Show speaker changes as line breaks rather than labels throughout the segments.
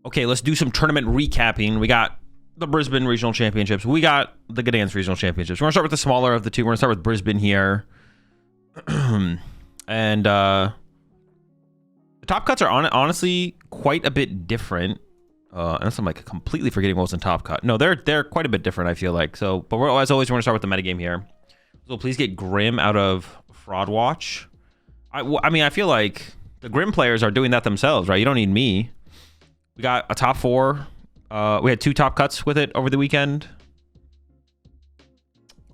Okay, let's do some tournament recapping. We got the Brisbane Regional Championships. We got the Gdansk Regional Championships. We're going to start with the smaller of the two. We're going to start with Brisbane here. And the top cuts are honestly quite a bit different. Unless I'm like completely forgetting what was in top cut. No, they're quite a bit different, I feel like. So, but as always, we're going to start with the metagame here. So please get Grim out of Fraud Watch. I mean, I feel like the Grim players are doing that themselves, right? You don't need me. We got a top 4. We had 2 top cuts with it over the weekend.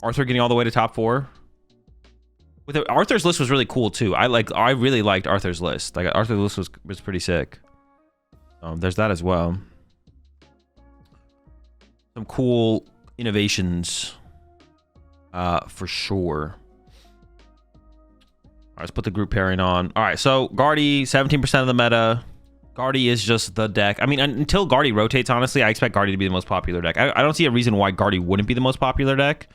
Arthur getting all the way to top 4. With it, Arthur's list was really cool too. I really liked Arthur's list. Like Arthur's list was pretty sick. There's that as well. Some cool innovations, for sure. All right, let's put the group pairing on. All right, so Guardy, 17% of the meta. Guardy is just the deck. I mean, until Guardy rotates, honestly, I expect Guardy to be the most popular deck. I don't see a reason why Guardy wouldn't be the most popular deck.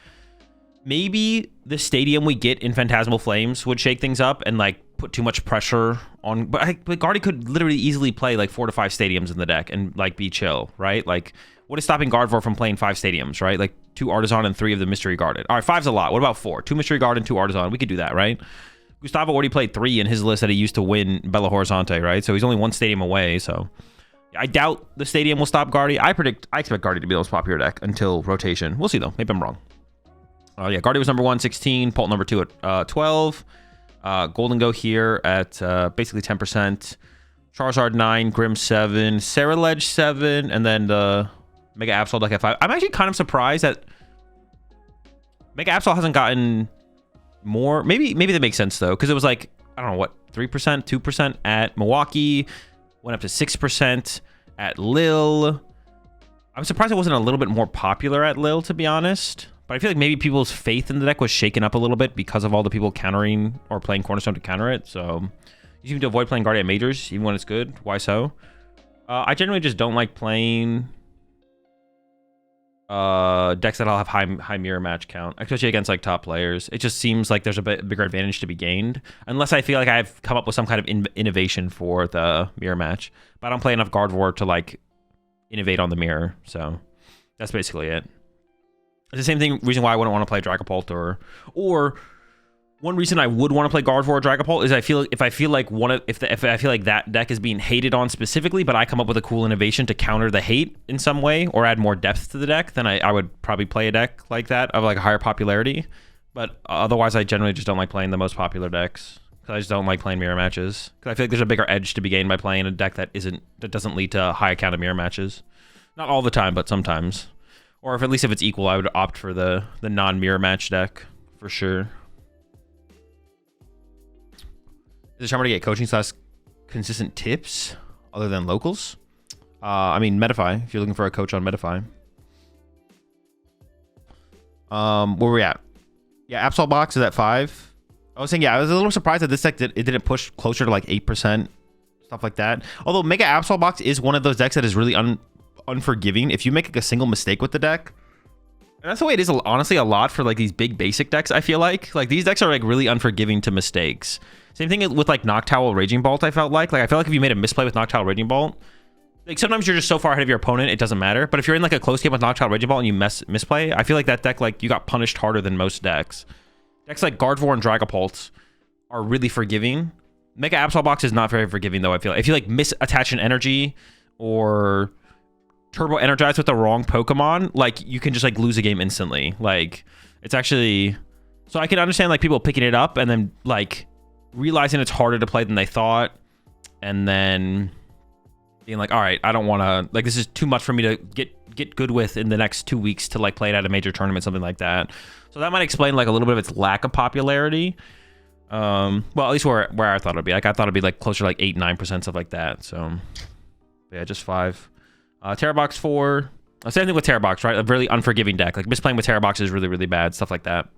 Maybe the stadium we get in Phantasmal Flames would shake things up and like put too much pressure on. But Guardy could literally easily play like 4 to 5 stadiums in the deck and like be chill, right? Like, what is stopping Gardevoir from playing 5 stadiums, right? Like 2 Artisan and 3 of the Mystery Guarded. All right, 5's a lot. What about 4? 2 Mystery Guard and 2 Artisan. We could do that, right? Gustavo already played 3 in his list that he used to win Belo Horizonte, right? So he's only 1 stadium away. So I doubt the stadium will stop Guardy. I expect Guardy to be the most popular deck until rotation. We'll see though. Maybe I'm wrong. Yeah, Guardy was number 1, 16. Pult number 2 at 12. Gholdengo here at basically 10%. Charizard 9, Grim 7, Saraledge 7, and then the Mega Absol deck at 5. I'm actually kind of surprised that Mega Absol hasn't gotten more. Maybe that makes sense though, because it was like, I don't know what, 3%, 2% at Milwaukee, went up to 6% at Lille. I'm surprised it wasn't a little bit more popular at Lille, to be honest. But I feel like maybe people's faith in the deck was shaken up a little bit because of all the people countering or playing Cornerstone to counter it. So you seem to avoid playing Guardian Majors even when it's good. Why so? I generally just don't like playing decks that I'll have high mirror match count, especially against like top players. It just seems like there's a bit bigger advantage to be gained, unless I feel like I've come up with some kind of innovation for the mirror match. But I don't play enough Gardevoir to like innovate on the mirror, so that's basically it. It's the same reason why I wouldn't want to play Dragapult, or one reason I would want to play Gardevoir or Dragapult is if I feel like that deck is being hated on specifically, but I come up with a cool innovation to counter the hate in some way or add more depth to the deck, then I would probably play a deck like that of like a higher popularity. But otherwise, I generally just don't like playing the most popular decks because I just don't like playing mirror matches. Because I feel like there's a bigger edge to be gained by playing a deck that doesn't lead to a high count of mirror matches. Not all the time, but sometimes. Or at least if it's equal, I would opt for the non-mirror match deck for sure. Is it trying to get coaching / consistent tips other than locals? I mean, Metafy, if you're looking for a coach on Metafy. Where were we at? Yeah, Absol box is at 5. I was saying, yeah, I was a little surprised that this deck didn't push closer to like 8%, stuff like that. Although Mega Absol box is one of those decks that is really unforgiving if you make like a single mistake with the deck. And that's the way it is honestly a lot for like these big basic decks. I feel like these decks are like really unforgiving to mistakes. Same thing with like Noctowl Raging Bolt. I felt like I feel like if you made a misplay with Noctowl Raging Bolt, like sometimes you're just so far ahead of your opponent it doesn't matter. But if you're in like a close game with Noctowl Raging Bolt and you misplay, I feel like that deck, like you got punished harder than most decks. Decks like Gardevoir and Dragapult are really forgiving. Mega Absol box is not very forgiving though. I feel like if you like misattach an energy or turbo energize with the wrong Pokemon, like you can just like lose a game instantly. Like it's actually, so I can understand like people picking it up and then like realizing it's harder to play than they thought, and then being like, all right, I don't want to, like, this is too much for me to get good with in the next 2 weeks to like play it at a major tournament, something like that. So that might explain like a little bit of its lack of popularity. Well, at least where I thought it'd be. Like I thought it'd be like closer to like 8-9%, stuff like that. So yeah, just 5. Terrabox 4. Same thing with Terrabox, right? A really unforgiving deck. Like misplaying with Terrabox is really, really bad. Stuff like that.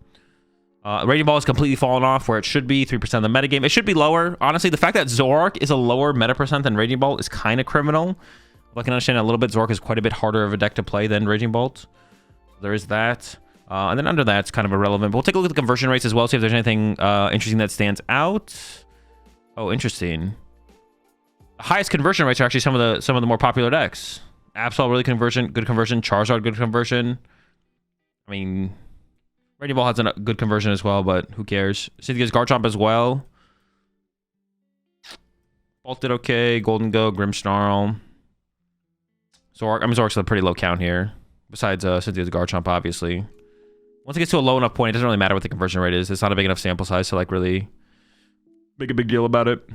Raging Ball has completely fallen off where it should be, 3% of the metagame. It should be lower. Honestly, the fact that Zoroark is a lower meta percent than Raging Bolt is kind of criminal. But I can understand a little bit. Zoroark is quite a bit harder of a deck to play than Raging Bolt. There is that. And then under that, it's kind of irrelevant. But we'll take a look at the conversion rates as well, see if there's anything interesting that stands out. Oh, interesting. The highest conversion rates are actually some of the more popular decks. Absol really good conversion. Charizard good conversion. I mean, Raging Ball has a good conversion as well, but who cares? Cynthia's Garchomp as well. Bolt did okay. Gholdengo, Grimmsnarl. Zork's a pretty low count here. Besides Cynthia's Garchomp, obviously. Once it gets to a low enough point, it doesn't really matter what the conversion rate is. It's not a big enough sample size to like really make a big deal about it.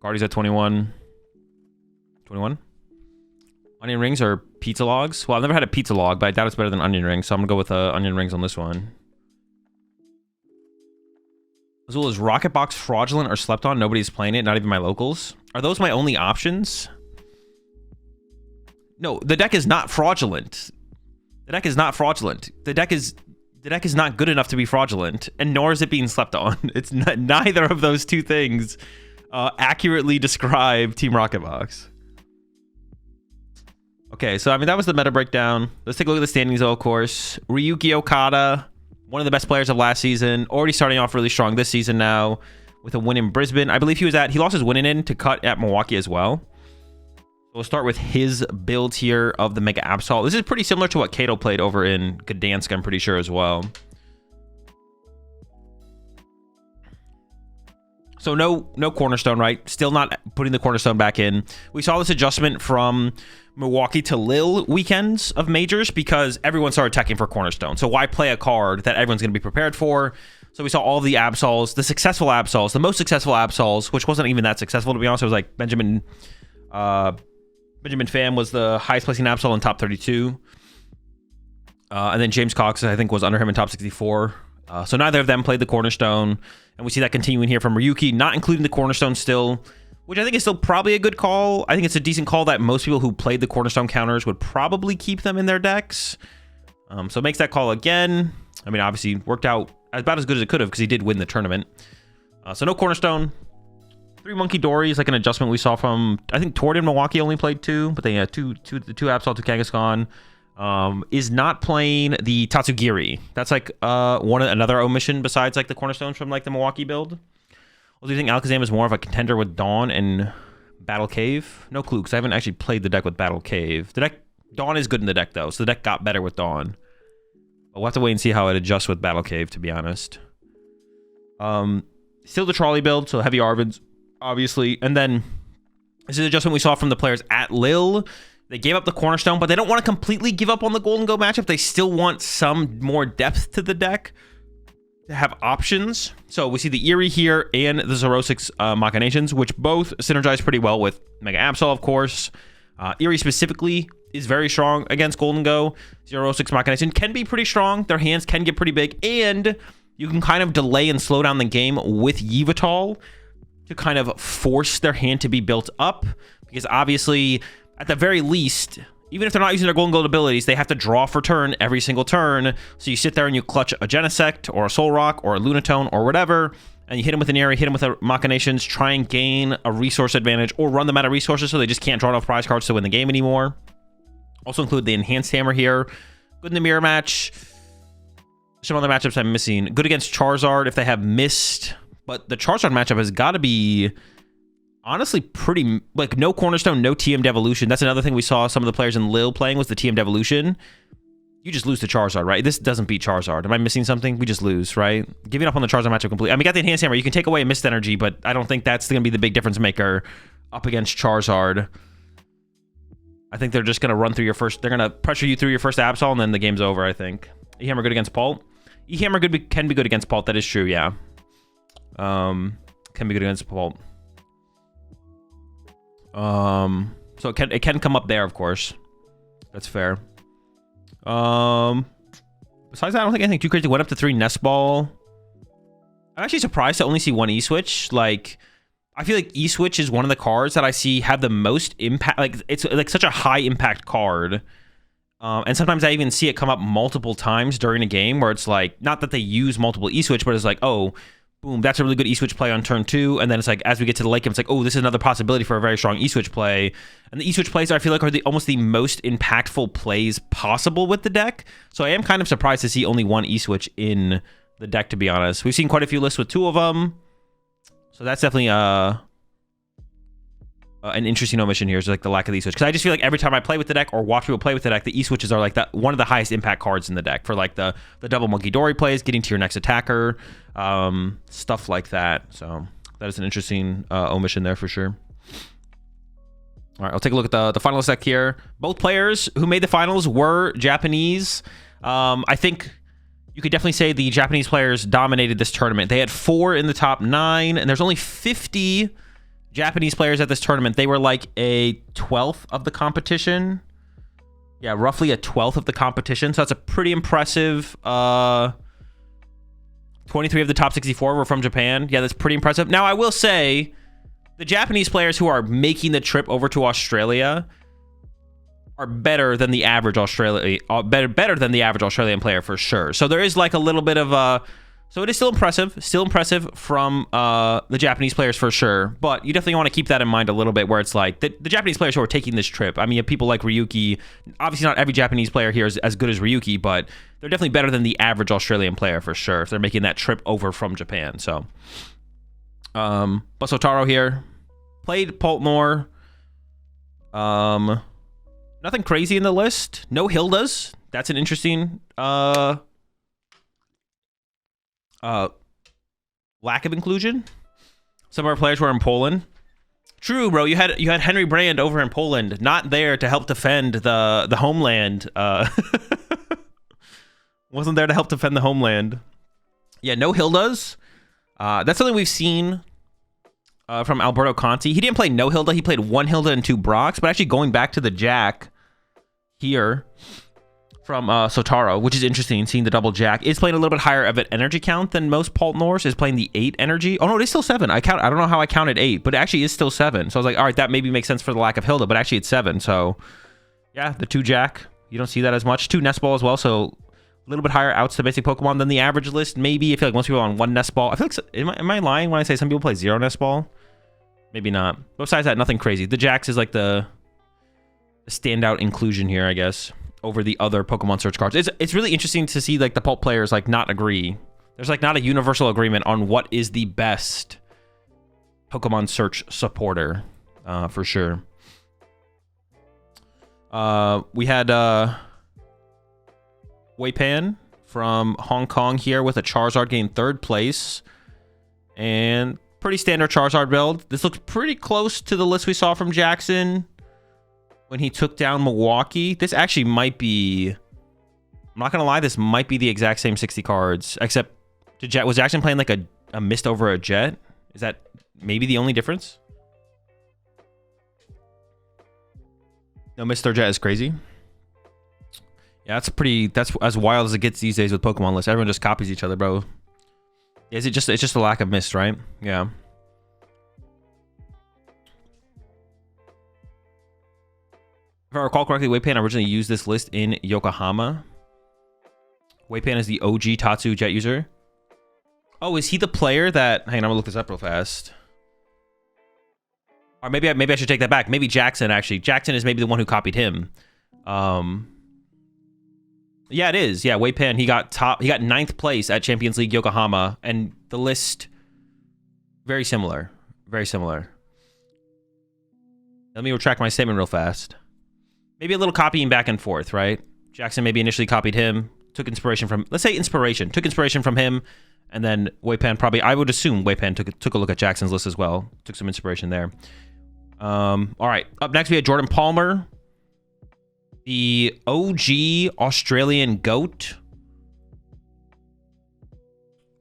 Guardy's at 21. 21? Onion rings or pizza logs? Well, I've never had a pizza log, but I doubt it's better than onion rings, so I'm gonna go with onion rings on this one. Azul, is Rocket Box fraudulent or slept on? Nobody's playing it, not even my locals. Are those my only options? No, the deck is not fraudulent. The deck is not fraudulent. The deck is not good enough to be fraudulent, and nor is it being slept on. It's not, neither of those two things accurately describe Team Rocket Box. Okay, so I mean that was the meta breakdown. Let's take a look at the standings though, of course. Ryuki Okada, one of the best players of last season, already starting off really strong this season now with a win in Brisbane. I believe he lost his winning in to cut at Milwaukee as well. We'll start with his build here of the Mega Absol. This is pretty similar to what Kato played over in Gdansk, I'm pretty sure as well. So no Cornerstone, right? Still not putting the Cornerstone back in. We saw this adjustment from Milwaukee to Lille weekends of majors because everyone started teching for Cornerstone. So why play a card that everyone's going to be prepared for? So we saw all the Absols, the successful Absols, the most successful Absols, which wasn't even that successful to be honest. It was like Benjamin Pham was the highest placing Absol in top 32. And then James Cox, I think, was under him in top 64. So neither of them played the Cornerstone. And we see that continuing here from Ryuki, not including the Cornerstone still, which I think is still probably a good call. I think it's a decent call that most people who played the Cornerstone counters would probably keep them in their decks. So it makes that call again. I mean, obviously worked out about as good as it could have because he did win the tournament. So no Cornerstone. 3 Monkey Dories, like an adjustment we saw from, I think Tord and Milwaukee only played 2, but they had two Absol, 2 Kangaskhan. Is not playing the Tatsugiri. That's like another omission besides like the Cornerstones from like the Milwaukee build. Well, do you think Alakazam is more of a contender with Dawn and Battle Cave? No clue, because I haven't actually played the deck with Battle Cave. Dawn is good in the deck though, so the deck got better with Dawn. But we'll have to wait and see how it adjusts with Battle Cave, to be honest. Still the trolley build, so heavy Arvids, obviously. And then this is an adjustment we saw from the players at Lille. They gave up the Cornerstone, but they don't want to completely give up on the Gholdengo matchup. They still want some more depth to the deck to have options. So we see the Eerie here and the Zerosix Machinations, which both synergize pretty well with Mega Absol, of course. Eerie specifically is very strong against Gholdengo. Zerosix Machination can be pretty strong. Their hands can get pretty big, and you can kind of delay and slow down the game with Yveltal to kind of force their hand to be built up, because obviously, at the very least, even if they're not using their Golden abilities, they have to draw for turn every single turn. So you sit there and you clutch a Genesect or a Soul Rock or a Lunatone or whatever, and you hit them with an Eerie, hit them with a Machinations, try and gain a resource advantage or run them out of resources so they just can't draw enough prize cards to win the game anymore. Also include the Enhanced Hammer here. Good in the Mirror match. Some other matchups I'm missing. Good against Charizard if they have missed, but the Charizard matchup has got to be honestly pretty, like, no Cornerstone, no TM Devolution. That's another thing we saw some of the players in Lille playing was the TM Devolution. You just lose to Charizard, right? This doesn't beat Charizard. Am I missing something? We just lose, right? Giving up on the Charizard matchup completely. I mean, you got the Enhanced Hammer. You can take away a Mist Energy, but I don't think that's going to be the big difference maker up against Charizard. I think they're just going to run through your first, they're going to pressure you through your first Absol, and then the game's over, I think. E-Hammer good against Pult. E-Hammer can be good against Pult. That is true, yeah. Can be good against Pult. So it can come up there, of course. That's fair. Besides that, I don't think anything too crazy. Went up to 3 Nest Ball. I'm actually surprised to only see 1 E-Switch. Like, I feel like E-Switch is one of the cards that I see have the most impact. Like, it's like such a high impact card. And sometimes I even see it come up multiple times during a game where it's like, not that they use multiple E-Switch, but it's like, oh, boom, that's a really good E-Switch play on turn 2. And then it's like, as we get to the late game, it's like, oh, this is another possibility for a very strong E-Switch play. And the E-Switch plays, I feel like, are almost the most impactful plays possible with the deck. So I am kind of surprised to see only 1 E-Switch in the deck, to be honest. We've seen quite a few lists with 2 of them. So that's definitely a an interesting omission here is like the lack of the E-switch. Because I just feel like every time I play with the deck or watch people play with the deck, the E-switches are like that one of the highest impact cards in the deck for like the double Monkey Dory plays, getting to your next attacker, stuff like that. So that is an interesting omission there for sure. All right, I'll take a look at the finalist deck here. Both players who made the finals were Japanese. I think you could definitely say the Japanese players dominated this tournament. They had 4 in the top 9, and there's only 50 Japanese players at this tournament. They were like a 12th of the competition. Yeah, roughly a 12th of the competition. So that's a pretty impressive. 23 of the top 64 were from Japan. Yeah, that's pretty impressive. Now, I will say, the Japanese players who are making the trip over to Australia are better than the average Australian player for sure. So there is like a little bit of so it is still impressive from the Japanese players for sure. But you definitely want to keep that in mind a little bit, where it's like the Japanese players who are taking this trip. I mean, you have people like Ryuki. Obviously, not every Japanese player here is as good as Ryuki, but they're definitely better than the average Australian player for sure if they're making that trip over from Japan. So, but Sotaro here played Poltmore. Nothing crazy in the list. No Hildas. That's an interesting lack of inclusion. Some of our players were in Poland. True, bro. You had Henry Brand over in Poland, not there to help defend the homeland. Wasn't there to help defend the homeland. Yeah, no Hildas. That's something we've seen from Alberto Conti. He didn't play no Hilda. He played 1 Hilda and 2 Brocks. But actually going back to the Jack here from Sotaro, which is interesting, seeing the double Jack, is playing a little bit higher of an energy count than most Poltnors, is playing the 8 energy. Oh no, it is still 7. I don't know how I counted 8, but it actually is still 7. So I was like, all right, that maybe makes sense for the lack of Hilda, but actually it's 7. So yeah, the 2 Jack, you don't see that as much. 2 Nest Ball as well, so a little bit higher outs to basic Pokemon than the average list. Maybe I feel like most people are on 1 Nest Ball. I feel like, am I lying when I say some people play 0 Nest Ball? Maybe not. But besides that, nothing crazy. The Jax is like the standout inclusion here, I guess, over the other Pokemon search cards. It's really interesting to see like the Pulp players like not agree. There's like not a universal agreement on what is the best Pokemon search supporter, for sure. We had Wei Pan from Hong Kong here with a Charizard getting 3rd place. And pretty standard Charizard build. This looks pretty close to the list we saw from Jackson when he took down Milwaukee. This actually might be, I'm not gonna lie, this might be the exact same 60 cards, except was Jackson playing like a mist over a jet? Is that maybe the only difference? No, Mr. Jet is crazy. Yeah, that's as wild as it gets these days with Pokemon lists. Everyone just copies each other, bro. Is it just, it's just a lack of mist, right? Yeah. If I recall correctly, Wei Pan originally used this list in Yokohama. Wei Pan is the OG Tatsu Jet user. Oh, is he the player that... Hang on, I'm gonna look this up real fast. Or maybe I should take that back. Maybe Jackson, actually. Jackson is maybe the one who copied him. Yeah, it is. Yeah, Wei Pan, he got 9th place at Champions League Yokohama, and the list very similar. Very similar. Let me retract my statement real fast. Maybe a little copying back and forth, right? Jackson maybe initially copied him, took inspiration from, let's say inspiration, took inspiration from him, and then Wei Pan probably, I would assume Wei Pan took a look at Jackson's list as well, took some inspiration there. All right, up next we had Jordan Palmer, the OG Australian GOAT.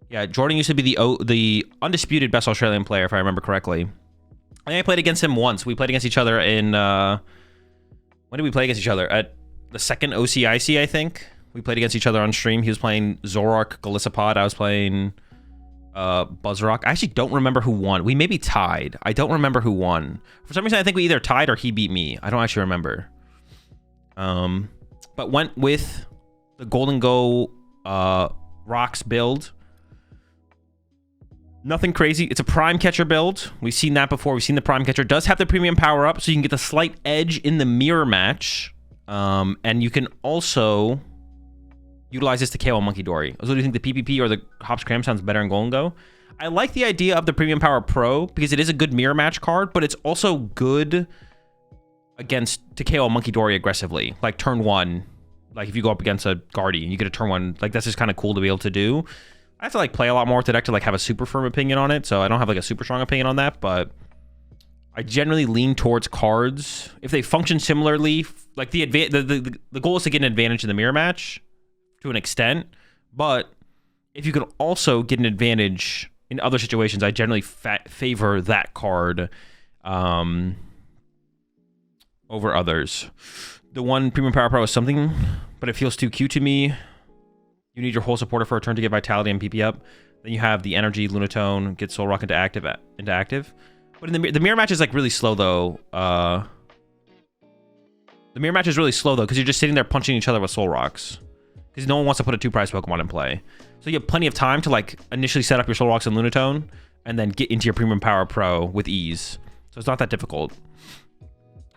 Yeah, Jordan used to be the undisputed best Australian player, if I remember correctly. I think I played against him once. We played against each other in... when did we play against each other? At the second OCIC, I think. We played against each other on stream. He was playing Zoroark Golisopod. I was playing Buzzrock. I actually don't remember who won. We maybe tied. I don't remember who won. For some reason, I think we either tied or he beat me. I don't actually remember. But went with the Gholdengo Rocks build. Nothing crazy. It's a Prime Catcher build. We've seen that before. We've seen the Prime Catcher does have the premium power up, so you can get the slight edge in the mirror match. And you can also utilize this to KO Monkey Dory. So do you think the PPP or the Hops Cram sounds better in Gholdengo? I like the idea of the Premium Power Pro because it is a good mirror match card, but it's also good against to KO Monkey Dory aggressively. Like turn 1, like if you go up against a Guardian, you get a turn 1. Like that's just kind of cool to be able to do. I have to like play a lot more with the deck to like have a super firm opinion on it, so I don't have like a super strong opinion on that, but I generally lean towards cards if they function similarly. Like the goal is to get an advantage in the mirror match to an extent, but if you could also get an advantage in other situations, I generally favor that card over others. The one Premium Power Pro is something, but it feels too cute to me. You need your whole supporter for a turn to get Vitality and PP up. Then you have the Energy, Lunatone, get Soul Rock into active. But in the mirror match is like really slow though. The mirror match is really slow though because you're just sitting there punching each other with Soul Rocks. Because no one wants to put a 2-price Pokemon in play. So you have plenty of time to like initially set up your Soul Rocks and Lunatone and then get into your Premium Power Pro with ease. So it's not that difficult.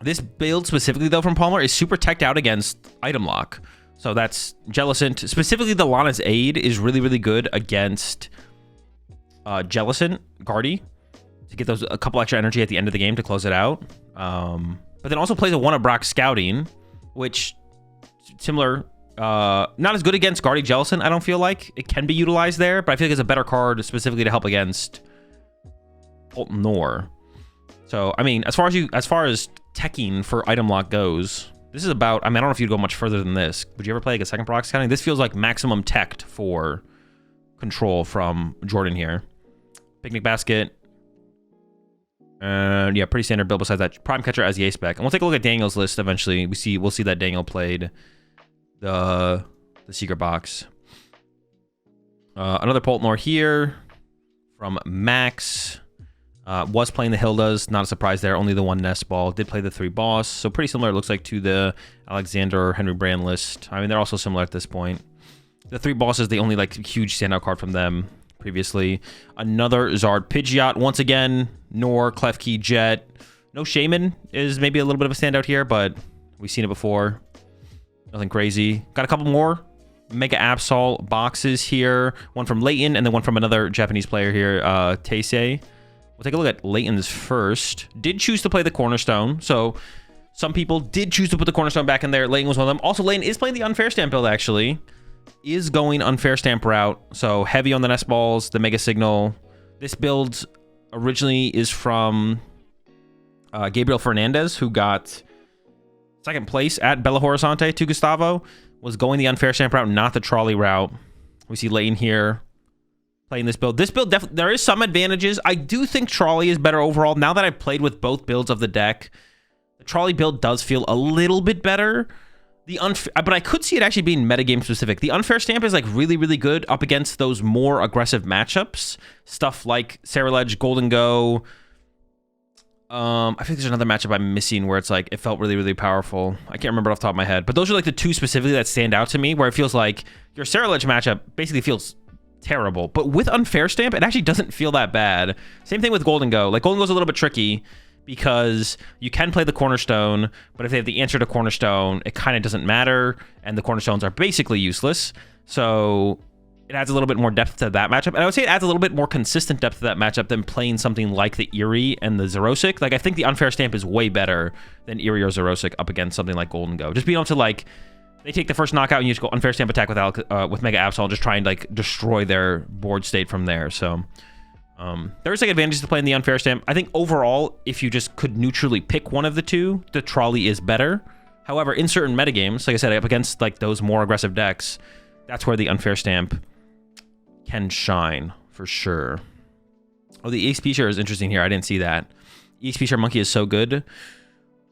This build specifically though from Palmer is super teched out against Item Lock. So that's Jellicent. Specifically the Lana's Aid is really, really good against Jellicent, Guardy, to get those a couple extra energy at the end of the game to close it out. But then also plays a 1 of Brock Scouting, which similar... not as good against Guardy Jellicent, I don't feel like. It can be utilized there, but I feel like it's a better card specifically to help against Bolton Nor. So, I mean, as far as teching for Item Lock goes, this is about... I mean, I don't know if you'd go much further than this. Would you ever play like a second Brock Scouting? This feels like maximum teched for control from Jordan here. Picnic Basket. And yeah, pretty standard build besides that. Prime Catcher as the Ace Spec. And we'll take a look at Daniel's list eventually. We'll see that Daniel played the secret box. Another Poltnor here from Max. Was playing the Hildas, not a surprise there. Only the 1 Nest Ball. Did play the 3 Boss, so pretty similar it looks like to the Alexander or Henry Brand list. I mean, they're also similar at this point. The 3 Boss is the only like huge standout card from them previously. Another Zard Pidgeot once again. Nor, Klefki, Jet. No Shaman is maybe a little bit of a standout here, but we've seen it before. Nothing crazy. Got a couple more Mega Absol boxes here. One from Leighton and then one from another Japanese player here, Teisei. We'll take a look at Leighton's first. Did choose to play the Cornerstone. So some people did choose to put the Cornerstone back in there. Leighton was one of them. Also, Leighton is playing the Unfair Stamp build, actually. Is going Unfair Stamp route. So heavy on the Nest Balls, the Mega Signal. This build originally is from Gabriel Fernandez, who got... second place at Belo Horizonte to Gustavo, was going the Unfair Stamp route, not the trolley route. We see Leighton here playing this build. This build, there is some advantages. I do think trolley is better overall. Now that I've played with both builds of the deck, the trolley build does feel a little bit better. But I could see it actually being metagame specific. The Unfair Stamp is like really, really good up against those more aggressive matchups. Stuff like Ceruledge, Gholdengo. I think there's another matchup I'm missing where it's like it felt really, really powerful. I can't remember off the top of my head, but those are like the 2 specifically that stand out to me, where it feels like your Ceruledge matchup basically feels terrible, but with Unfair Stamp it actually doesn't feel that bad. Same thing with Gholdengo. Like Gholdengo's a little bit tricky because you can play the Cornerstone, but if they have the answer to Cornerstone, it kind of doesn't matter, and the Cornerstones are basically useless. So it adds a little bit more depth to that matchup. And I would say it adds a little bit more consistent depth to that matchup than playing something like the Eerie and the Xerosic. Like, I think the Unfair Stamp is way better than Eerie or Xerosic up against something like Gholdengo. Just being able to, like, they take the first knockout and you just go Unfair Stamp attack with Mega Absol and just try and, like, destroy their board state from there. So there's, like, advantages to playing the Unfair Stamp. I think overall, if you just could neutrally pick one of the two, the Trolley is better. However, in certain metagames, like I said, up against, like, those more aggressive decks, that's where the Unfair Stamp can shine for sure. Oh, the EXP share is interesting here. I didn't see that. EXP share monkey is so good.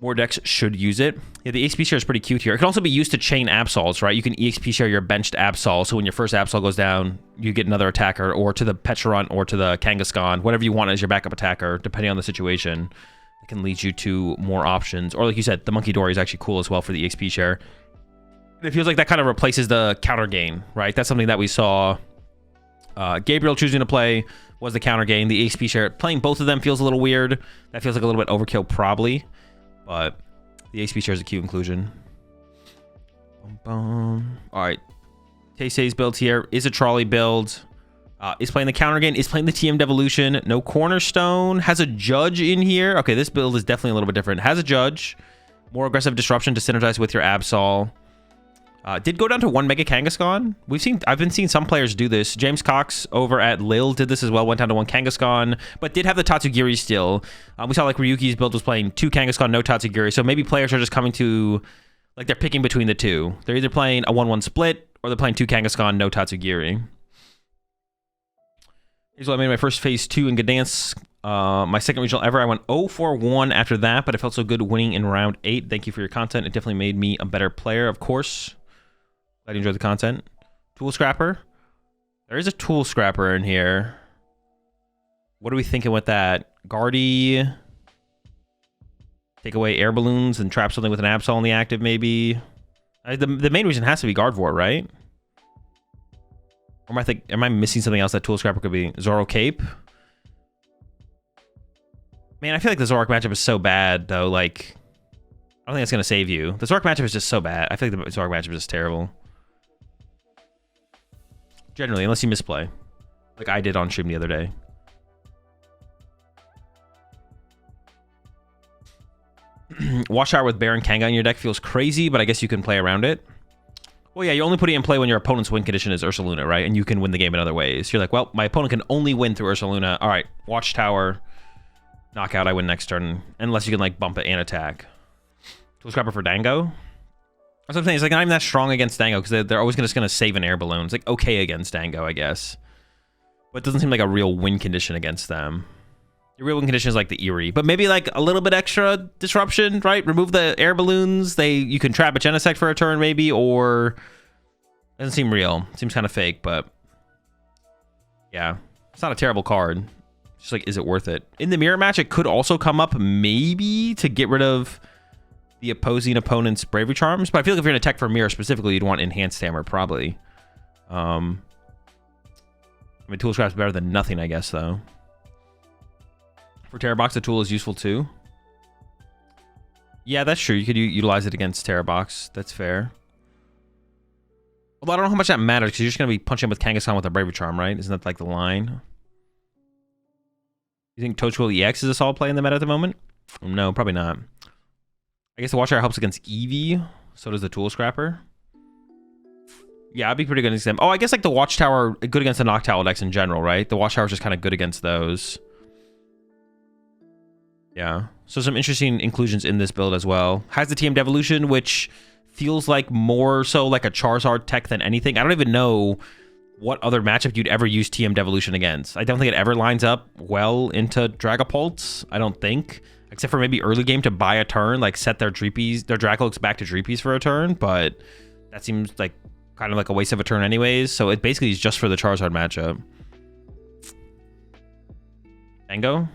More decks should use it. Yeah, the EXP share is pretty cute here. It can also be used to chain Absols, right? You can EXP share your benched Absol, so when your first Absol goes down, you get another attacker, or to the Pecharunt, or to the Kangaskhan, whatever you want as your backup attacker, depending on the situation. It can lead you to more options. Or like you said, the Monkey Dory is actually cool as well for the EXP share. It feels like that kind of replaces the counter gain, right? That's something that we saw Gabriel choosing to play was the counter gain. The EXP share, playing both of them feels a little weird. That feels like a little bit overkill probably, but the EXP share is a cute inclusion. All right, Teisei's build here is a trolley build. Is playing the counter gain, is playing the TM Devolution. No Cornerstone. Has a Judge in here. Okay, this build is definitely a little bit different. Has a Judge. More aggressive Disruption to synergize with your Absol. Did go down to 1 Mega Kangaskhan. I've been seeing some players do this. James Cox over at Lille did this as well. Went down to 1 Kangaskhan, but did have the Tatsugiri still. We saw like Ryuki's build was playing 2 Kangaskhan, no Tatsugiri. So maybe players are just coming to, like, they're picking between the two. They're either playing a 1-1 split or they're playing 2 Kangaskhan, no Tatsugiri. Here's what I made my first phase 2 in Gdansk. My second regional ever. I went 0-4-1 after that, but it felt so good winning in round 8. Thank you for your content. It definitely made me a better player, of course. Glad you enjoyed the content. Tool Scrapper. There is a Tool Scrapper in here. What are we thinking with that? Guardy. Take away air balloons and trap something with an Absol on the active, maybe. The main reason has to be Gardevoir, right? Or am I missing something else that Tool Scrapper could be? Zoro Cape? Man, I feel like the Zoroark matchup is so bad, though. Like, I don't think it's going to save you. The Zoroark matchup is just so bad. I feel like the Zoroark matchup is just terrible. Generally, unless you misplay. Like I did on stream the other day. Watchtower with Baron Kanga in your deck feels crazy, but I guess you can play around it. Well, yeah, you only put it in play when your opponent's win condition is Ursaluna, right? And you can win the game in other ways. You're like, well, my opponent can only win through Ursaluna. All right, Watchtower, knockout, I win next turn. Unless you can, like, bump it and attack. Tool Scrapper for Dango. That's what I'm saying. It's like not even that strong against Dango because they're always just going to save an air balloon. It's like okay against Dango, I guess. But it doesn't seem like a real win condition against them. Your real win condition is like the Eerie. But maybe like a little bit extra disruption, right? Remove the air balloons. You can trap a Genesect for a turn maybe, or... It doesn't seem real. It seems kind of fake, but... Yeah. It's not a terrible card. It's just like, is it worth it? In the mirror match, it could also come up maybe to get rid of the opposing opponent's Bravery Charms. But I feel like if you're going to tech for mirror specifically, you'd want Enhanced Hammer, probably. I mean, Tool Scrap's better than nothing, I guess, though. For Terror Box, the tool is useful, too. Yeah, that's true. You could utilize it against Terror Box. That's fair. Although I don't know how much that matters, because you're just going to be punching with Kangaskhan with a Bravery Charm, right? Isn't that, like, the line? You think Toadstool EX is a solid play in the meta at the moment? No, probably not. I guess the Watchtower helps against Eevee. So does the Tool Scrapper. Yeah, I'd be pretty good against them. Oh, I guess like the Watchtower, good against the Noctowl decks in general, right? The Watchtower is just kind of good against those. Yeah. So some interesting inclusions in this build as well. Has the TM Devolution, which feels like more so like a Charizard tech than anything. I don't even know what other matchup you'd ever use TM Devolution against. I don't think it ever lines up well into Dragapults. I don't think. Except for maybe early game to buy a turn, like set their Dracoloaks back to Dreepies for a turn, but that seems like kind of like a waste of a turn anyways, so it basically is just for the Charizard matchup. Dango?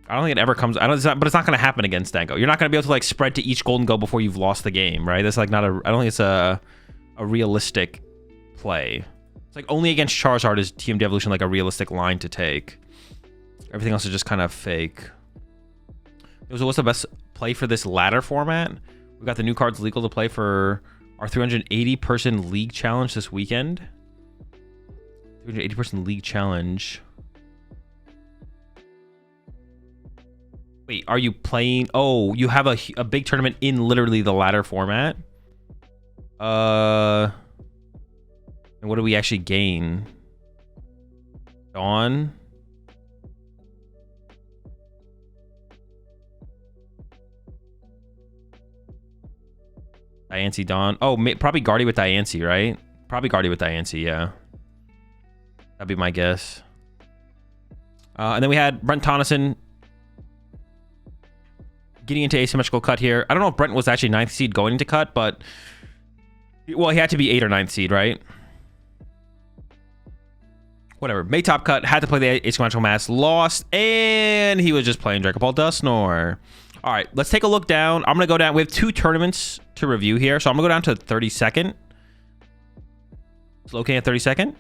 I don't think it ever comes... but it's not going to happen against Dango. You're not going to be able to like spread to each Gholdengo before you've lost the game, right? That's like not a... I don't think it's a realistic play. It's like only against Charizard is TM Devolution like a realistic line to take. Everything else is just kind of fake. So what's the best play for this ladder format? We've got the new cards legal to play for our 380-person league challenge this weekend. 380-person league challenge. Wait, are you playing? Oh, you have a big tournament in literally the ladder format. And what do we actually gain? Dawn. Diancie Dawn. Oh, probably Guardy with Diancie, right? Probably Guardy with Diancie, yeah. That'd be my guess. And then we had Brent Tonneson getting into asymmetrical cut here. I don't know if Brent was actually 9th seed going into cut, but... Well, he had to be 8th or 9th seed, right? Whatever. Made top cut, had to play the asymmetrical mass, lost, and he was just playing Dragapult Dusknoir. All right, let's take a look down. I'm going to go down. We have 2 tournaments to review here. So I'm going to go down to 32nd. It's located at 32nd.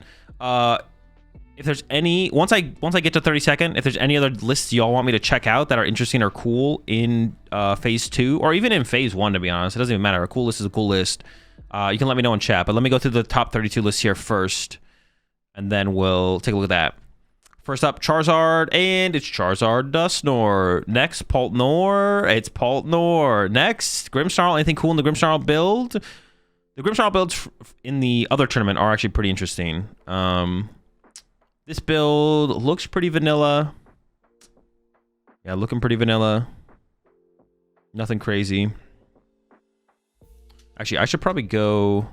If there's any... Once I get to 32nd, if there's any other lists y'all want me to check out that are interesting or cool in Phase 2, or even in Phase 1, to be honest. It doesn't even matter. A cool list is a cool list. You can let me know in chat. But let me go through the top 32 lists here first. And then we'll take a look at that. First up, Charizard, and it's Charizard Dusknoir. Next, Paltnor. It's Paltnor. Next, Grimmsnarl. Anything cool in the Grimmsnarl build? The Grimmsnarl builds in the other tournament are actually pretty interesting. This build looks pretty vanilla. Yeah, looking pretty vanilla. Nothing crazy. Actually, I should probably go...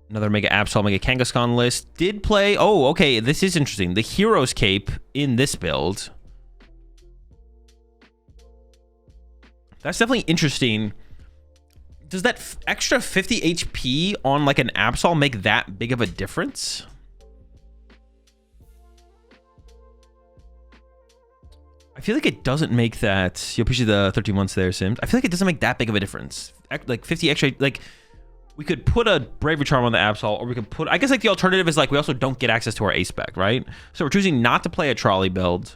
Another Mega Absol, Mega Kangaskhan list. Did play... Oh, okay. This is interesting. The Hero's Cape in this build. That's definitely interesting. Does that extra 50 HP on like an Absol make that big of a difference? I feel like it doesn't make that... You appreciate the 13 months there, Sims. I feel like it doesn't make that big of a difference. Like 50 extra... Like... We could put a Bravery Charm on the Absol, or we could put... I guess like the alternative is like we also don't get access to our A-Spec, right? So we're choosing not to play a Trolley build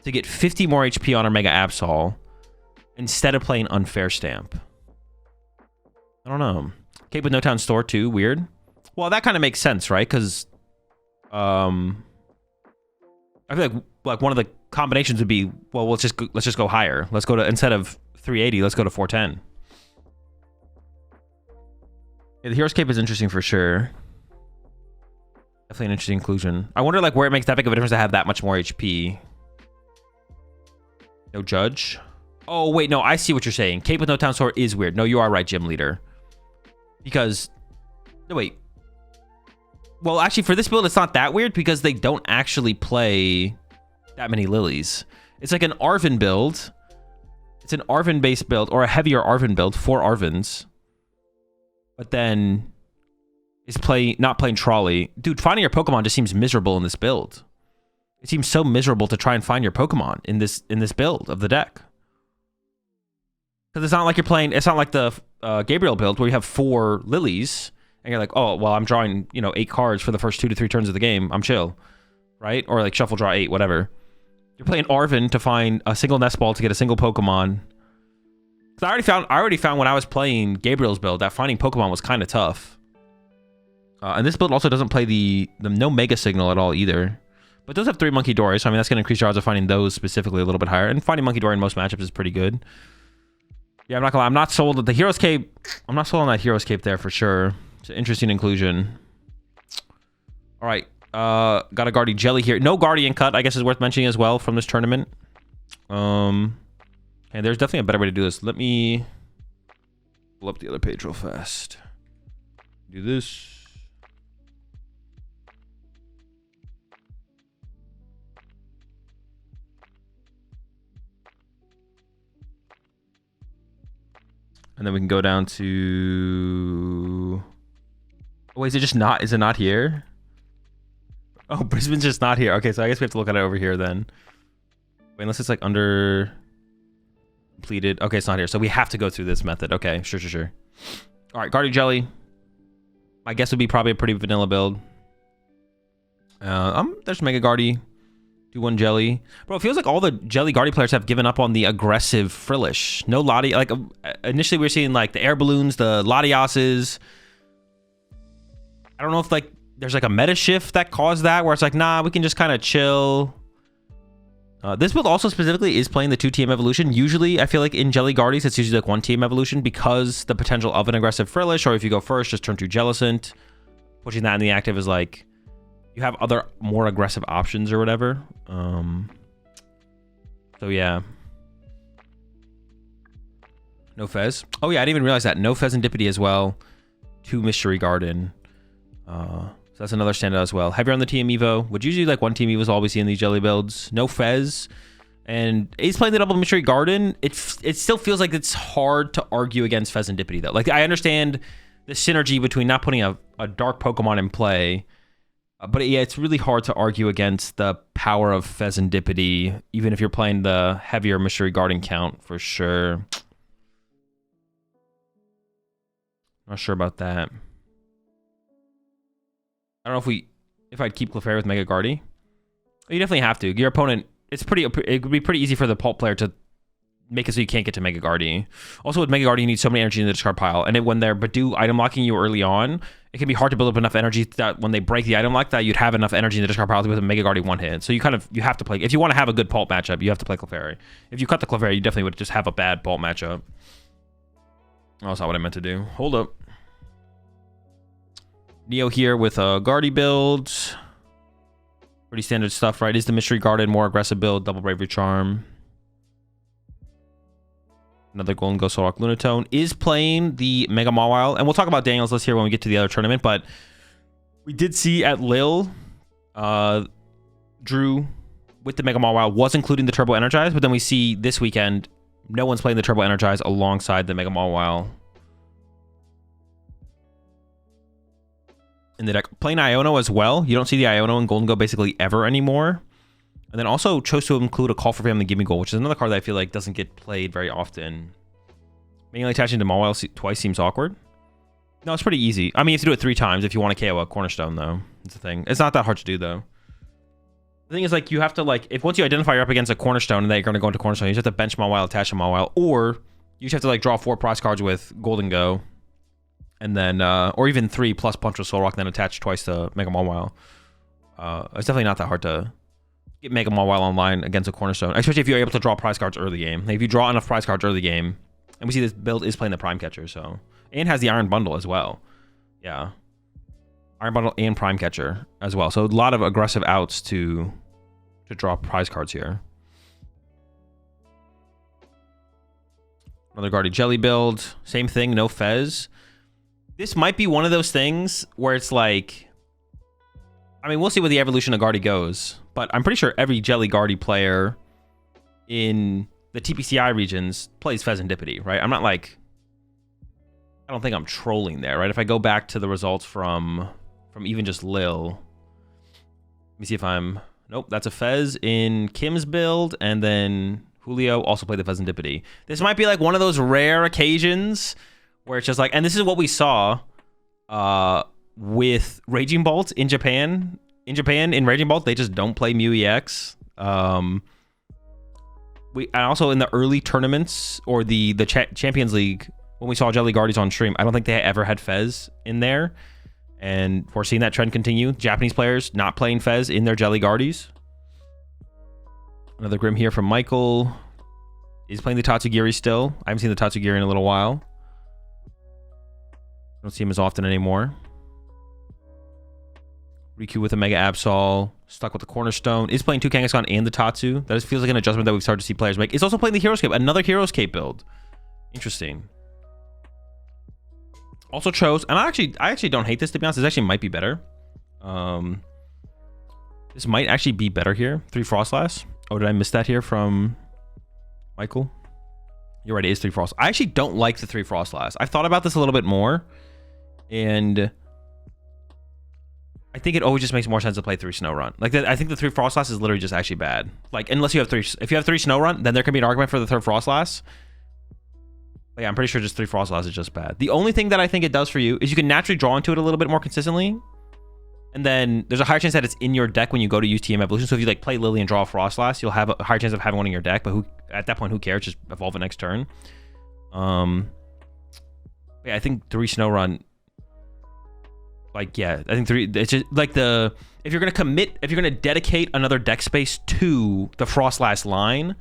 to get 50 more HP on our Mega Absol instead of playing Unfair Stamp. I don't know. Cape with No Town Store too, weird. Well, that kind of makes sense, right? Because I feel like one of the combinations would be, well, let's just go higher. Let's go to, instead of 380, let's go to 410. Yeah, the Hero's Cape is interesting for sure. Definitely an interesting inclusion. I wonder like where it makes that big of a difference to have that much more HP. No Judge. Oh, wait, no, I see what you're saying. Cape with No Town Store is weird. No, you are right, Gym Leader. Because... No, wait. Well, actually, for this build, it's not that weird because they don't actually play that many Lilies. It's like an Arven build. It's an Arven-based build, or a heavier Arven build, 4 Arvens. But then is not playing Trolley. Dude, finding your Pokemon just seems miserable in this build. It seems so miserable to try and find your Pokemon in this build of the deck. Because it's not like you're playing... It's not like the Gabriel build where you have 4 Lilies and you're like, oh, well, I'm drawing, 8 cards for the first 2 to 3 turns of the game. I'm chill. Right? Or like shuffle, draw 8, whatever. You're playing Arven to find a single Nest Ball to get a single Pokemon. I already found when I was playing Gabriel's build that finding Pokemon was kind of tough. And this build also doesn't play the no Mega Signal at all either. But it does have 3 Monkey Dories, so I mean that's going to increase your odds of finding those specifically a little bit higher. And finding Monkey Dory in most matchups is pretty good. Yeah, I'm not gonna lie, I'm not sold at the Hero's Cape. I'm not sold on that Hero's Cape there for sure. It's an interesting inclusion. Alright, got a Guardian Jelly here. No Guardian cut, I guess is worth mentioning as well from this tournament. And there's definitely a better way to do this. Let me pull up the other page real fast. Do this. And then we can go down to... Oh, wait, is it just not... Is it not here? Oh, Brisbane's just not here. Okay, so I guess we have to look at it over here then. Wait, unless it's like under... Completed. Okay, it's not here. So we have to go through this method. Okay, sure. All right, Guardian Jelly. My guess would be probably a pretty vanilla build. There's Mega Guardy. Do 1 Jelly. Bro, it feels like all the Jelly Guardy players have given up on the aggressive Frillish. No Lati. Like, initially we were seeing like the Air Balloons, the Latiases. I don't know if like there's like a meta shift that caused that where it's like, nah, we can just kind of chill. This build also specifically is playing the 2-team evolution. Usually, I feel like in Jelly Guardies, it's usually like 1-team evolution because the potential of an aggressive Frillish, or if you go first, just turn 2 Jellicent. Pushing that in the active is like, you have other more aggressive options or whatever. So yeah. No Fez. Oh yeah, I didn't even realize that. No Fezandipity as well. 2 Mystery Garden. So that's another standout as well. Heavier on the TM Evo. Would usually like 1 Team Evo's all we see in these Jelly builds. No Fez. And he's playing the double Mystery Garden. It still feels like it's hard to argue against Fezandipity though. Like I understand the synergy between not putting a dark Pokemon in play. But yeah, it's really hard to argue against the power of Fezandipity, even if you're playing the heavier Mystery Garden count for sure. Not sure about that. I don't know if I'd keep Clefairy with Mega Guardy. You definitely have to. Your opponent, it would be pretty easy for the Pulp player to make it so you can't get to Mega Guardy. Also, with Mega Guardy, you need so many energy in the discard pile, and when they're Badu item locking you early on, it can be hard to build up enough energy that when they break the item lock, that you'd have enough energy in the discard pile to with a Mega Guardy one hit. So you have to play. If you want to have a good Pulp matchup, you have to play Clefairy. If you cut the Clefairy, you definitely would just have a bad Pulp matchup. Oh, that's not what I meant to do. Hold up. Neo here with a Guardy build. Pretty standard stuff, right? Is the Mystery Guarded more aggressive build? Double Bravery Charm. Another Gholdengo Solrock Lunatone is playing the Mega Mawile. And we'll talk about Daniel's list here when we get to the other tournament. But we did see at Lille, Drew with the Mega Mawile was including the Turbo Energize. But then we see this weekend, no one's playing the Turbo Energize alongside the Mega Mawile. In the deck, playing Iono as well. You don't see the Iono and Gholdengo basically ever anymore. And then also chose to include a Call for Family Gimme Goal, which is another card that I feel like doesn't get played very often. Mainly attaching to Mawile twice seems awkward. No, it's pretty easy. I mean, you have to do it 3 times if you want to KO a Cornerstone, though. That's the thing. It's not that hard to do, though. The thing is, like, you have to, like, if once you identify you're up against a Cornerstone and then you're going to go into Cornerstone, you just have to bench Mawile, attach a Mawile, or you just have to, like, draw 4 prize cards with Gholdengo, and then, or even 3 plus Punch with Solrock, then attach twice to Mega Mawile. It's definitely not that hard to get Mega Mawile online against a Cornerstone, especially if you're able to draw prize cards early game. Like if you draw enough prize cards early game, and we see this build is playing the Prime Catcher, so, and has the Iron Bundle as well. Yeah, Iron Bundle and Prime Catcher as well. So a lot of aggressive outs to draw prize cards here. Another Guardy Jelly build, same thing, no Fez. This might be one of those things where it's like, I mean, we'll see where the evolution of Guardy goes, but I'm pretty sure every Jelly Guardy player in the TPCI regions plays Fez and Dippity, right? I'm not like, I don't think I'm trolling there, right? If I go back to the results from even just Lil, let me see if I'm, nope, that's a Fez in Kim's build, and then Julio also played the Fez and Dippity. This might be like one of those rare occasions where it's just like, and this is what we saw, with Raging Bolt in Japan. In Raging Bolt, they just don't play Mew EX. And also in the early tournaments or the Champions League, when we saw Jelly Guardies on stream, I don't think they ever had Fez in there. And we're seeing that trend continue. Japanese players not playing Fez in their Jelly Guardies. Another Grim here from Michael. He's playing the Tatsugiri still. I haven't seen the Tatsugiri in a little while. Don't see him as often anymore. Riku with a Mega Absol, stuck with the Cornerstone. Is playing 2 Kangaskhan and the Tatsu. That feels like an adjustment that we've started to see players make. Is also playing the Heroes Cape, another Heroes Cape build. Interesting. Also chose, and I actually don't hate this, to be honest. This actually might be better. This might actually be better here. 3 Frostlass. Oh, did I miss that here from Michael? You're right, it is 3 Frost. I actually don't like the 3 Frostlass. I've thought about this a little bit more, and I think it always just makes more sense to play 3 Snow-Run. Like, I think the 3 Frostlass is literally just actually bad. Like, unless you have 3... If you have 3 Snow-Run, then there can be an argument for the 3rd Frostlass. But yeah, I'm pretty sure just 3 Frostlass is just bad. The only thing that I think it does for you is you can naturally draw into it a little bit more consistently. And then there's a higher chance that it's in your deck when you go to use TM Evolution. So if you, like, play Lily and draw a Frostlass, you'll have a higher chance of having one in your deck. But at that point, who cares? Just evolve it next turn. Yeah, I think 3 Snow-Run... Like, yeah, I think 3, it's just like if you're going to dedicate another deck space to the Frostlass line,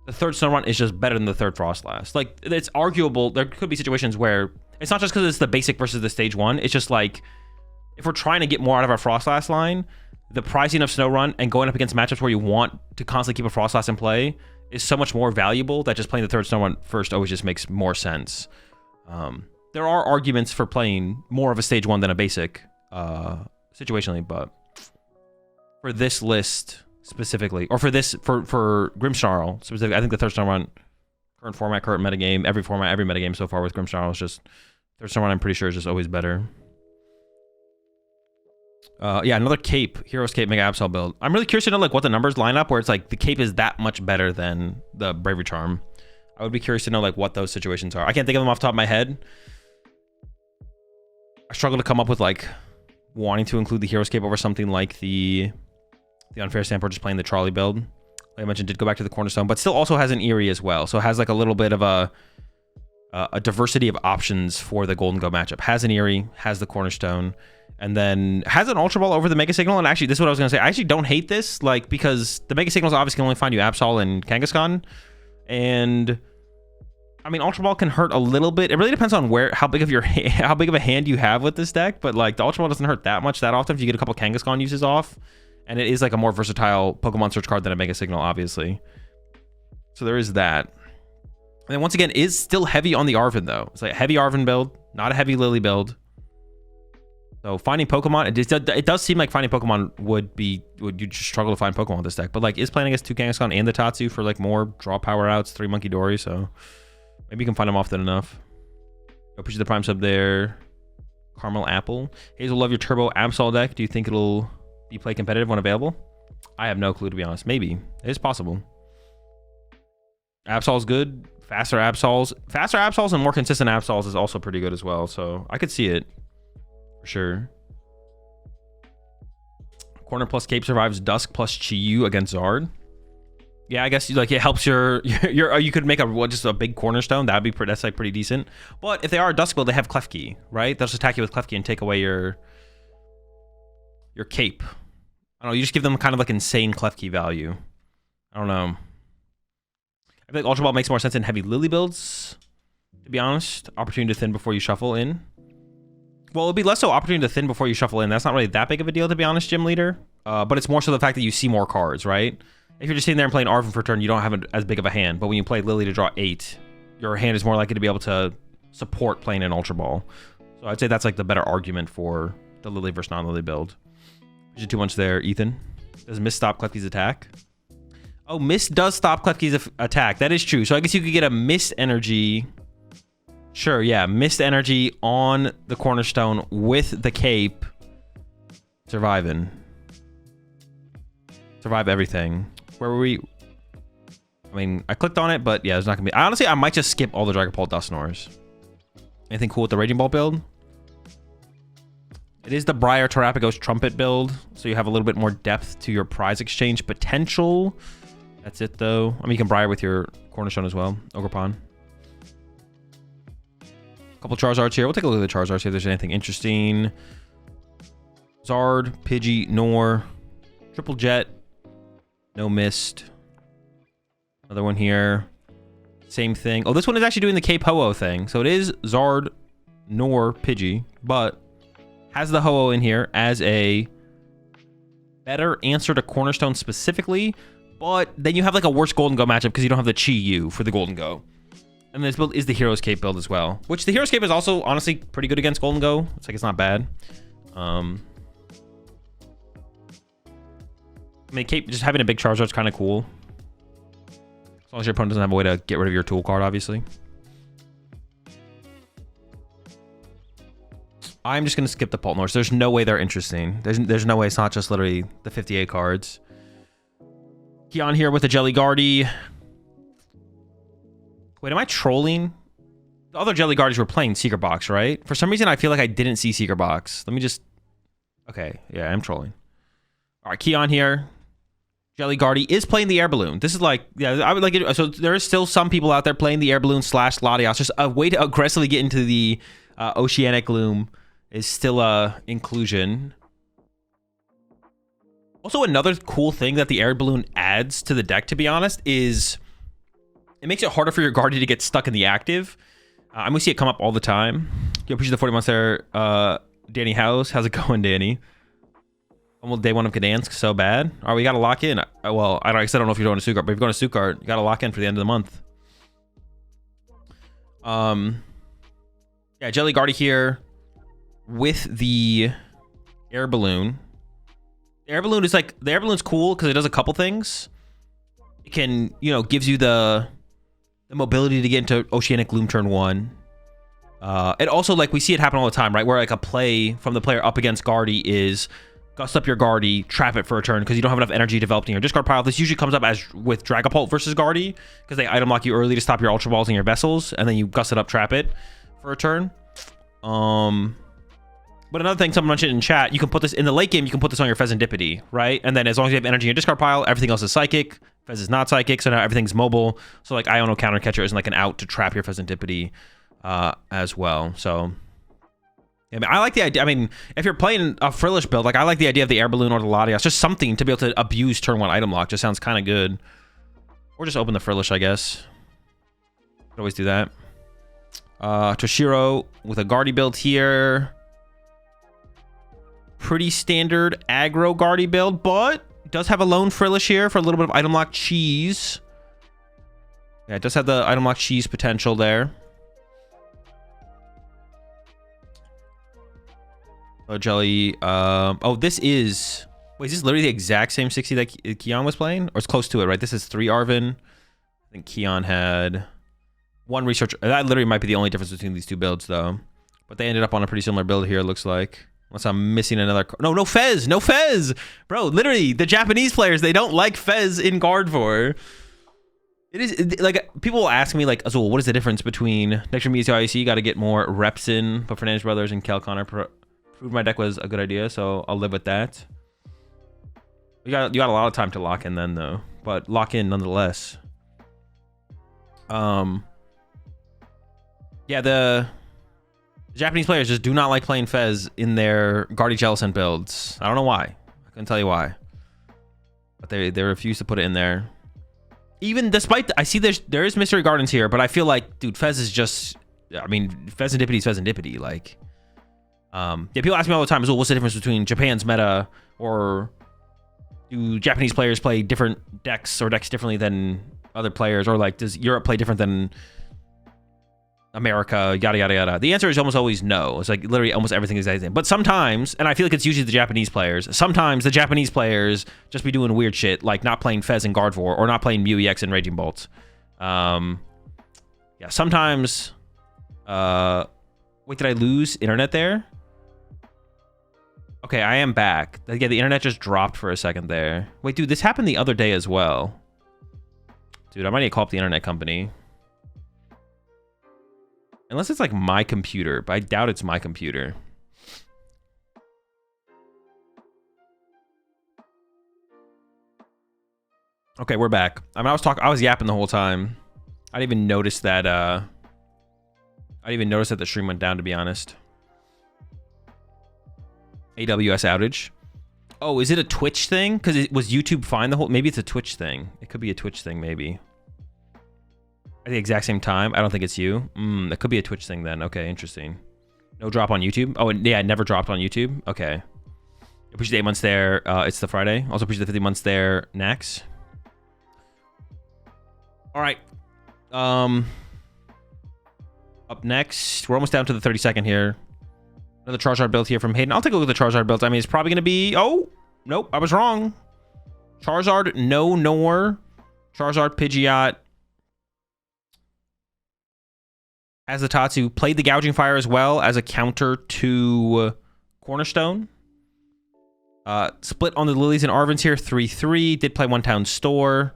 the 3rd Snow-Run is just better than the 3rd Frostlass. Like, it's arguable. There could be situations where it's not just because it's the basic versus the stage 1. It's just like, if we're trying to get more out of our Frostlass line, the pricing of Snow-Run and going up against matchups where you want to constantly keep a Frostlass in play is so much more valuable that just playing the 3rd Snow-Run first always just makes more sense. There are arguments for playing more of a stage 1 than a basic situationally, but for this list specifically, or for Grimmsnarl specifically, I think the 3rd Snow-Run, current format, current metagame, every format, every metagame so far with Grimmsnarl is just 3rd Snow-Run, I'm pretty sure, is just always better. Yeah, another Cape, Heroes Cape Mega Absol build. I'm really curious to know like what the numbers line up where it's like the Cape is that much better than the Bravery Charm. I would be curious to know like what those situations are. I can't think of them off the top of my head. I struggle to come up with like wanting to include the Heroes Cape over something like the Unfair Stamp or just playing the Trolley build. like I mentioned, did go back to the Cornerstone, but still also has an Eerie as well. So it has like a little bit of a diversity of options for the Gholdengo matchup. Has an Eerie, has the Cornerstone, and then has an Ultra Ball over the Mega Signal. And actually, this is what I was going to say. I actually don't hate this, like, because the Mega Signals obviously can only find you Absol and Kangaskhan. And I mean, Ultra Ball can hurt a little bit. It really depends on how big of a hand you have with this deck. But like, the Ultra Ball doesn't hurt that much that often if you get a couple Kangaskhan uses off. And it is like a more versatile Pokemon search card than a Mega Signal, obviously. So there is that. And then once again, is still heavy on the Arven though. It's like a heavy Arven build, not a heavy Lily build. So finding Pokemon, it does seem like finding Pokemon would you just struggle to find Pokemon with this deck. But like, is playing against 2 Kangaskhan and the Tatsu for like more draw power outs, 3 Monkey Dory, so maybe you can find them often enough. Appreciate the Prime sub there. Caramel Apple. Hazel, love your Turbo Absol deck. Do you think it'll be play competitive when available? I have no clue, to be honest. Maybe. It is possible. Absol's good. Faster Absols and more consistent Absols is also pretty good as well. So I could see it for sure. Corner plus Cape survives Dusk plus Chi-Yu against Zard. Yeah, I guess like it helps your you could make just a big Cornerstone. That's like pretty decent. But if they are a Dusk build, they have Klefki, right? They'll just attack you with Klefki and take away your Cape. I don't know, you just give them kind of like insane Klefki value. I don't know. I feel like Ultra Ball makes more sense in heavy Lily builds, to be honest. Opportunity to thin before you shuffle in. Well, it'll be less so opportunity to thin before you shuffle in. That's not really that big of a deal, to be honest, Gym Leader. But it's more so the fact that you see more cards, right? If you're just sitting there and playing Arven for turn, you don't have as big of a hand. But when you play Lily to draw 8, your hand is more likely to be able to support playing an Ultra Ball. So I'd say that's like the better argument for the Lily versus non-Lily build. Too much there, Ethan. Does Mist stop Klefki's attack? Oh, Mist does stop Klefki's attack. That is true. So I guess you could get a Mist energy. Sure, yeah. Mist energy on the Cornerstone with the Cape. Surviving. Survive everything. Where were we? I mean, I clicked on it, but yeah, there's not gonna be. Honestly, I might just skip all the Dragapult Dusknors. Anything cool with the Raging Ball build? It is the Briar Terrapagos Trumpet build, so you have a little bit more depth to your prize exchange potential. That's it, though. I mean, you can Briar with your Cornerstone as well. Ogerpon. A couple Charizards here. We'll take a look at the Charizards, see if there's anything interesting. Zard, Pidgey, Nor, Triple Jet, no Mist. Another one here. Same thing. Oh, this one is actually doing the Cape Ho-Oh thing. So it is Zard, Nor, Pidgey, but has the Ho-Oh in here as a better answer to Cornerstone specifically, but then you have like a worse Gholdengo matchup because you don't have the Chi-Yu for the Gholdengo. And this build is the Hero's Cape build as well, which the Hero's Cape is also honestly pretty good against Gholdengo. It's like it's not bad. I mean, Cape, just having a big Charizard is kind of cool. As long as your opponent doesn't have a way to get rid of your tool card, obviously. I'm just going to skip the Pultnors. There's no way they're interesting. There's no way it's not just literally the 58 cards. Keon here with the Jelly Guardy. Wait, am I trolling? The other Jelly Guardies were playing Secret Box, right? For some reason, I feel like I didn't see Secret Box. Let me just... Okay, yeah, I'm trolling. All right, Keon here. Jelly Guardy is playing the Air Balloon. This is like... Yeah, I would like it. So there is still some people out there playing the Air Balloon / Latios. Just a way to aggressively get into the Oceanic Loom is still a inclusion. Also, another cool thing that the Air Balloon adds to the deck, to be honest, is it makes it harder for your Guardy to get stuck in the active. I'm gonna see it come up all the time. Yo, appreciate the 40 months there. Danny House, how's it going, Danny? Almost day one of Gdansk, so bad. All right, we gotta lock in. Well, I don't know if you're going to Stuttgart, but if you're going to Stuttgart, you gotta lock in for the end of the month. Yeah, Jelly Guardy here with the Air Balloon. The Air Balloon is like, the Air Balloon's cool because it does a couple things. It can, you know, gives you the mobility to get into Oceanic Loom turn 1. It also, like, we see it happen all the time, right? Where like a play from the player up against Guardy is gust up your Guardy, trap it for a turn because you don't have enough energy developed in your discard pile. This usually comes up as with Dragapult versus Guardy because they item lock you early to stop your Ultra Balls and your Vessels, and then you gust it up, trap it for a turn. But another thing someone mentioned in chat, you can put this in the late game, you can put this on your Fezandipity, right? And then as long as you have energy in your discard pile, everything else is psychic. Fez is not psychic, so now everything's mobile. So like Iono Counter Catcher isn't like an out to trap your Fezandipity as well. So I mean, I like the idea. I mean, if you're playing a Frillish build, like I like the idea of the Air Balloon or the Latias, just something to be able to abuse turn 1 item lock. Just sounds kind of good. Or just open the Frillish, I guess. Could always do that. Toshiro with a Guardy build here. Pretty standard aggro Guardy build, but it does have a lone Frillish here for a little bit of item lock cheese. Yeah, it does have the item lock cheese potential there. Oh, Jelly. Oh, this is... Wait, is this literally the exact same 60 that Keon was playing? Or it's close to it, right? This is 3 Arvin. I think Keon had 1 research. That literally might be the only difference between these two builds, though. But they ended up on a pretty similar build here, it looks like. Unless I'm missing another... No Fez! No Fez! Bro, literally, the Japanese players, they don't like Fez in Gardevoir. It is... Like, people will ask me, like, Azul, what is the difference between next year Mewtwo IEC? Got to get more reps in. But Fernandez Brothers and Cal Connor proved my deck was a good idea, so I'll live with that. You got a lot of time to lock in then, though. But lock in nonetheless. Yeah, the Japanese players just do not like playing Fez in their Guardy Jellicent builds. I don't know why. I couldn't tell you why. But they refuse to put it in there. Even despite... I see there is Mystery Gardens here, but I feel like, dude, Fez is just... I mean, Fezandipity is Fezandipity. Like... yeah, people ask me all the time, what's the difference between Japan's meta, or do Japanese players play different decks or decks differently than other players, or like does Europe play different than America, yada yada yada. The answer is almost always no. It's like literally almost everything is the same. But sometimes, and I feel like it's usually the Japanese players, sometimes the Japanese players just be doing weird shit, like not playing Fez and Gardevoir, or not playing Mew EX and Raging Bolt. Yeah, sometimes... wait, did I lose internet there? Okay, I am back. Yeah, the internet just dropped for a second there. Wait, dude, this happened the other day as well. Dude, I might need to call up the internet company. Unless it's like my computer, but I doubt it's my computer. Okay, we're back. I mean, I was yapping the whole time. I didn't even notice that, I didn't even notice that the stream went down, to be honest. AWS outage. Oh, is it a Twitch thing? Because it was YouTube fine the whole... Maybe it's a Twitch thing. It could be a Twitch thing, maybe. At the exact same time? I don't think it's you. It could be a Twitch thing then. Okay, interesting. No drop on YouTube? Oh, yeah, it never dropped on YouTube? Okay. Appreciate the 8 months there. It's the Friday. Also appreciate the 50 months there. Next. All right. Up next, we're almost down to the 30-second here. Another Charizard build here from Hayden. I'll take a look at the Charizard builds. I mean, it's probably going to be... Oh, nope, I was wrong. Charizard, no, nor. Charizard, Pidgeot. As the Tatsu, played the Gouging Fire as well as a counter to Cornerstone. Split on the Lilies and Arvins here, 3-3. Did play One Town Store.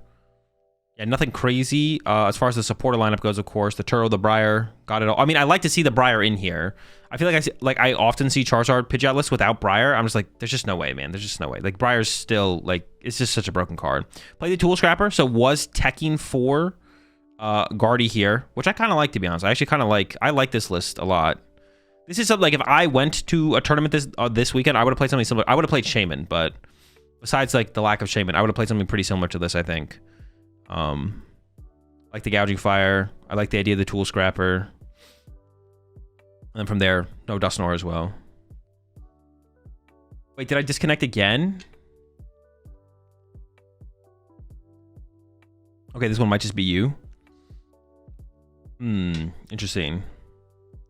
Yeah, nothing crazy. As far as the supporter lineup goes, of course, the Turo, the Briar, got it all. I mean, I like to see the Briar in here. I feel like I often see Charizard Pidgeot lists without Briar. I'm just like, there's just no way, man. There's just no way. Like, Briar's still, like, it's just such a broken card. Play the Tool Scrapper, so was teching for Guardy here, which I kind of like, to be honest. I actually kind of like, I like this list a lot. This is something, like, if I went to a tournament this weekend, I would have played something similar. I would have played Shaman, but besides, like, the lack of Shaman, I would have played something pretty similar to this, I think. Like the Gouging Fire. I like the idea of the Tool Scrapper. And then from there, no Dusknoir as well. Wait, did I disconnect again? Okay, this one might just be you. Interesting.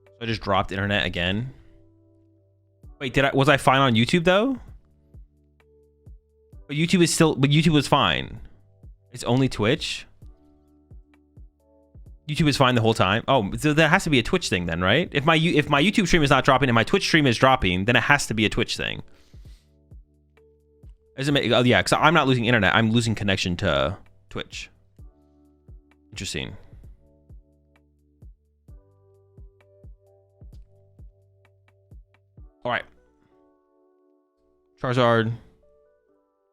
So I just dropped internet again. Wait, was I fine on YouTube though? But YouTube was fine. It's only Twitch? YouTube is fine the whole time? Oh, so that has to be a Twitch thing then, right? If my YouTube stream is not dropping and my Twitch stream is dropping, then it has to be a Twitch thing. Oh, yeah, because I'm not losing internet. I'm losing connection to Twitch. Interesting. All right. Charizard.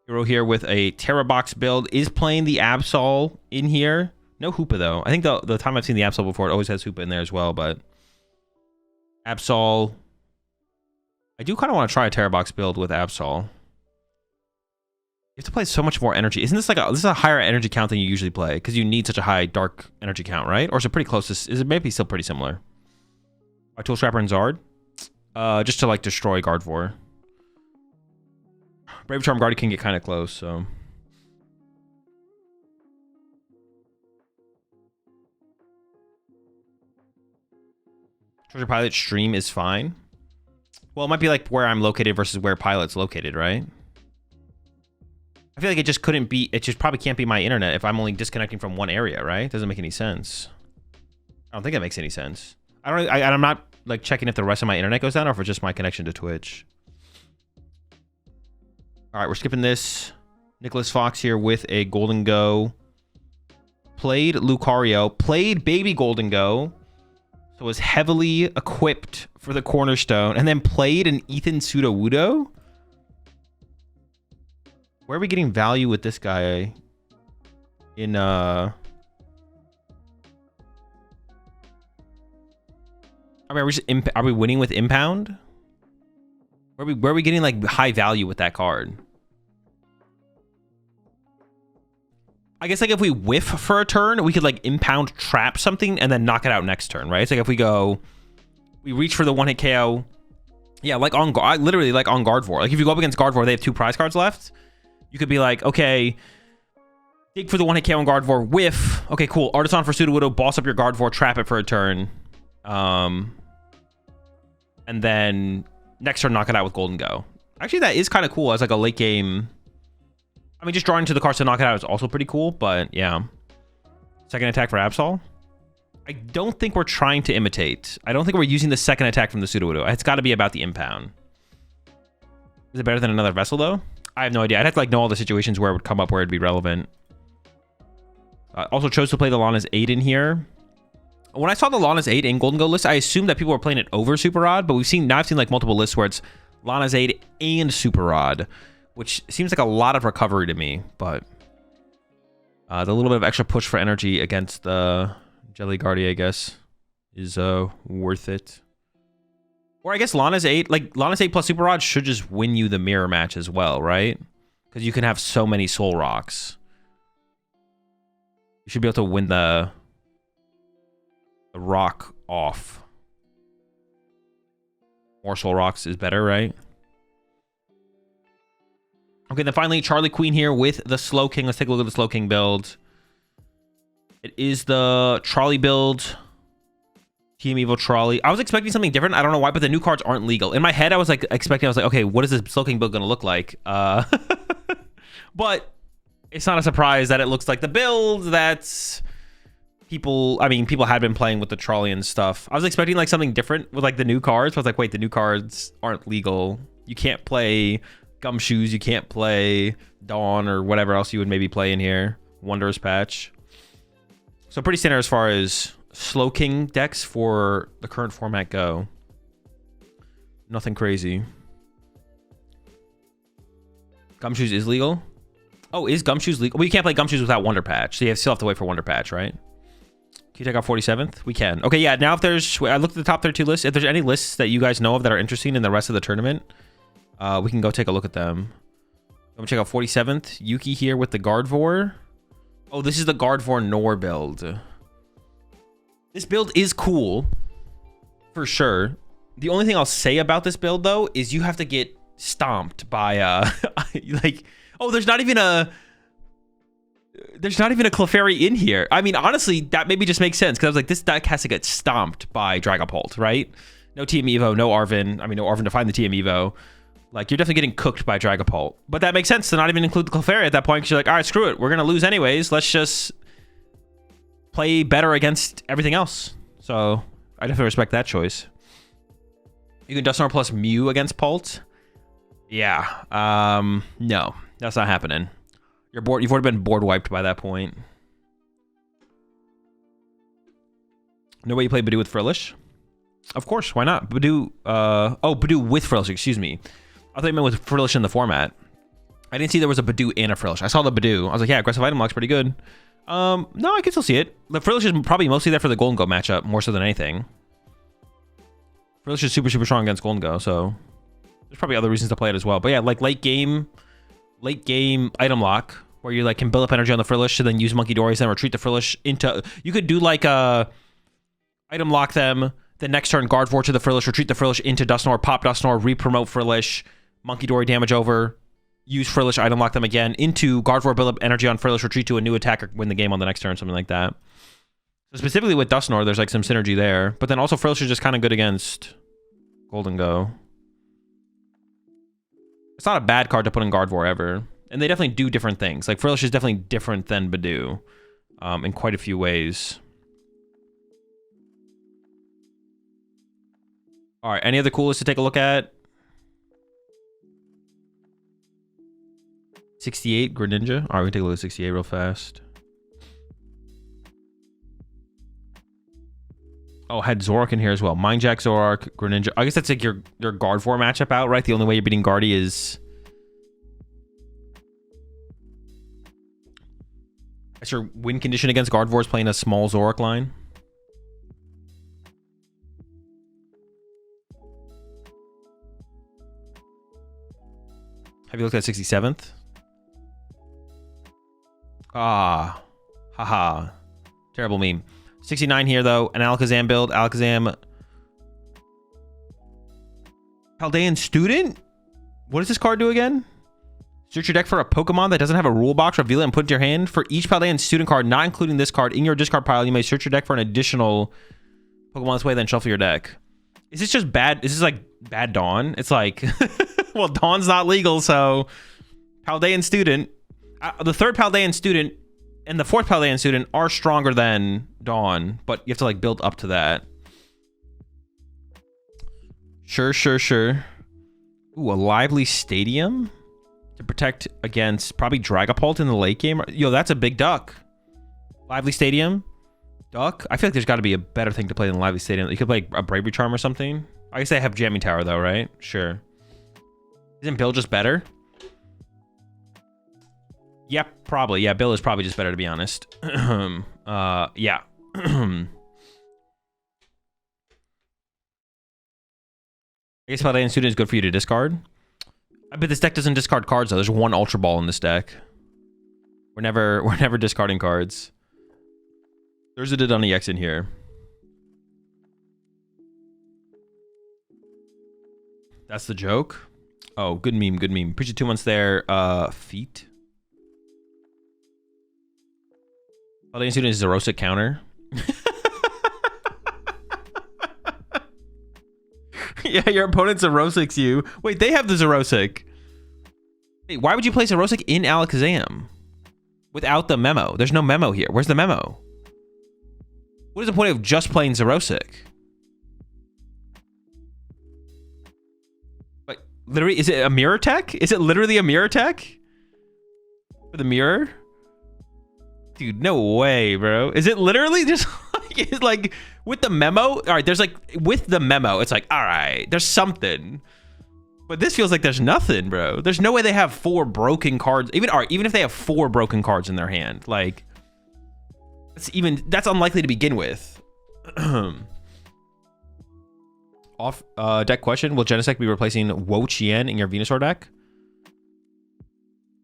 Hero here with a Terra Box build. Is playing the Absol in here. No Hoopa, though. I think the time I've seen the Absol before, it always has Hoopa in there as well, but... Absol. I do kind of want to try a Terra Box build with Absol. You have to play so much more energy. Isn't this like this is a higher energy count than you usually play? Because you need such a high dark energy count, right? Or is it pretty close to... Is it maybe still pretty similar? Tool Strapper and Zard. Just to like destroy Gardevoir. Brave Charm Guardy can get kind of close, so... Treasure Pilot stream is fine. Well, it might be like where I'm located versus where Pilot's located, right? I feel like it just couldn't be... It just probably can't be my internet if I'm only disconnecting from one area, right? It doesn't make any sense. I don't think that makes any sense. I'm not like checking if the rest of my internet goes down or if it's just my connection to Twitch. All right, we're skipping this. Nicholas Fox here with a Gholdengo. Played Lucario. Played Baby Gholdengo. So was heavily equipped for the Cornerstone. And then played an Ethan Sudowoodo. Where are we getting value with this guy? In, I mean, are we winning with impound? Where are we getting like high value with that card? I guess like if we whiff for a turn, we could like impound trap something and then knock it out next turn, right? It's like if we reach for the one hit KO. Yeah, like literally like on Gardevoir. Like if you go up against Gardevoir, they have 2 prize cards left. You could be like, okay, dig for the one hit KO on Gardevoir, whiff. Okay, cool. Artisan for Sudowoodo, boss up your Gardevoir, trap it for a turn. And then next turn, knock it out with Gholdengo. Actually, that is kind of cool as like a late game. I mean, just drawing to the cards to knock it out is also pretty cool, but yeah. Second attack for Absol. I don't think we're trying to imitate. I don't think we're using the second attack from the Sudowoodo. It's got to be about the impound. Is it better than another Vessel, though? I have no idea. I'd have to like know all the situations where it would come up where it'd be relevant. Also chose to play the Lana's 8 in here. When I saw the Lana's 8 in Gholdengo list, I assumed that people were playing it over Super Rod, but now I've seen like multiple lists where it's Lana's 8 and Super Rod, which seems like a lot of recovery to me, but the little bit of extra push for energy against the Jelly Guardy, I guess, is worth it. Or I guess Lana's 8, like Lana's 8 plus Super Rod should just win you the mirror match as well, right? Because you can have so many Soul Rocks. You should be able to win the rock off. More Soul Rocks is better, right? Okay, then finally, Charlie Queen here with the Slow King. Let's take a look at the Slow King build. It is the Trolley build. Team Evo Trolley. I was expecting something different. I don't know why, but the new cards aren't legal. In my head, I was like, okay, what is this Slow King build going to look like? But it's not a surprise that it looks like the build that's... people had been playing with the trolley and stuff. I was expecting like something different with like the new cards. I was like, wait, the new cards aren't legal. You can't play Gumshoes. You can't play Dawn or whatever else you would maybe play in here. Wondrous Patch. So pretty standard as far as Slow King decks for the current format go. Nothing crazy. Gumshoes is legal. Oh, is Gumshoes legal? Well, you can't play Gumshoes without Wonder Patch. So you still have to wait for Wonder Patch, right? Can you take out 47th? We can. Okay, yeah, now if there's... I looked at the top 32 lists. If there's any lists that you guys know of that are interesting in the rest of the tournament, we can go take a look at them. Let me check out 47th. Yuki here with the Gardevoir. Oh, this is the Gardevoir Nor build. This build is cool. For sure. The only thing I'll say about this build, though, is you have to get stomped by... like... Oh, there's not even a Clefairy in here. I mean, honestly, that maybe just makes sense because I was like, this deck has to get stomped by Dragapult, right? No TM Evo, no Arven. I mean, no Arven to find the TM Evo. Like, you're definitely getting cooked by Dragapult. But that makes sense to not even include the Clefairy at that point because you're like, all right, screw it. We're going to lose anyways. Let's just play better against everything else. So, I definitely respect that choice. You can Dusknoir plus Mew against Pult. Yeah. No. That's not happening. You've already been board wiped by that point. No way you play Badoo with Frillish. Of course, why not? Badoo, oh, Badoo with Frillish, excuse me. I thought you meant with Frillish in the format. I didn't see there was a Badoo and a Frillish. I saw the Badoo. I was like, yeah, aggressive item lock's pretty good. No, I can still see it. The Frillish is probably mostly there for the Gholdengo matchup, more so than anything. Frillish is super, super strong against Gholdengo, so there's probably other reasons to play it as well. But yeah, like late game item lock, where you like can build up energy on the Frillish to then use Monkey Dories and retreat the Frillish into... You could do like item lock them, the next turn Gardevoir to the Frillish, retreat the Frillish into Dusknoir, pop Dusknoir, re-promote Frillish, Monkey Dory damage over, use Frillish, item lock them again, into Gardevoir, build up energy on Frillish, retreat to a new attacker, win the game on the next turn, something like that. So specifically with Dusknoir, there's like some synergy there. But then also Frillish is just kind of good against Gholdengo. It's not a bad card to put in Gardevoir ever. And they definitely do different things. Like Frillish is definitely different than Badoo in quite a few ways. All right, any other coolest to take a look at? 68 Greninja. All right, we can take a look at 68 real fast. Oh, had Zoroark in here as well. Mindjack, Zoroark, Greninja. I guess that's like your Gardevoir matchup out, right? The only way you're beating Guardy is... That's your win condition against Gardevoir is playing a small Zoroark line. Have you looked at 67th? Ah. Haha. Terrible meme. 69 here, though. An Alakazam build. Alakazam. Paldean Student? What does this card do again? Search your deck for a Pokemon that doesn't have a rule box. Reveal it and put it into your hand. For each Paldean Student card, not including this card, in your discard pile, you may search your deck for an additional Pokemon this way, then shuffle your deck. Is this just bad? Is this like bad Dawn? It's like... Well, Dawn's not legal, so Paldean Student, the third Paldean Student and the fourth Paldean Student are stronger than Dawn, but you have to like build up to that. Sure. Ooh, a Lively Stadium to protect against probably Dragapult in the late game. Yo, that's a big duck. Lively Stadium, duck. I feel like there's got to be a better thing to play than Lively Stadium. You could play a Bravery Charm or something. I guess they have Jamming Tower though, right? Sure. Isn't Bill just better? Yeah, probably. Yeah, Bill is probably just better, to be honest. Yeah. I guess Paldean Student is good for you to discard. I bet this deck doesn't discard cards, though. There's one Ultra Ball in this deck. We're never discarding cards. There's a Didani X in here. That's the joke. Oh, good meme, good meme. Appreciate 2 months there. Feet. Paldean Student is Zerosic counter. Yeah, your opponent Zerosics you. Wait, they have the Zerosic. Wait, why would you play Zerosic in Alakazam? Without the memo. There's no memo here. Where's the memo? What is the point of just playing Zerosic? Literally, is it a mirror tech? Is it literally a mirror tech? For the mirror? Dude, no way, bro. Is it literally just like, it's like with the memo? All right, there's like, with the memo, it's like, all right, there's something. But this feels like there's nothing, bro. There's no way they have 4 broken cards. Even if they have 4 broken cards in their hand, like, that's unlikely to begin with. Off deck question: will Genesect be replacing Wo Chien in your Venusaur deck?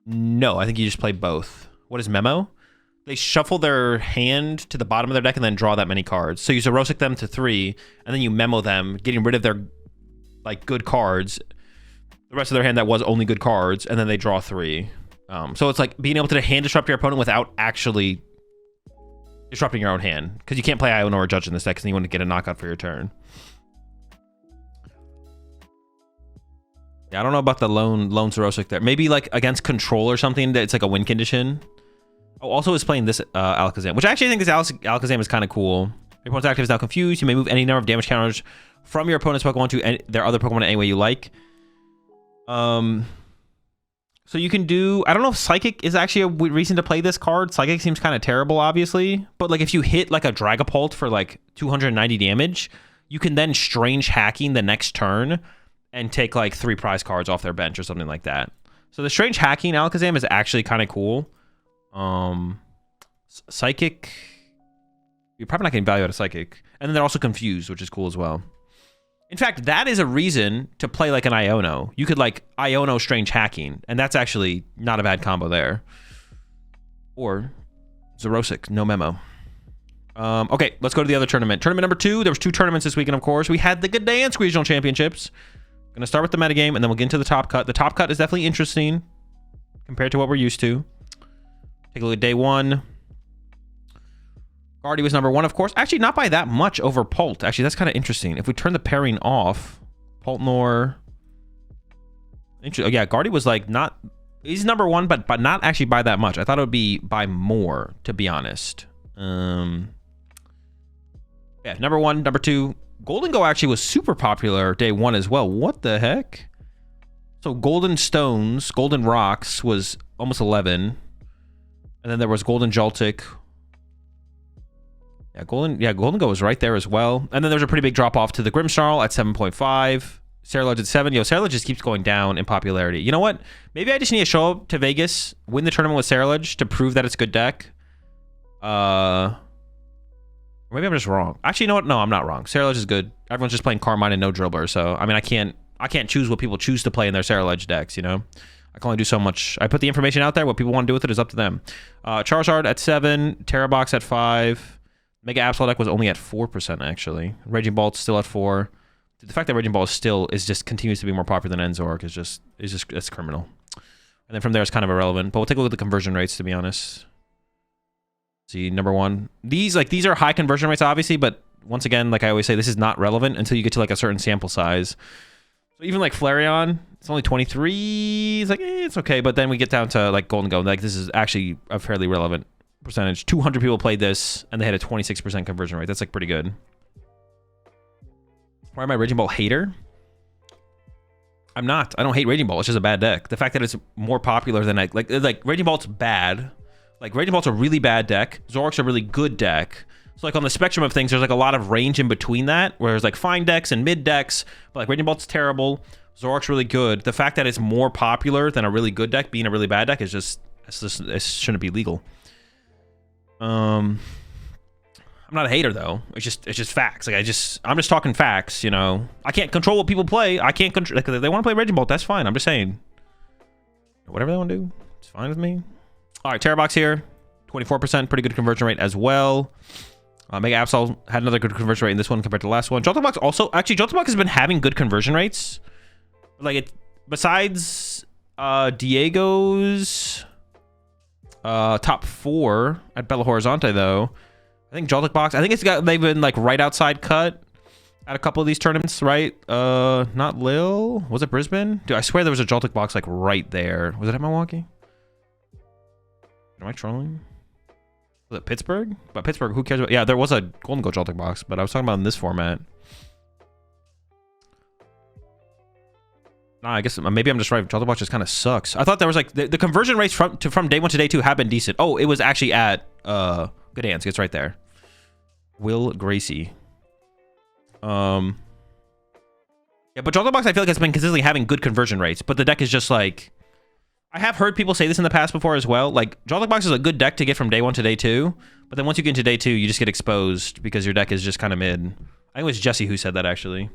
No, I think you just play both. What is Memo? They shuffle their hand to the bottom of their deck and then draw that many cards. So you Zerosic them to 3, and then you Memo them, getting rid of their like good cards, the rest of their hand that was only good cards, and then they draw 3. So it's like being able to hand disrupt your opponent without actually disrupting your own hand, because you can't play Ionor or Judge in this deck, because then you want to get a knockout for your turn. Yeah, I don't know about the lone Zerosic there. Maybe like against Control or something that it's like a win condition. Oh, also is playing this Alakazam, which I actually think this Alakazam is kind of cool. Your opponent's active is now confused. You may move any number of damage counters from your opponent's Pokemon to their other Pokemon any way you like. So you can do... I don't know if Psychic is actually a reason to play this card. Psychic seems kind of terrible, obviously. But like if you hit like a Dragapult for like 290 damage, you can then strange hacking the next turn and take like 3 prize cards off their bench or something like that. So the strange hacking Alakazam is actually kind of cool. Psychic, you're probably not getting value out of Psychic. And then they're also confused, which is cool as well. In fact, that is a reason to play like an Iono. You could like Iono strange hacking, and that's actually not a bad combo there. Or Xerosic, no memo. Okay, let's go to the other tournament. Tournament number 2. There was 2 tournaments this weekend, of course. We had the Gdansk Regional Championships. Gonna start with the metagame, and then we'll get into the top cut. The top cut is definitely interesting compared to what we're used to. Take a look at day 1. Gardy was number 1, of course. Actually, not by that much over Pult. Actually, that's kind of interesting. If we turn the pairing off, Pultnor. Oh, yeah, Gardy was like not. He's number 1, but not actually by that much. I thought it would be by more, to be honest. Yeah, number 1, number 2. Gholdengo actually was super popular day 1 as well. What the heck? So Golden Stones, Golden Rocks was almost 11, and then there was Golden Joltik. Yeah, Gholdengo was right there as well. And then there was a pretty big drop off to the Grimmsnarl at 7.5. Ceruledge at 7. Yo, Ceruledge just keeps going down in popularity. You know what? Maybe I just need to show up to Vegas, win the tournament with Ceruledge to prove that it's a good deck. Or maybe I'm just wrong. Actually, you know what? No, I'm not wrong. Ceruledge is good. Everyone's just playing Carmine and no Drillbur. So, I mean, I can't choose what people choose to play in their Ceruledge decks, you know? I can only do so much. I put the information out there. What people want to do with it is up to them. Charizard at 7. Terrabox at 5. Mega Absol deck was only at 4%, actually. Raging Bolt's still at 4. The fact that Raging Ball just continues to be more popular than Enzorg is just it's criminal. And then from there it's kind of irrelevant. But we'll take a look at the conversion rates, to be honest. See, number 1. These are high conversion rates, obviously, but once again, like I always say, this is not relevant until you get to like a certain sample size. So even like Flareon, it's only 23. It's like, it's okay. But then we get down to like Gholdengo. Like this is actually a fairly relevant percentage. 200 people played this, and they had a 26% conversion rate. That's like pretty good. Why am I Raging Ball hater? I'm not. I don't hate Raging Ball. It's just a bad deck. The fact that it's more popular than like Raging Ball's bad. Like Raging Ball's a really bad deck. Zork's a really good deck. So like on the spectrum of things, there's like a lot of range in between that, where there's like fine decks and mid decks. But like Raging Ball's terrible. Zork's really good. The fact that it's more popular than a really good deck being a really bad deck is it shouldn't be legal. I'm not a hater though. It's just facts. Like I'm just talking facts, you know. I can't control what people play. I can't control, like, if they want to play Raging Ball, that's fine. I'm just saying. Whatever they want to do, it's fine with me. All right, Terrabox here. 24%, pretty good conversion rate as well. Mega Absol had another good conversion rate in this one compared to the last one. Joltebox also, actually, Joltebox has been having good conversion rates. Like besides Diego's top 4 at Belo Horizonte though. I think Joltebox, they've been like right outside cut at a couple of these tournaments, right? Not Lil, was it Brisbane? Dude, I swear there was a Joltebox like right there. Was it at Milwaukee? Am I trolling? Was it Pittsburgh? But Pittsburgh, who cares about? Yeah, there was a Gholdengo Joltebox, but I was talking about in this format. Nah, I guess maybe I'm just right. Joltebox just kind of sucks. I thought there was like the conversion rates from day 1 to day 2 have been decent. Oh, it was actually at Gdansk. It's right there. Will Gracie. Yeah, but Joltebox I feel like has been consistently having good conversion rates, but the deck is just like, I have heard people say this in the past before as well. Like Joltebox is a good deck to get from day 1 to day 2, but then once you get into day 2, you just get exposed because your deck is just kind of mid. I think it was Jesse who said that actually.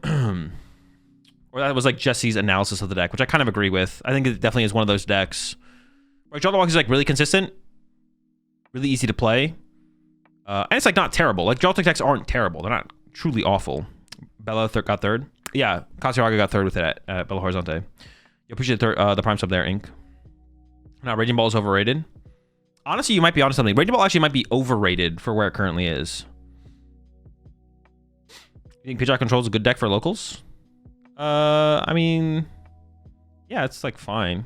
Or that was like Jesse's analysis of the deck, which I kind of agree with. I think it definitely is one of those decks where Joltebox is like really consistent, really easy to play. And it's like not terrible. Like Joltex decks aren't terrible. They're not truly awful. Bella got 3rd. Yeah, Kasiraga got 3rd with it at Belo Horizonte. You appreciate the prime sub there, Ink. Now, Raging Ball is overrated. Honestly, you might be onto something. Raging Ball actually might be overrated for where it currently is. You think Pidgeot Control is a good deck for locals? I mean, yeah, it's like fine.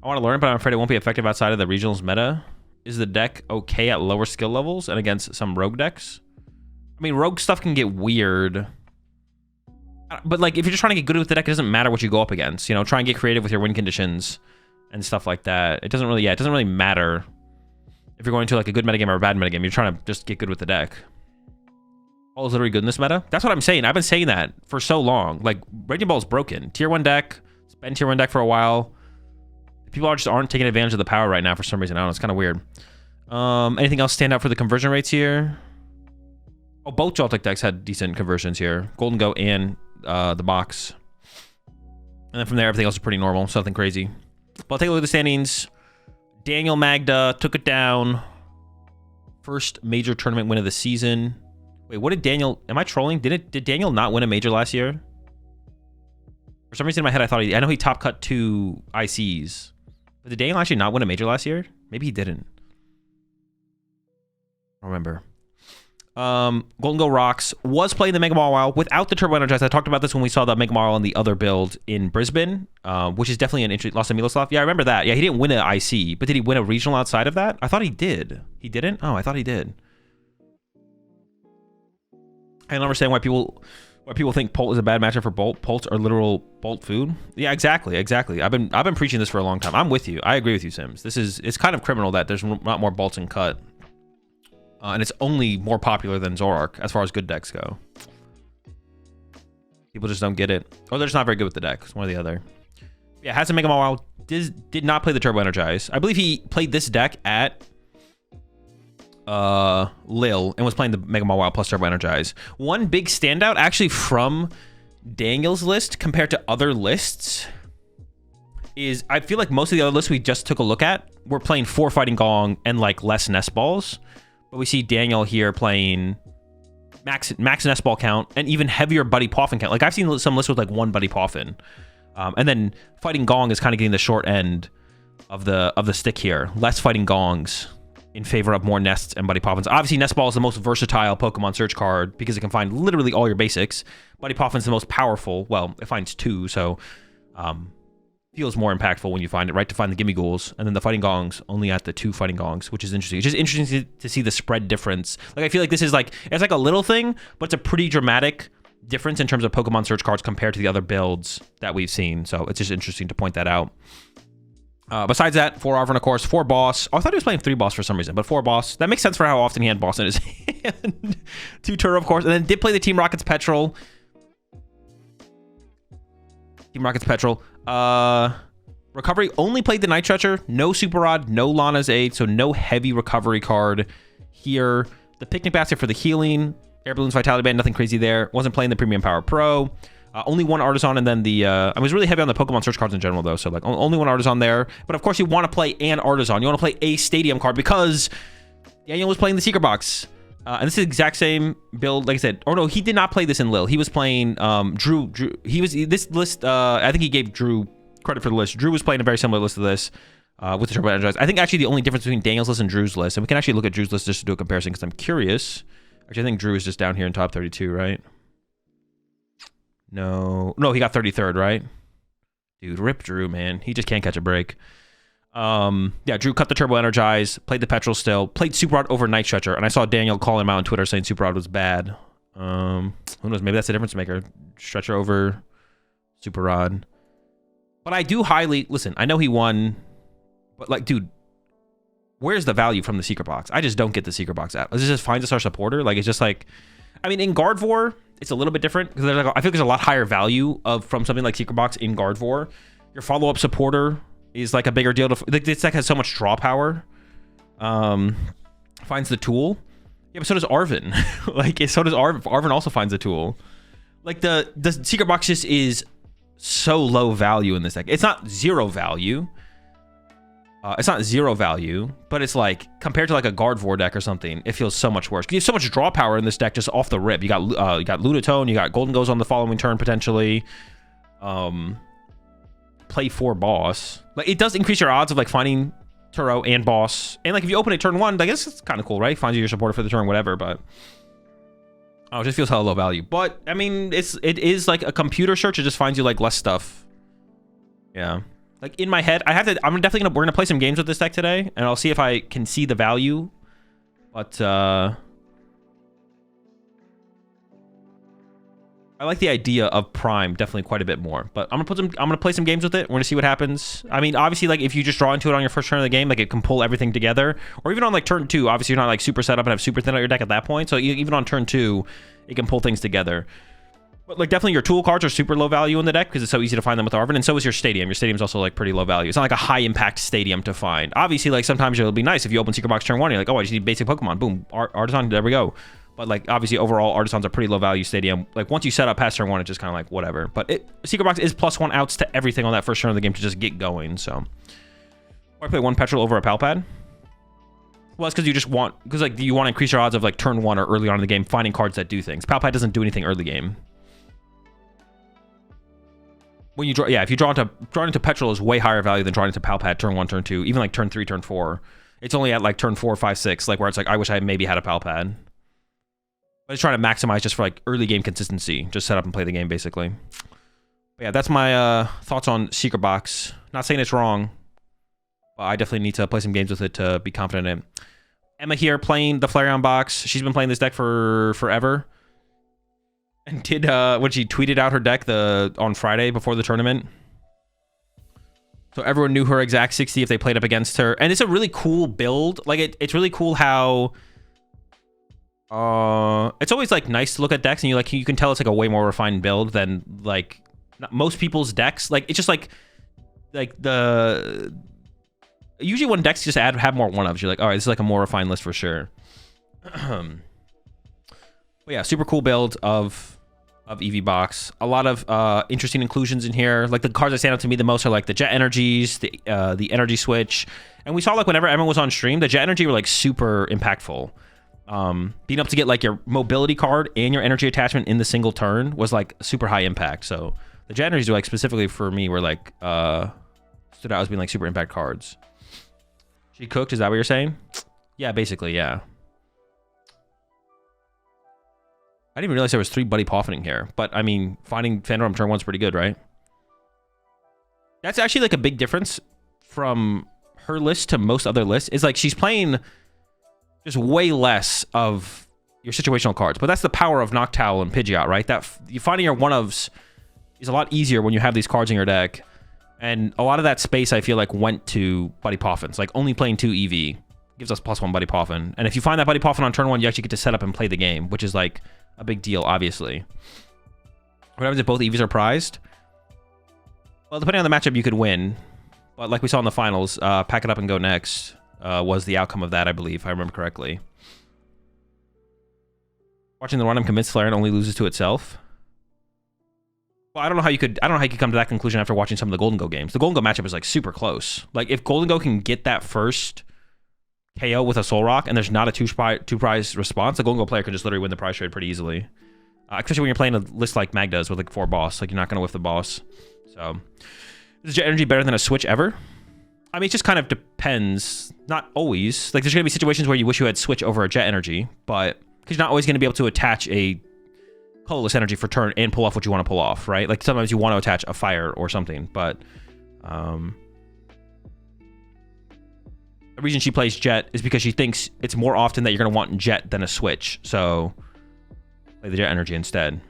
I want to learn, but I'm afraid it won't be effective outside of the regionals meta. Is the deck okay at lower skill levels and against some rogue decks? I mean, rogue stuff can get weird. But like, if you're just trying to get good with the deck, it doesn't matter what you go up against. You know, try and get creative with your win conditions and stuff like that. It doesn't really matter if you're going to like a good metagame or a bad metagame. You're trying to just get good with the deck. Ball is literally good in this meta. That's what I'm saying. I've been saying that for so long. Like, Raging Ball is broken. Tier 1 deck. It's been Tier 1 deck for a while. People aren't taking advantage of the power right now for some reason. I don't know. It's kind of weird. Anything else stand out for the conversion rates here? Oh, both Joltik decks had decent conversions here. Gholdengo and the box. And then from there, everything else is pretty normal. So nothing crazy. But I'll take a look at the standings. Daniel Magda took it down. First major tournament win of the season. Wait, what did Daniel... Am I trolling? Did Daniel not win a major last year? For some reason in my head, I know he top cut 2 ICs. But did Daniel actually not win a major last year? Maybe he didn't. I don't remember. Gholdengo rocks. Was playing the Mega Mawile without the Turbo Energize. I talked about this when we saw the Mega Mawile on the other build in Brisbane, which is definitely an interesting... Lost to Miloslav. Yeah, I remember that. Yeah, he didn't win an IC, but did he win a regional outside of that? I thought he did. He didn't? Oh, I thought he did. I don't understand why people think Polt is a bad matchup for Bolt. Polts are literal Bolt food. Yeah, exactly. I've been preaching this for a long time. I'm with you. I agree with you, Sims. It's kind of criminal that there's not more Bolts in cut. And it's only more popular than Zoroark as far as good decks go. People just don't get it. Or they're just not very good with the deck. It's one or the other. Yeah, has a Mega Mawile. Did not play the Turbo Energize. I believe he played this deck at Lil and was playing the Mega Mawile plus Turbo Energize. One big standout actually from Daniel's list compared to other lists is I feel like most of the other lists we just took a look at were playing 4 Fighting Gong and like less Nest Balls. But we see Daniel here playing max Nest Ball count and even heavier Buddy Poffin count. Like I've seen some lists with like 1 Buddy Poffin. And then Fighting Gong is kind of getting the short end of the stick here. Less Fighting Gongs in favor of more Nests and Buddy Poffins. Obviously, Nest Ball is the most versatile Pokemon search card because it can find literally all your basics. Buddy Poffin's the most powerful. Well, it finds 2, so feels more impactful when you find it, right? To find the Gimme Ghouls. And then the Fighting Gongs only at the 2 Fighting Gongs, which is interesting. It's just interesting to see the spread difference. Like, I feel like this is like, it's like a little thing, but it's a pretty dramatic difference in terms of Pokemon search cards compared to the other builds that we've seen. So it's just interesting to point that out. Besides that, 4 Arven, of course, 4 Boss. Oh, I thought he was playing 3 Boss for some reason, but 4 Boss. That makes sense for how often he had Boss in his hand. 2 Turo, of course, and then did play the Team Rocket's Petrol. Recovery only played the Night Stretcher. No Super Rod, no Lana's Aid, so no heavy recovery card here. The Picnic Basket for the healing. Air Balloons, Vitality Band, nothing crazy there. Wasn't playing the Premium Power Pro. Only 1 Artisan, and then the... I was really heavy on the Pokemon search cards in general, though, so like only 1 Artisan there. But of course, you want to play an Artisan. You want to play a Stadium card because Daniel was playing the Secret Box. And this is the exact same build, like I said. Oh, no, he did not play this in Lil. He was playing Drew. This list, I think he gave Drew credit for the list. Drew was playing a very similar list to this with the Turbo Energize. I think actually the only difference between Daniel's list and Drew's list, and we can actually look at Drew's list just to do a comparison because I'm curious. Actually, I think Drew is just down here in top 32, right? No, he got 33rd, right? Dude, rip Drew, man. He just can't catch a break. Yeah, Drew cut the Turbo Energize, played the Petrol still, played Super Rod over Night Stretcher, and I saw Daniel call him out on Twitter saying Super Rod was bad. Who knows? Maybe that's the difference maker. Stretcher over Super Rod. But I do highly... Listen, I know he won, but like, dude, where's the value from the Secret Box? I just don't get the Secret Box app. Is it just finds us our supporter? Like, it's just like... I mean, in Gardevoir, it's a little bit different because like, I feel like there's a lot higher value from something like Secret Box in Gardevoir. Your follow-up supporter is like a bigger deal. Like, this deck has so much draw power. Finds the tool. Yeah, but so does Arven. Like, so does Arven. Arven also finds a tool. Like, the Secret Box just is so low value in this deck. It's not zero value. But it's like, compared to like a Gardevoir deck or something, it feels so much worse. You have so much draw power in this deck just off the rip. You got Lunatone, you got Gholdengos on the following turn potentially. Play 4 Boss. Like, it does increase your odds of like finding Turo and Boss. And like, if you open it turn 1, I guess it's kind of cool, right? Finds you your supporter for the turn, whatever, but... Oh, it just feels hella low value. But, I mean, it is like a computer search. It just finds you like less stuff. Yeah. Like, in my head, we're gonna play some games with this deck today, and I'll see if I can see the value. But I like the idea of Prime definitely quite a bit more, but I'm gonna play some games with it. We're gonna see what happens. I mean, obviously, like if you just draw into it on your first turn of the game, like it can pull everything together, or even on like turn 2. Obviously, you're not like super set up and have super thin out your deck at that point. So even on turn 2, it can pull things together. But like definitely your tool cards are super low value in the deck because it's so easy to find them with Arvin, and so is your stadium. Your stadium's also like pretty low value. It's not like a high impact stadium to find. Obviously, like sometimes it'll be nice if you open Secret Box turn 1, you're like, oh, I just need basic Pokemon. Boom, Artisan, there we go. But like obviously overall Artisan's a pretty low value stadium. Like once you set up past turn 1, it's just kind of like whatever. But Secret Box is +1 outs to everything on that first turn of the game to just get going. So I play 1 Petrol over a Palpad. Well, it's because you just want, like you want to increase your odds of like turn 1 or early on in the game finding cards that do things. Palpad doesn't do anything early game. When you draw, yeah, if you draw into Petrol is way higher value than drawing into Palpad turn 1, turn 2, even like turn 3, turn 4. It's only at like turn 4, 5, 6, like where it's like I wish I maybe had a Palpad. But it's trying to maximize just for like early game consistency. Just set up and play the game basically. But yeah, that's my thoughts on Secret Box. Not saying it's wrong, but I definitely need to play some games with it to be confident in it. Emma here playing the Flareon box. She's been playing this deck for forever. And did when she tweeted out her deck on Friday before the tournament. So everyone knew her exact 60 if they played up against her. And it's a really cool build. Like it's really cool how it's always like nice to look at decks and you can tell it's like a way more refined build than like most people's decks. Like it's just like the usually when decks just have more one-ofs, you're like, all right, this is like a more refined list for sure. But yeah, super cool build of EV box. A lot of interesting inclusions in here. Like the cards that stand out to me the most are like the Jet Energies, the Energy Switch, and we saw like whenever Emma was on stream, the Jet Energy were like super impactful. Being able to get like your mobility card and your energy attachment in the single turn was like super high impact. So the Jet Energies were like specifically for me were like stood out as being like super impact cards. She cooked, is that what you're saying? Yeah, basically, yeah. I didn't even realize there was 3 Buddy Poffining here, but I mean, finding Phantom turn 1's pretty good, right? That's actually like a big difference from her list to most other lists. Is like she's playing just way less of your situational cards, but that's the power of Noctowl and Pidgeot, right? That you finding your one-ofs is a lot easier when you have these cards in your deck, and a lot of that space I feel like went to Buddy Poffins. Like only playing 2 EV gives us +1 Buddy Poffin, and if you find that Buddy Poffin on turn 1, you actually get to set up and play the game, which is like a big deal, obviously. What happens if both EVs are prized? Well, depending on the matchup, you could win. But like we saw in the finals, pack it up and go next was the outcome of that, I believe, if I remember correctly. Watching the run, I'm convinced Flareon only loses to itself. Well, I don't know how you could come to that conclusion after watching some of the Gholdengo games. The Gholdengo matchup is like super close. Like if Gholdengo can get that first KO with a Soul Rock, and there's not a two prize response, a Gholdengo player can just literally win the prize trade pretty easily. Especially when you're playing a list like Mag does with like 4 boss. Like you're not going to whiff the boss. So, is Jet Energy better than a Switch ever? I mean, it just kind of depends. Not always. Like there's going to be situations where you wish you had Switch over a Jet Energy, but because you're not always going to be able to attach a colorless energy for turn and pull off what you want to pull off, right? Like sometimes you want to attach a fire or something, but the reason she plays Jet is because she thinks it's more often that you're going to want Jet than a Switch. So play the Jet Energy instead.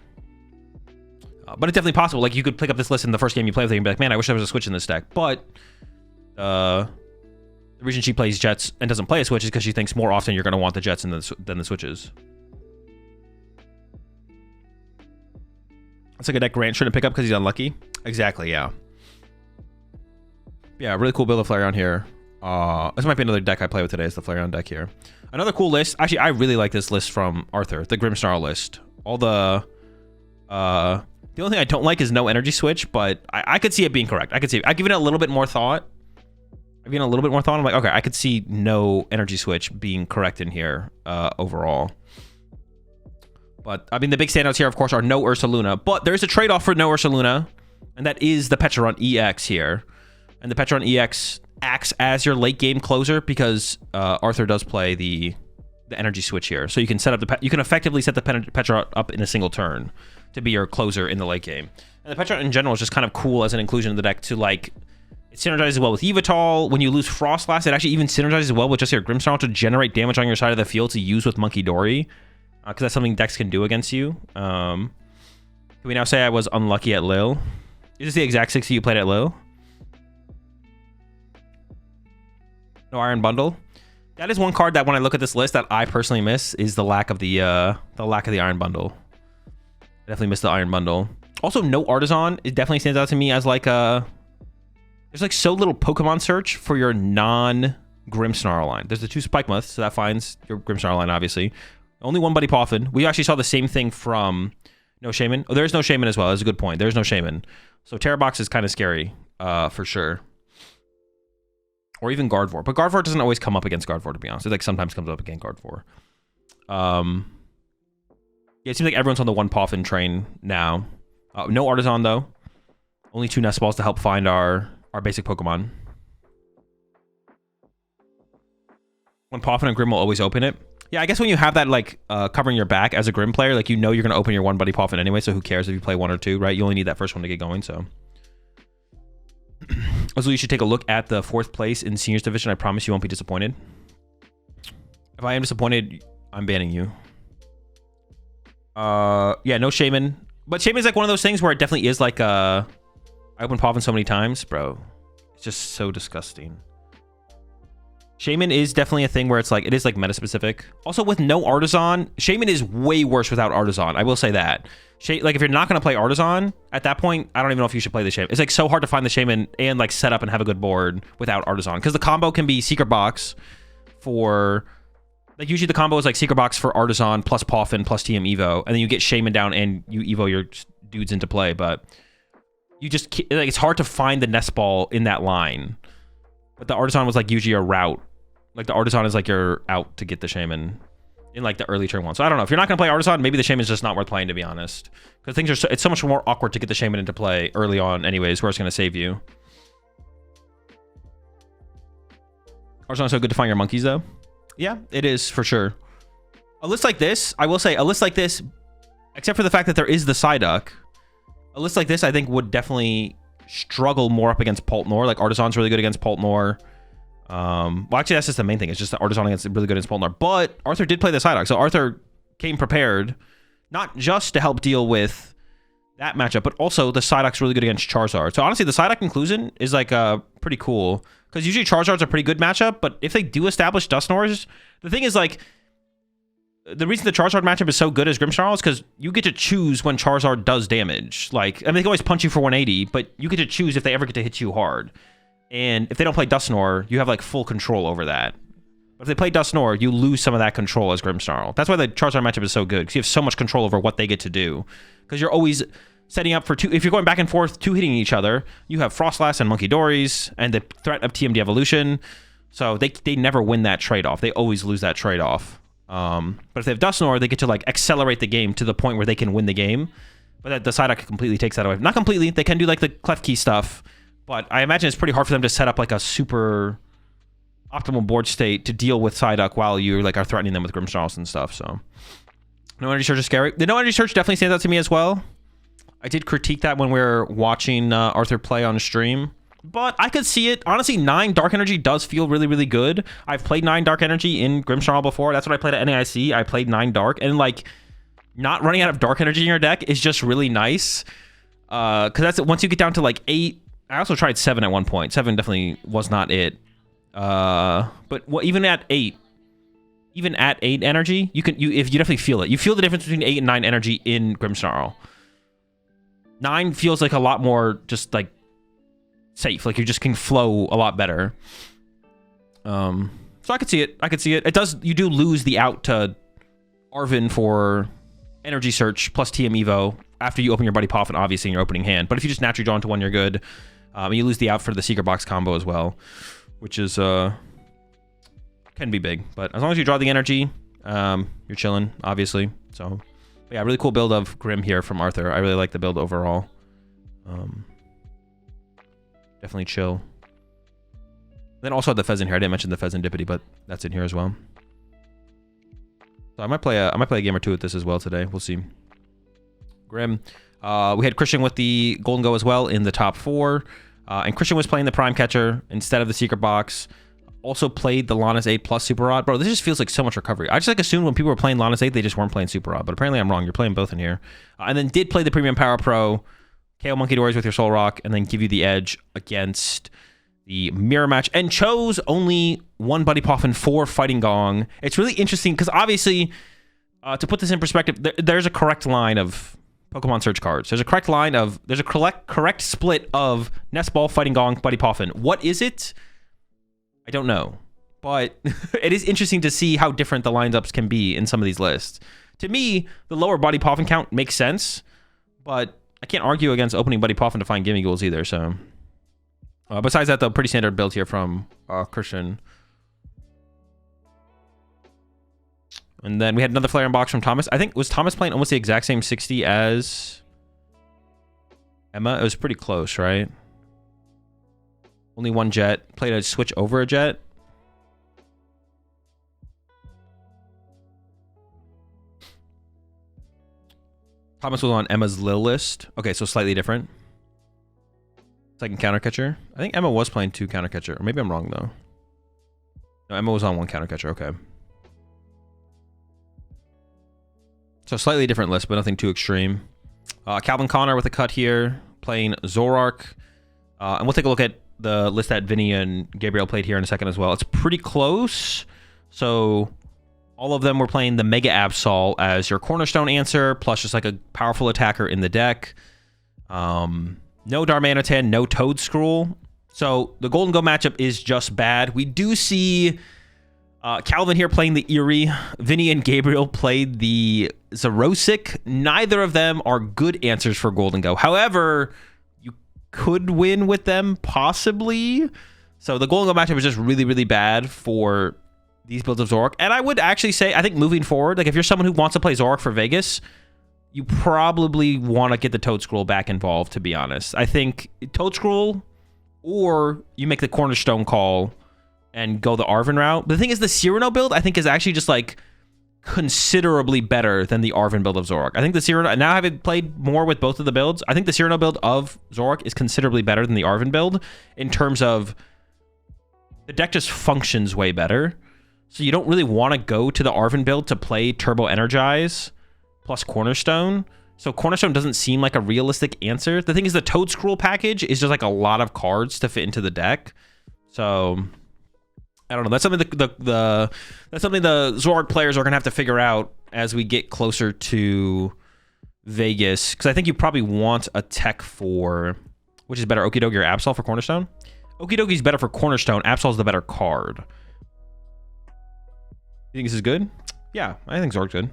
But it's definitely possible. Like you could pick up this list in the first game you play with it and be like, man, I wish there was a Switch in this deck. But the reason she plays Jets and doesn't play a Switch is because she thinks more often you're going to want the Jets than the Switches. It's like a deck Grant shouldn't pick up because he's unlucky. Exactly, yeah. Yeah, really cool build of Flareon here. This might be another deck I play with today, is the Flareon deck here. Another cool list. Actually, I really like this list from Arthur, the Grimmsnarl list. All the only thing I don't like is no energy switch, but I could see it being correct. I could see it. I've given it a little bit more thought. I'm like, okay, I could see no energy switch being correct in here overall. But, I mean, the big standouts here, of course, are no Ursaluna. But there's a trade-off for no Ursaluna, and that is the Petron EX here. And the Petron EX acts as your late-game closer because Arthur does play the energy switch here. So you can set up you can effectively set the Petron up in a single turn to be your closer in the late game. And the Petron in general is just kind of cool as an inclusion in the deck to, like, it synergizes well with Yveltal. When you lose Frostlass, it actually even synergizes well with just your Grimmsnarl to generate damage on your side of the field to use with Monkey Dory. Because that's something decks can do against you. Can Can we now say I was unlucky at Lil? Is this the exact 60 you played at Lil? No Iron Bundle. That is one card that when I look at this list that I personally miss is the lack of the Iron Bundle. I definitely miss the Iron Bundle. Also, no Artisan. It definitely stands out to me as like there's like so little Pokemon search for your non-Grimmsnarl line. There's the 2 Spikemuths, so that finds your Grimmsnarl line, obviously. Only 1 Buddy Poffin. We actually saw the same thing from no Shaman. Oh, there's no Shaman as well. That's a good point. There's no Shaman. So Terra Box is kind of scary, for sure. Or even Gardevoir. But Gardevoir doesn't always come up against Gardevoir, to be honest. It like sometimes comes up against Gardevoir. Yeah, it seems like everyone's on the 1 Poffin train now. No Artisan, though. Only 2 Nest Balls to help find our basic Pokemon. 1 Poffin and Grimm will always open it. Yeah, I guess when you have that, like, covering your back as a Grimm player, like, you know you're going to open your 1 Buddy Poffin anyway, so who cares if you play 1 or 2, right? You only need that first one to get going, so... Also, you should take a look at the 4th place in Seniors Division. I promise you won't be disappointed. If I am disappointed, I'm banning you. Yeah, no Shaman. But Shaman is like one of those things where it definitely is like I open Poffin so many times, bro. It's just so disgusting. Shaman is definitely a thing where it's like, it is like meta specific. Also with no Artisan, Shaman is way worse without Artisan. I will say that. Like if you're not going to play Artisan, at that point, I don't even know if you should play the Shaman. It's like so hard to find the Shaman and like set up and have a good board without Artisan. Because the combo can be Secret Box for... Like usually the combo is like Secret Box for Artisan plus Poffin plus TM Evo. And then you get Shaman down and you Evo your dudes into play. But you just... like it's hard to find the Nest Ball in that line. But the Artisan was like usually a route. Like the Artisan is like your out to get the Shaman in like the early turn 1. So I don't know. If you're not going to play Artisan, maybe the Shaman is just not worth playing, to be honest. Because things are it's so much more awkward to get the Shaman into play early on anyways, where it's going to save you. Artisan's so good to find your monkeys, though. Yeah, it is for sure. A list like this, I will say, a list like this, except for the fact that there is the Psyduck, a list like this I think would definitely struggle more up against Poltnor. Like Artisan's really good against Poltnor. Well, actually, that's just the main thing. It's just that Artisan against really good against Poltnor. But Arthur did play the Psyduck, so Arthur came prepared, not just to help deal with that matchup, but also the Psyduck's really good against Charizard. So honestly, the Psyduck inclusion is like pretty cool, because usually Charizard's a pretty good matchup, but if they do establish Dusknoirs, the thing is like, the reason the Charizard matchup is so good as Grimmsnarl is because you get to choose when Charizard does damage. Like, I mean, they can always punch you for 180, but you get to choose if they ever get to hit you hard. And if they don't play Dusknoir, you have like full control over that. But if they play Dusknoir, you lose some of that control as Grimmsnarl. That's why the Charizard matchup is so good, because you have so much control over what they get to do. Because you're always setting up for 2... If you're going back and forth, 2 hitting each other, you have Frostlass and Monkey Dories, and the threat of TMD Evolution. So they never win that trade-off. They always lose that trade-off. But if they have Dusknoir, they get to like accelerate the game to the point where they can win the game. But the Psyduck completely takes that away. Not completely. They can do like the Klefki stuff. But I imagine it's pretty hard for them to set up like a super optimal board state to deal with Psyduck while you like are threatening them with Grimmsnarls and stuff. So no energy search is scary. The no energy search definitely stands out to me as well. I did critique that when we were watching Arthur play on stream, but I could see it. Honestly, 9 Dark Energy does feel really, really good. I've played 9 Dark Energy in Grimmsnarl before. That's what I played at NAIC. I played 9 Dark, and like not running out of Dark Energy in your deck is just really nice. Because that's once you get down to like 8. I also tried 7 at one point. 7 definitely was not it. But even at 8 energy, you definitely feel it. You feel the difference between 8 and 9 energy in Grimmsnarl. 9 feels like a lot more just like safe. Like you just can flow a lot better. So I could see it. It does. You do lose the out to Arvin for energy search plus TM Evo after you open your Buddy Poffin, obviously in your opening hand. But if you just naturally draw into 1, you're good. You lose the out for the Secret Box combo as well, which is can be big. But as long as you draw the energy, you're chilling, obviously. So yeah, really cool build of Grimm here from Arthur. I really like the build overall. Definitely chill. Then also had the Pheasant here. I didn't mention the Pheasantipity, but that's in here as well. So I might play a game or 2 with this as well today. We'll see. Grimm. We had Christian with the Gholdengo as well in the top 4. And Christian was playing the Prime Catcher instead of the Secret Box. also played the Lannis 8 plus Super Rod. Bro, this just feels like so much recovery. I just like assumed when people were playing Lannis 8, they just weren't playing Super Rod. But apparently I'm wrong. You're playing both in here. And then did play the Premium Power Pro, KO Monkey Doors with your Soul Rock, and then give you the edge against the mirror match. And chose only 1 Buddy Poffin, 4 Fighting Gong. It's really interesting because obviously, to put this in perspective, there's a correct line of Pokemon Search cards. There's a correct line of, there's a correct split of Nest Ball, Fighting Gong, Buddy Poffin. What is it? I don't know, but it is interesting to see how different the lineups can be in some of these lists. To me, the lower Buddy Poffin count makes sense, but I can't argue against opening Buddy Poffin to find Gimme Ghouls either. So, besides that, though, pretty standard build here from Christian. And then we had another Flare Box from Thomas. I think, was Thomas playing almost the exact same 60 as Emma? It was pretty close, right? Only 1 jet. Played a switch over a jet. Thomas was on Emma's Lil list. Okay, so slightly different. Second counter catcher. I think Emma was playing 2 counter catcher. Or maybe I'm wrong, though. No, Emma was on 1 counter catcher. Okay. So slightly different list, but nothing too extreme. Calvin Connor with a cut here. Playing Zoroark. And we'll take a look at the list that Vinny and Gabriel played here in a second as well. It's pretty close. So all of them were playing the Mega Absol as your cornerstone answer, plus just like a powerful attacker in the deck. No Darmanitan, no Toedscruel. So the Gholdengo matchup is just bad. We do see Calvin here playing the Eerie. Vinny and Gabriel played the Zerosic. Neither of them are good answers for Gholdengo. However, could win with them, possibly. So the Gholdengo matchup is just really, really bad for these builds of Zoroark. And I would actually say, I think moving forward, like if you're someone who wants to play Zoroark for Vegas, you probably want to get the Toedscruel back involved, to be honest. I think Toedscruel, or you make the cornerstone call and go the Arven route. But the thing is, the Cyrano build, I think, is actually just like considerably better than the Arven build of Zoroark. I think the Cyrano, now having played more with both of the builds, I think the Cyrano build of Zoroark is considerably better than the Arven build in terms of the deck just functions way better. So you don't really want to go to the Arven build to play Turbo Energize plus Cornerstone. So Cornerstone doesn't seem like a realistic answer. The thing is, the Toedscruel package is just like a lot of cards to fit into the deck. So I don't know. That's something that's something the Zoroark players are gonna have to figure out as we get closer to Vegas. Because I think you probably want a tech for, which is better, Okidogi or Absol for Cornerstone? Okidogi's better for Cornerstone. Absol's the better card. You think this is good? Yeah, I think Zoroark's good.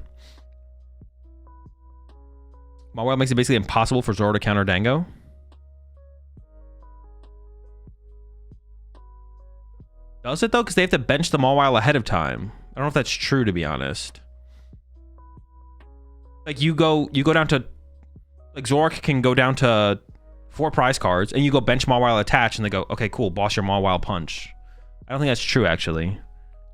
Mawile makes it basically impossible for Zoro to counter Dango. Does it, though? Because they have to bench the Mawile ahead of time. I don't know if that's true, to be honest. Like, you go down to... Like, Zoroark can go down to 4 prize cards, and you go bench Mawile attach, and they go, okay, cool, boss your Mawile punch. I don't think that's true, actually.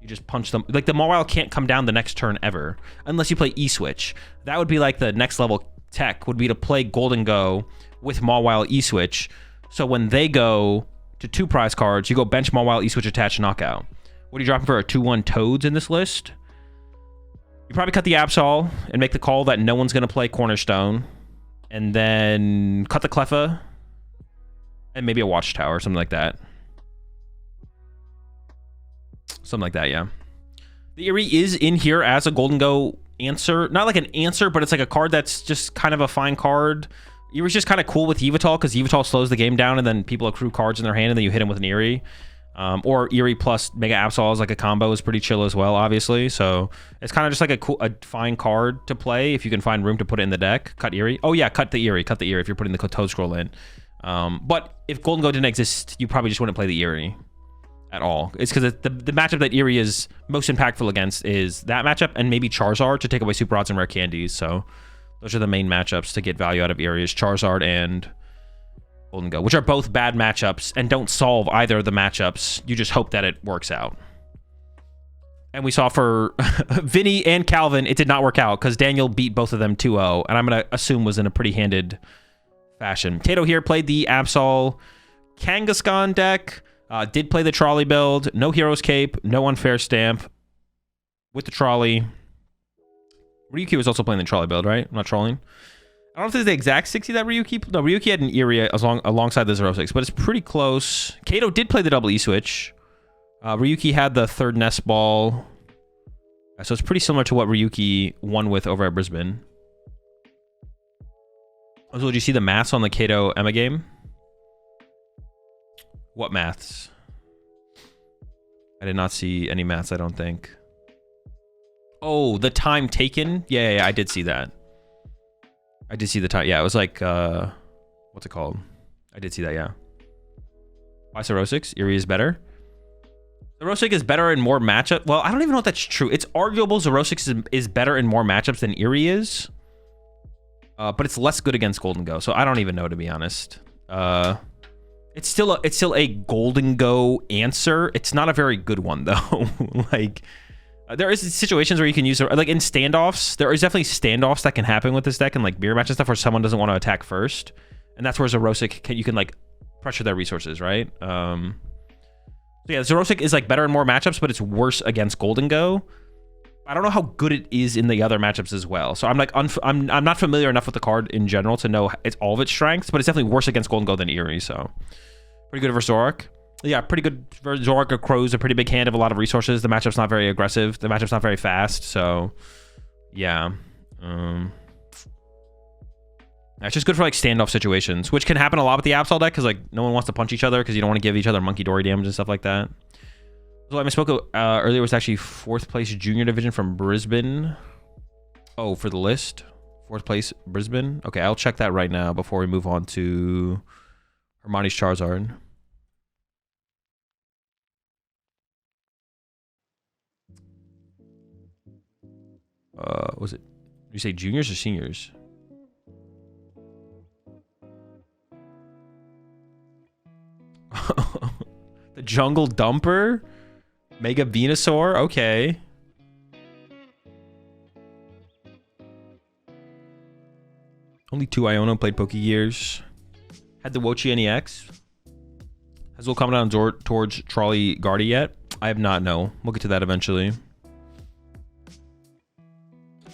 You just punch them. Like, the Mawile can't come down the next turn ever, unless you play E-Switch. That would be like the next level tech, would be to play Gholdengo with Mawile E-Switch, so when they go to 2 prize cards, you go bench Mawile E-Switch attach knockout. What are you dropping for a 2-1 Toads in this list? You probably cut the Absol and make the call that no one's going to play Cornerstone, and then cut the Cleffa and maybe a Watchtower, something like that. Something like that, yeah. The Eerie is in here as a Gholdengo answer. Not like an answer, but it's like a card that's just kind of a fine card. Eerie's just kind of cool with Yveltal, because Yveltal slows the game down, and then people accrue cards in their hand, and then you hit them with an Eerie. Or Eerie plus Mega Absol is like a combo, is pretty chill as well, obviously. So it's kind of just like a fine card to play if you can find room to put it in the deck. Cut Eerie. Oh yeah, cut the Eerie. Cut the Eerie if you're putting the Toedscruel in. But if Gholdengo didn't exist, you probably just wouldn't play the Eerie at all. It's because the matchup that Eerie is most impactful against is that matchup, and maybe Charizard to take away Super Rods and Rare Candies. So those are the main matchups to get value out of Eerie, is Charizard and Gholdengo, which are both bad matchups and don't solve either of the matchups. You just hope that it works out. And we saw for Vinny and Calvin, it did not work out because Daniel beat both of them 2-0, and I'm going to assume was in a pretty handed fashion. Tato here played the Absol Kangaskhan deck. Did play the trolley build. No Hero's Cape. No Unfair Stamp. With the trolley. Ryuki was also playing the trolley build, right? I'm not trolling. I don't know if this is the exact 60 that Ryuki... No, Ryuki had an Eerie alongside the 06, but it's pretty close. Kato did play the double E-switch. Ryuki had the third nest ball. So it's pretty similar to what Ryuki won with over at Brisbane. Also, did you see the maths on the Kato Emma game? What maths? I did not see any maths, I don't think. Oh, the time taken? Yeah, I did see that. I did see the time. Yeah, it was like, what's it called? I did see that, yeah. Why so Rosix? Eerie is better? Zerosik is better in more matchup. Well, I don't even know if that's true. It's arguable Zerosik is better in more matchups than Eerie is. But it's less good against Gholdengo, so I don't even know, to be honest. It's still a Gholdengo answer. It's not a very good one, though. Like, there is situations where you can use, like in standoffs, there is definitely standoffs that can happen with this deck and like mirror match and stuff where someone doesn't want to attack first. And that's where Zerosik, you can like pressure their resources, right? So yeah, Zerosik is like better in more matchups, but it's worse against Gholdengo. I don't know how good it is in the other matchups as well. So I'm like, I'm not familiar enough with the card in general to know it's all of its strengths, but it's definitely worse against Gholdengo than Eerie. So pretty good versus Zorak. Yeah, pretty good versus Zorak. Crow's a pretty big hand of a lot of resources. The matchup's not very aggressive. The matchup's not very fast. So yeah. It's just good for like standoff situations, which can happen a lot with the Absol deck because like no one wants to punch each other because you don't want to give each other monkey dory damage and stuff like that. So I misspoke earlier, was actually 4th place junior division from Brisbane. Oh, for the list, 4th place Brisbane. Okay, I'll check that right now before we move on to Hermione's Charizard. Was it? Did you say juniors or seniors? The Jungle Dumper? Mega Venusaur? Okay. Only 2 Iono played Pokegears. Had the Wochi NEX. Azul coming down towards Trolley Guardy yet? I have not, no. We'll get to that eventually.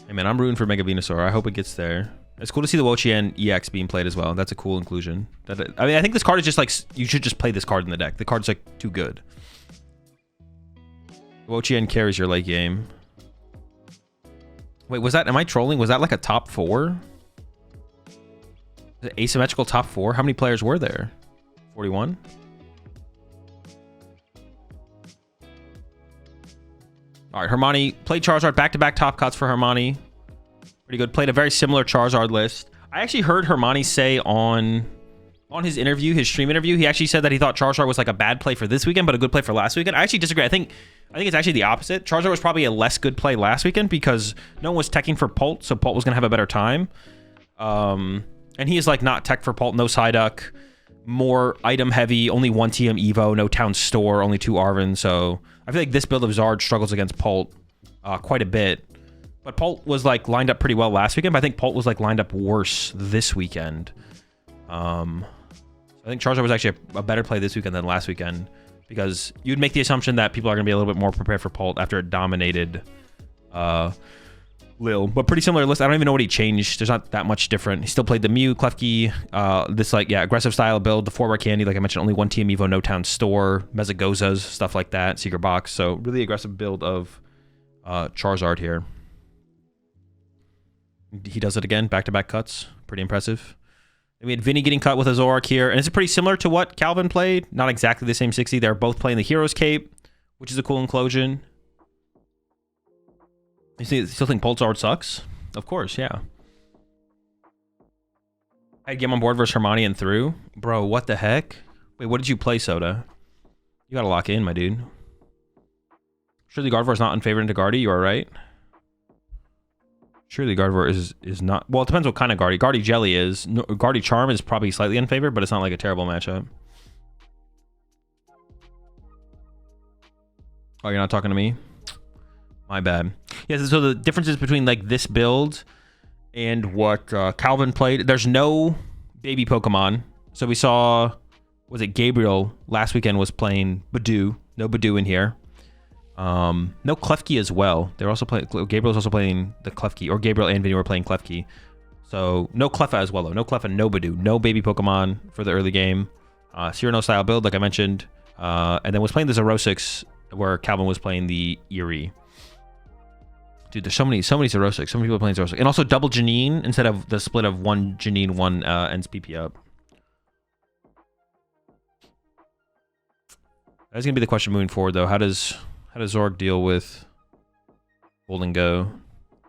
Hey man, I'm rooting for Mega Venusaur. I hope it gets there. It's cool to see the Wochien EX being played as well. That's a cool inclusion. I mean, I think this card is just like, you should just play this card in the deck. The card's like too good. Wochien carries your late game. Wait, was that, am I trolling? Was that like a top 4? The asymmetrical top 4? How many players were there? 41? All right, Hermione played Charizard, back-to-back top cuts for Hermione. Pretty good. Played a very similar Charizard list. I actually heard Hermione say on his interview, his stream interview, he actually said that he thought Charizard was like a bad play for this weekend, but a good play for last weekend. I actually disagree. I think it's actually the opposite. Charizard was probably a less good play last weekend because no one was teching for Pult, so Pult was going to have a better time. And he is like not tech for Pult, no Psyduck, more item heavy, only 1 TM Evo, no Town Store, only 2 Arven. So I feel like this build of Zard struggles against Pult quite a bit. But Pult was like lined up pretty well last weekend, but I think Pult was like lined up worse this weekend. I think Charizard was actually a better play this weekend than last weekend because you'd make the assumption that people are going to be a little bit more prepared for Pult after it dominated Lil. But pretty similar list. I don't even know what he changed. There's not that much different. He still played the Mew, Klefki, this like, yeah, aggressive style build, the 4-bar candy, like I mentioned, only 1 TM Evo, no Town Store, Mezagozas, stuff like that, Secret Box. So really aggressive build of Charizard here. He does it again, back-to-back cuts. Pretty impressive. And we had Vinny getting cut with a Zorak here. And it's pretty similar to what Calvin played. Not exactly the same 60. They're both playing the Hero's Cape, which is a cool inclusion. You still think Pulsar sucks? Of course, yeah. I'd get him on board versus Hermione and through. Bro, what the heck? Wait, what did you play, Soda? You gotta lock in, my dude. Surely Gardevoir is not unfavored into Guardy. You are right. Surely Gardevoir is not... Well, it depends what kind of Guardy. Guardy Jelly is. No, Guardy Charm is probably slightly unfavored, but it's not like a terrible matchup. Oh, you're not talking to me? My bad. Yes, so the differences between like this build and what Calvin played, there's no baby Pokemon. So we saw was it Gabriel last weekend was playing Badoo. No Badoo in here. No Klefki as well. They're also playing. Gabriel's also playing the Klefki, or Gabriel and Vinny were playing Klefki. So no Cleffa as well though. No Cleffa, no Badoo. No baby Pokemon for the early game. Cyrano style build, like I mentioned. And then was playing the Zerosix, where Calvin was playing the Eerie. Dude, there's so many Zerosix. So many people playing Zerosix. And also double Janine instead of the split of one Janine, one ends PP up. That's gonna be the question moving forward though. How does Zorg deal with Gholdengo?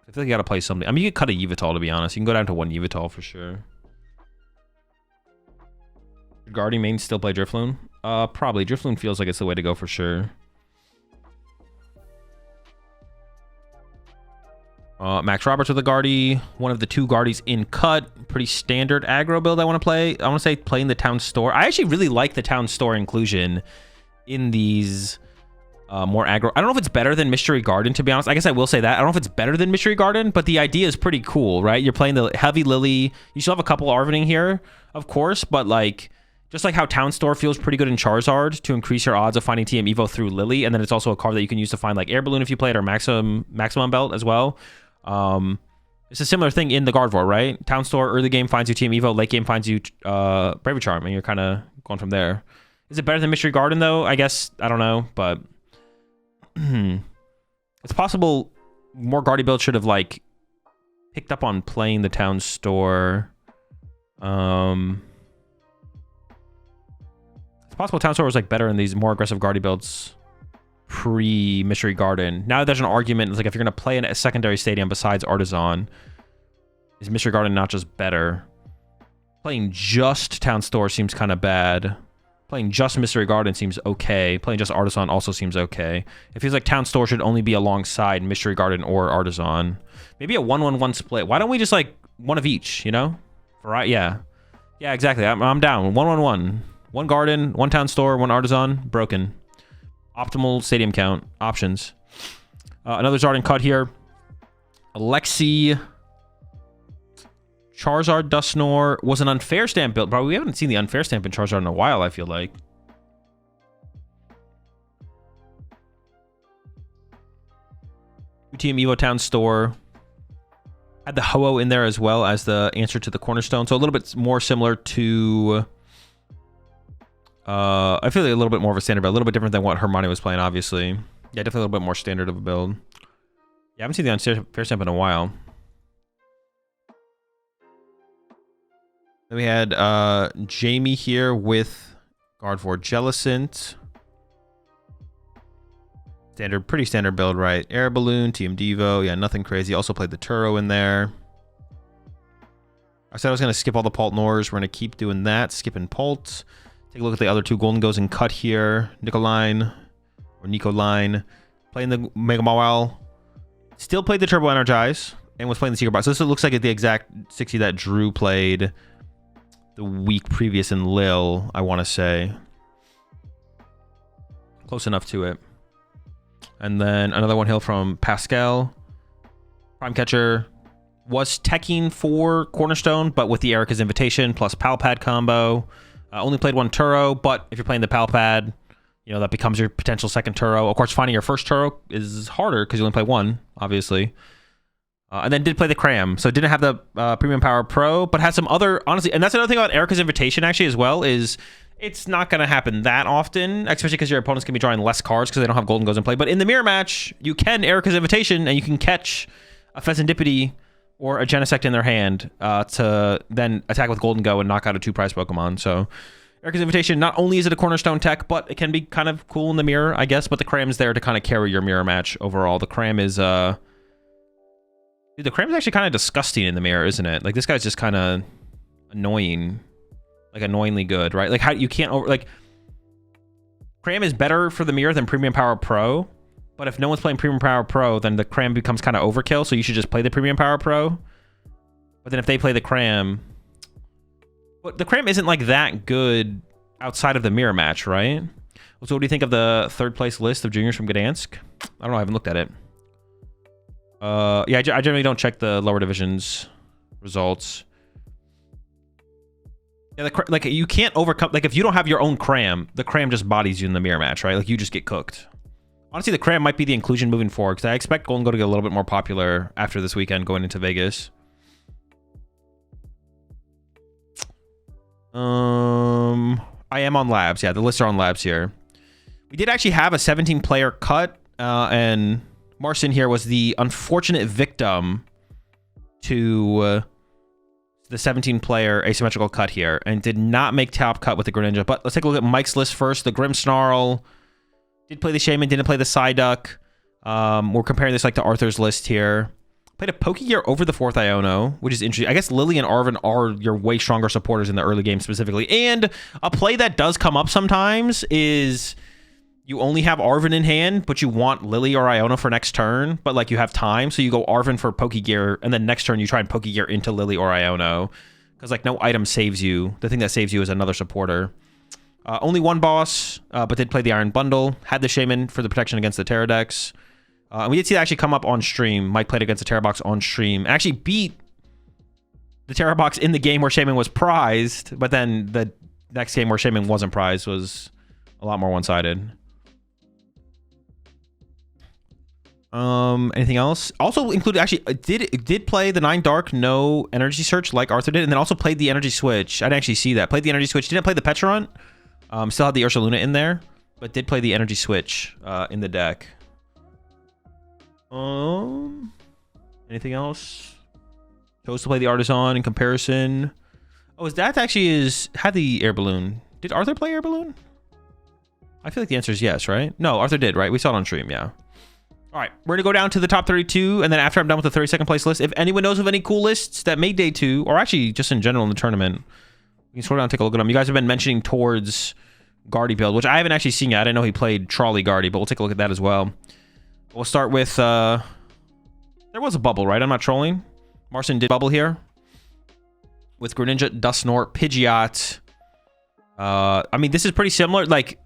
I feel like you gotta play something. I mean, you could cut a Yveltal, to be honest. You can go down to one Yveltal for sure. Guardian main still play Drifloon? Probably. Drifloon feels like it's the way to go for sure. Max Roberts with a Guardy. One of the two Guardies in cut. Pretty standard aggro build I want to play. I want to say playing the Town Store. I actually really like the Town Store inclusion in these more aggro. I don't know if it's better than Mystery Garden, to be honest. I guess I will say that. I don't know if it's better than Mystery Garden, but the idea is pretty cool, right? You're playing the heavy Lily. You still have a couple Arvening here, of course, but like, just like how Town Store feels pretty good in Charizard to increase your odds of finding TM Evo through Lily, and then it's also a card that you can use to find like Air Balloon if you play it, or Maximum Belt as well. It's a similar thing in the Gardevoir, right? Town Store early game finds you TM Evo, late game finds you Bravery Charm, and you're kind of going from there. Is it better than Mystery Garden though? I guess I don't know, but it's possible more Guardy builds should have like picked up on playing the Town Store. It's possible Town Store was like better in these more aggressive Guardy builds pre Mystery Garden. Now there's an argument. It's like if you're gonna play in a secondary stadium besides Artisan, is Mystery Garden not just better? Playing just Town Store seems kind of bad. Playing just Mystery Garden seems okay. Playing just Artisan also seems okay. It feels like Town Store should only be alongside Mystery Garden or Artisan. Maybe a 1-1-1 split. Why don't we just like one of each, you know? Right? Yeah. Yeah, exactly. I'm down. 1-1-1. One Garden, one Town Store, one Artisan. Broken. Optimal stadium count. Options. Another Zard cut here. Alexi. Charizard Dusknoir was an unfair stamp build, but we haven't seen the unfair stamp in Charizard in a while, I feel like. UTM Evo Town Store. Had the Ho-Oh in there as well as the answer to the Cornerstone. So a little bit more similar to... I feel like a little bit more of a standard build. A little bit different than what Hermione was playing, obviously. Yeah, definitely a little bit more standard of a build. Yeah, I haven't seen the unfair stamp in a while. Then we had Jamie here with Gardevoir Jellicent. Standard, pretty standard build, right? Air Balloon, TM Devo. Yeah, nothing crazy. Also played the Turo in there. I said I was going to skip all the Paltnors. We're going to keep doing that. Skipping Palt. Take a look at the other two Gholdengos in cut here. Nicoline or Nicoline. Playing the Mega Mawile. Still played the Turbo Energize. And was playing the Secret Box. So this looks like the exact 60 that Drew played the week previous in Lille, I want to say. Close enough to it. And then another one hill from Pascal. Prime Catcher was teching for Cornerstone, but with the Erica's Invitation plus Palpad combo. Only played one Turo, but if you're playing the Palpad, you know, that becomes your potential second Turo. Of course, finding your first Turo is harder because you only play one, obviously. And then did play the Cram, so didn't have the Premium Power Pro, but had some other, honestly, and that's another thing about Erica's Invitation actually as well, is it's not going to happen that often, especially because your opponents can be drawing less cards because they don't have Gholdengos in play. But in the mirror match, you can Erica's Invitation, and you can catch a Pheasantipity or a Genesect in their hand to then attack with Gholdengo and knock out a 2-prize Pokemon. So Erica's Invitation, not only is it a Cornerstone tech, but it can be kind of cool in the mirror, I guess, but the Cram's there to kind of carry your mirror match overall. The Cram is... Dude, the Cram's actually kind of disgusting in the mirror, isn't it? Like, this guy's just kind of annoying. Like, annoyingly good, right? Like, how you can't over... Like, Cram is better for the mirror than Premium Power Pro, but if no one's playing Premium Power Pro, then the Cram becomes kind of overkill, so you should just play the Premium Power Pro. But then if they play the Cram... But the Cram isn't, like, that good outside of the mirror match, right? So what do you think of the third place list of juniors from Gdansk? I don't know, I haven't looked at it. Yeah, I generally don't check the lower divisions results. Yeah, like you can't overcome, like if you don't have your own cram, the cram just bodies you in the mirror match, right? Like you just get cooked. Honestly, the cram might be the inclusion moving forward because I expect Gholdengo to get a little bit more popular after this weekend going into Vegas. I am on labs. Yeah, the lists are on labs here. We did actually have a 17-player cut, and Marcin here was the unfortunate victim to the 17-player asymmetrical cut here and did not make top cut with the Greninja. But let's take a look at Mike's list first. The Grimmsnarl did play the Shaman, didn't play the Psyduck. We're comparing this like to Arthur's list here. Played a Pokegear over the 4th Iono, which is interesting. I guess Lily and Arven are your way stronger supporters in the early game specifically. And a play that does come up sometimes is you only have Arven in hand, but you want Lily or Iono for next turn, but like you have time. So you go Arven for Pokegear, and then next turn you try and Pokegear into Lily or Iono. Because like no item saves you. The thing that saves you is another supporter. Only one boss, but did play the Iron Bundle. Had the Shaman for the protection against the Pterodex. And we did see that actually come up on stream. Mike played against the Terrabox on stream. Actually beat the Terrabox in the game where Shaman was prized, but then the next game where Shaman wasn't prized was a lot more one-sided. Anything else? Also included, actually, did play the 9 Dark, no Energy Search like Arthur did, and then also played the Energy Switch. I didn't actually see that. Played the Energy Switch. Didn't play the Pecharunt. Still had the Ursaluna in there, but did play the Energy Switch in the deck. Anything else? Chose to play the Artisan in comparison. Oh, his dad actually had the Air Balloon. Did Arthur play Air Balloon? I feel like the answer is yes, right? No, Arthur did, right? We saw it on stream, yeah. All right, we're gonna go down to the top 32, and then after I'm done with the 32nd place list, if anyone knows of any cool lists that made day 2, or actually just in general in the tournament, you can scroll down and take a look at them. You guys have been mentioning towards Guardy build, which I haven't actually seen yet. I didn't know he played Trolley Guardy, but we'll take a look at that as well. We'll start with, there was a bubble, right? I'm not trolling. Marcin did bubble here. With Greninja, Dusknoir, Pidgeot. I mean, this is pretty similar. Like,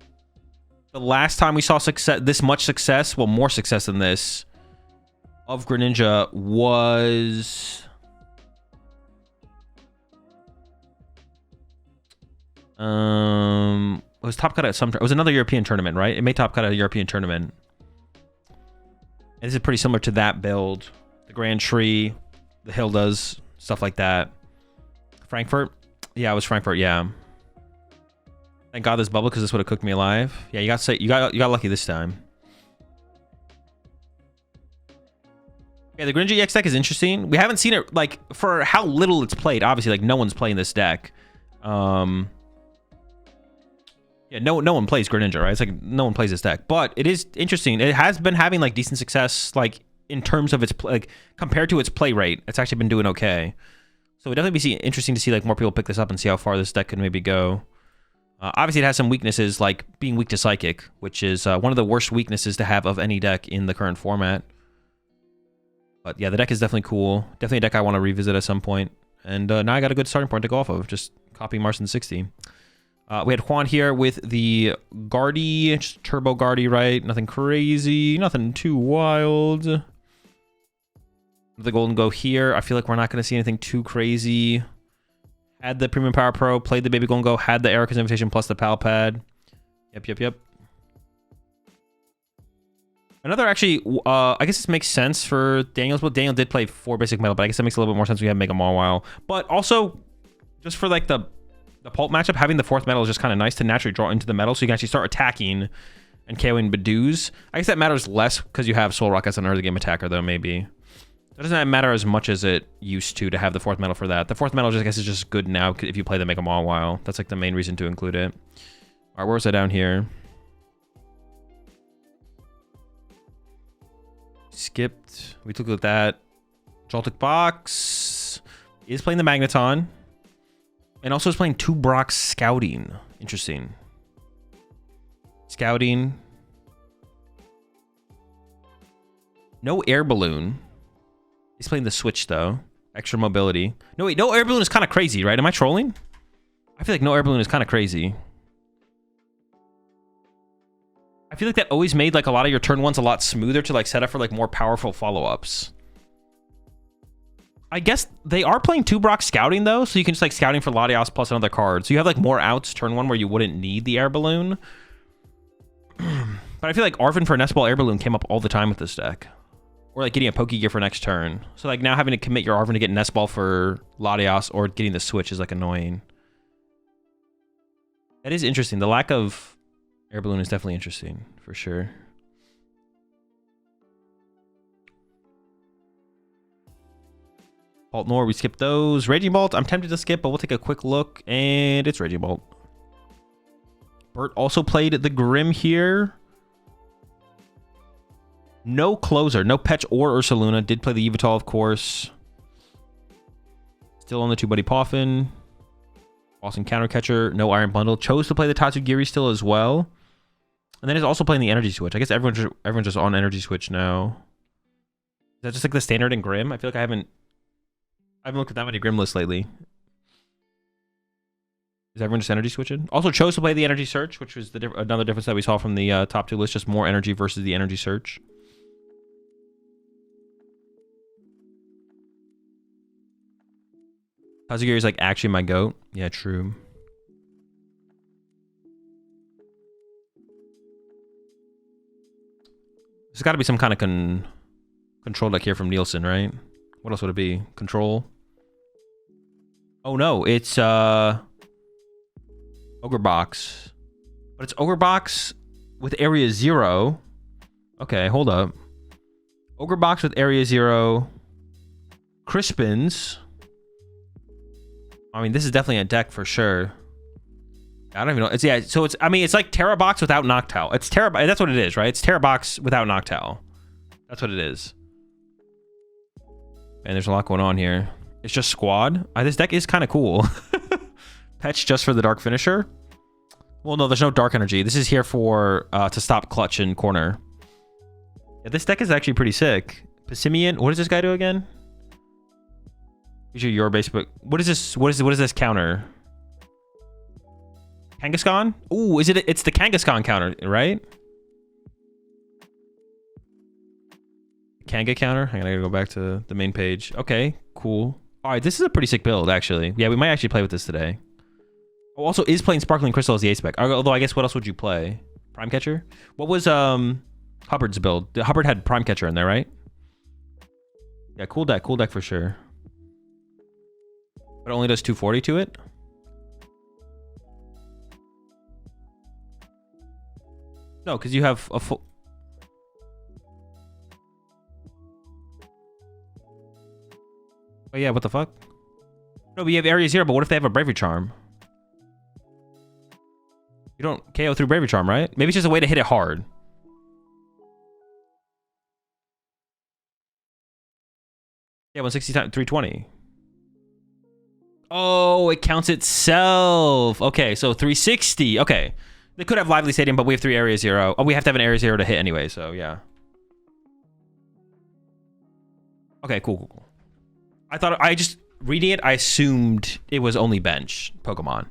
the last time we saw success, this much success, well, more success than this, of Greninja was... it was top cut at some... It was another European tournament, right? It made top cut at a European tournament. And this is pretty similar to that build. The Grand Tree, the Hildas, stuff like that. Frankfurt? Yeah, it was Frankfurt, yeah. Thank God this bubble, because this would have cooked me alive. Yeah, you got lucky this time. Yeah, the Greninja EX deck is interesting. We haven't seen it, like, for how little it's played. Obviously, like, no one's playing this deck. Yeah, no one plays Greninja, right? It's like no one plays this deck, but it is interesting. It has been having like decent success, like in terms of its like compared to its play rate. It's actually been doing okay. So it definitely be interesting to see like more people pick this up and see how far this deck can maybe go. Obviously, it has some weaknesses like being weak to Psychic, which is one of the worst weaknesses to have of any deck in the current format. But yeah, the deck is definitely cool. Definitely a deck I want to revisit at some point. And now I got a good starting point to go off of. Just copy Marcin 60. We had Juan here with the Guardy, just Turbo Guardy, right? Nothing crazy, nothing too wild. The Gholdengo here. I feel like we're not going to see anything too crazy. Had the Premium Power Pro, played the Baby Gholdengo, had the Erica's Invitation plus the Pal Pad. Yep. Another actually, I guess this makes sense for Daniel's build. Daniel did play 4 basic metal, but I guess that makes a little bit more sense. We have Mega Mawile. But also, just for like the pulp matchup, having the 4th metal is just kind of nice to naturally draw into the metal, so you can actually start attacking and KOing Badoos. I guess that matters less because you have Soul Rock as an early game attacker, though, maybe. It doesn't matter as much as it used to have the 4th metal for that. The 4th metal, I guess, is just good now if you play the Mega Mawile. That's like the main reason to include it. All right, where was I down here? Skipped. We took a look at that. Joltik Box is playing the Magneton. And also is playing 2 Brock Scouting. Interesting. Scouting. No Air Balloon. He's playing the Switch, though. Extra mobility. No, wait. No Air Balloon is kind of crazy, right? Am I trolling? I feel like no Air Balloon is kind of crazy. I feel like that always made like a lot of your turn ones a lot smoother to like set up for like more powerful follow-ups. I guess they are playing 2 Brock scouting though, so you can just like scouting for Latios plus another card. So you have like more outs turn 1 where you wouldn't need the air balloon. But I feel like Arvin for Nest Ball air balloon came up all the time with this deck. Or like getting a Pokegear for next turn. So like now having to commit your Arvin to get Nest Ball for Latios or getting the switch is like annoying. That is interesting. The lack of air balloon is definitely interesting for sure. Bolt Nor, we skipped those. Raging Bolt, I'm tempted to skip, but we'll take a quick look. And it's Raging Bolt. Bert also played the Grim here. No closer. No Petch or Ursaluna. Did play the Yveltal, of course. Still on the 2-Buddy Poffin. Boston Countercatcher. No Iron Bundle. Chose to play the Tatsugiri still as well. And then he's also playing the Energy Switch. I guess everyone's just on Energy Switch now. Is that just like the standard in Grim? I feel like I haven't looked at that many Grim lists lately. Is everyone just energy switching? Also chose to play the Energy Search, which was another difference that we saw from the top 2 lists. Just more energy versus the Energy Search. Kazugiri is like actually my GOAT. Yeah, true. There's got to be some kind of control deck here from Nielsen, right? What else would it be? Control? Oh no, it's Ogre Box. But it's Ogre Box with Area 0. Okay, hold up. Ogre Box with Area 0. Crispins. I mean, this is definitely a deck for sure. I don't even know. It's yeah, so it's I mean, it's like Terra Box without Noctowl. It's Terra, that's what it is, right? It's Terra Box without Noctowl. That's what it is. And there's a lot going on here. It's just Squad. This deck is kind of cool. Petch just for the Dark Finisher. Well, no, there's no Dark Energy. This is here for to stop Clutch and Corner. Yeah, this deck is actually pretty sick. Passimian. What does this guy do again? Usually your basic. What is this? What is this counter? Kangaskhan? Ooh, is it? It's the Kangaskhan counter, right? Kanga counter. I gotta go back to the main page. Okay, cool. All right, this is a pretty sick build, actually. Yeah, we might actually play with this today. Oh, also is playing Sparkling Crystal as the ace spec. Although I guess what else would you play? Prime Catcher? What was Hubbard's build? Hubbard had Prime Catcher in there, right? Yeah, cool deck for sure. But it only does 240 to it. No, because you have a full. Oh yeah, what the fuck? No, but you have Area 0, but what if they have a Bravery Charm? You don't KO through Bravery Charm, right? Maybe it's just a way to hit it hard. Yeah, 160 times 320. Oh, it counts itself. Okay, so 360. Okay. They could have Lively Stadium, but we have 3 Area 0. Oh, we have to have an Area 0 to hit anyway, so yeah. Okay, cool. I just reading it, I assumed it was only bench Pokemon.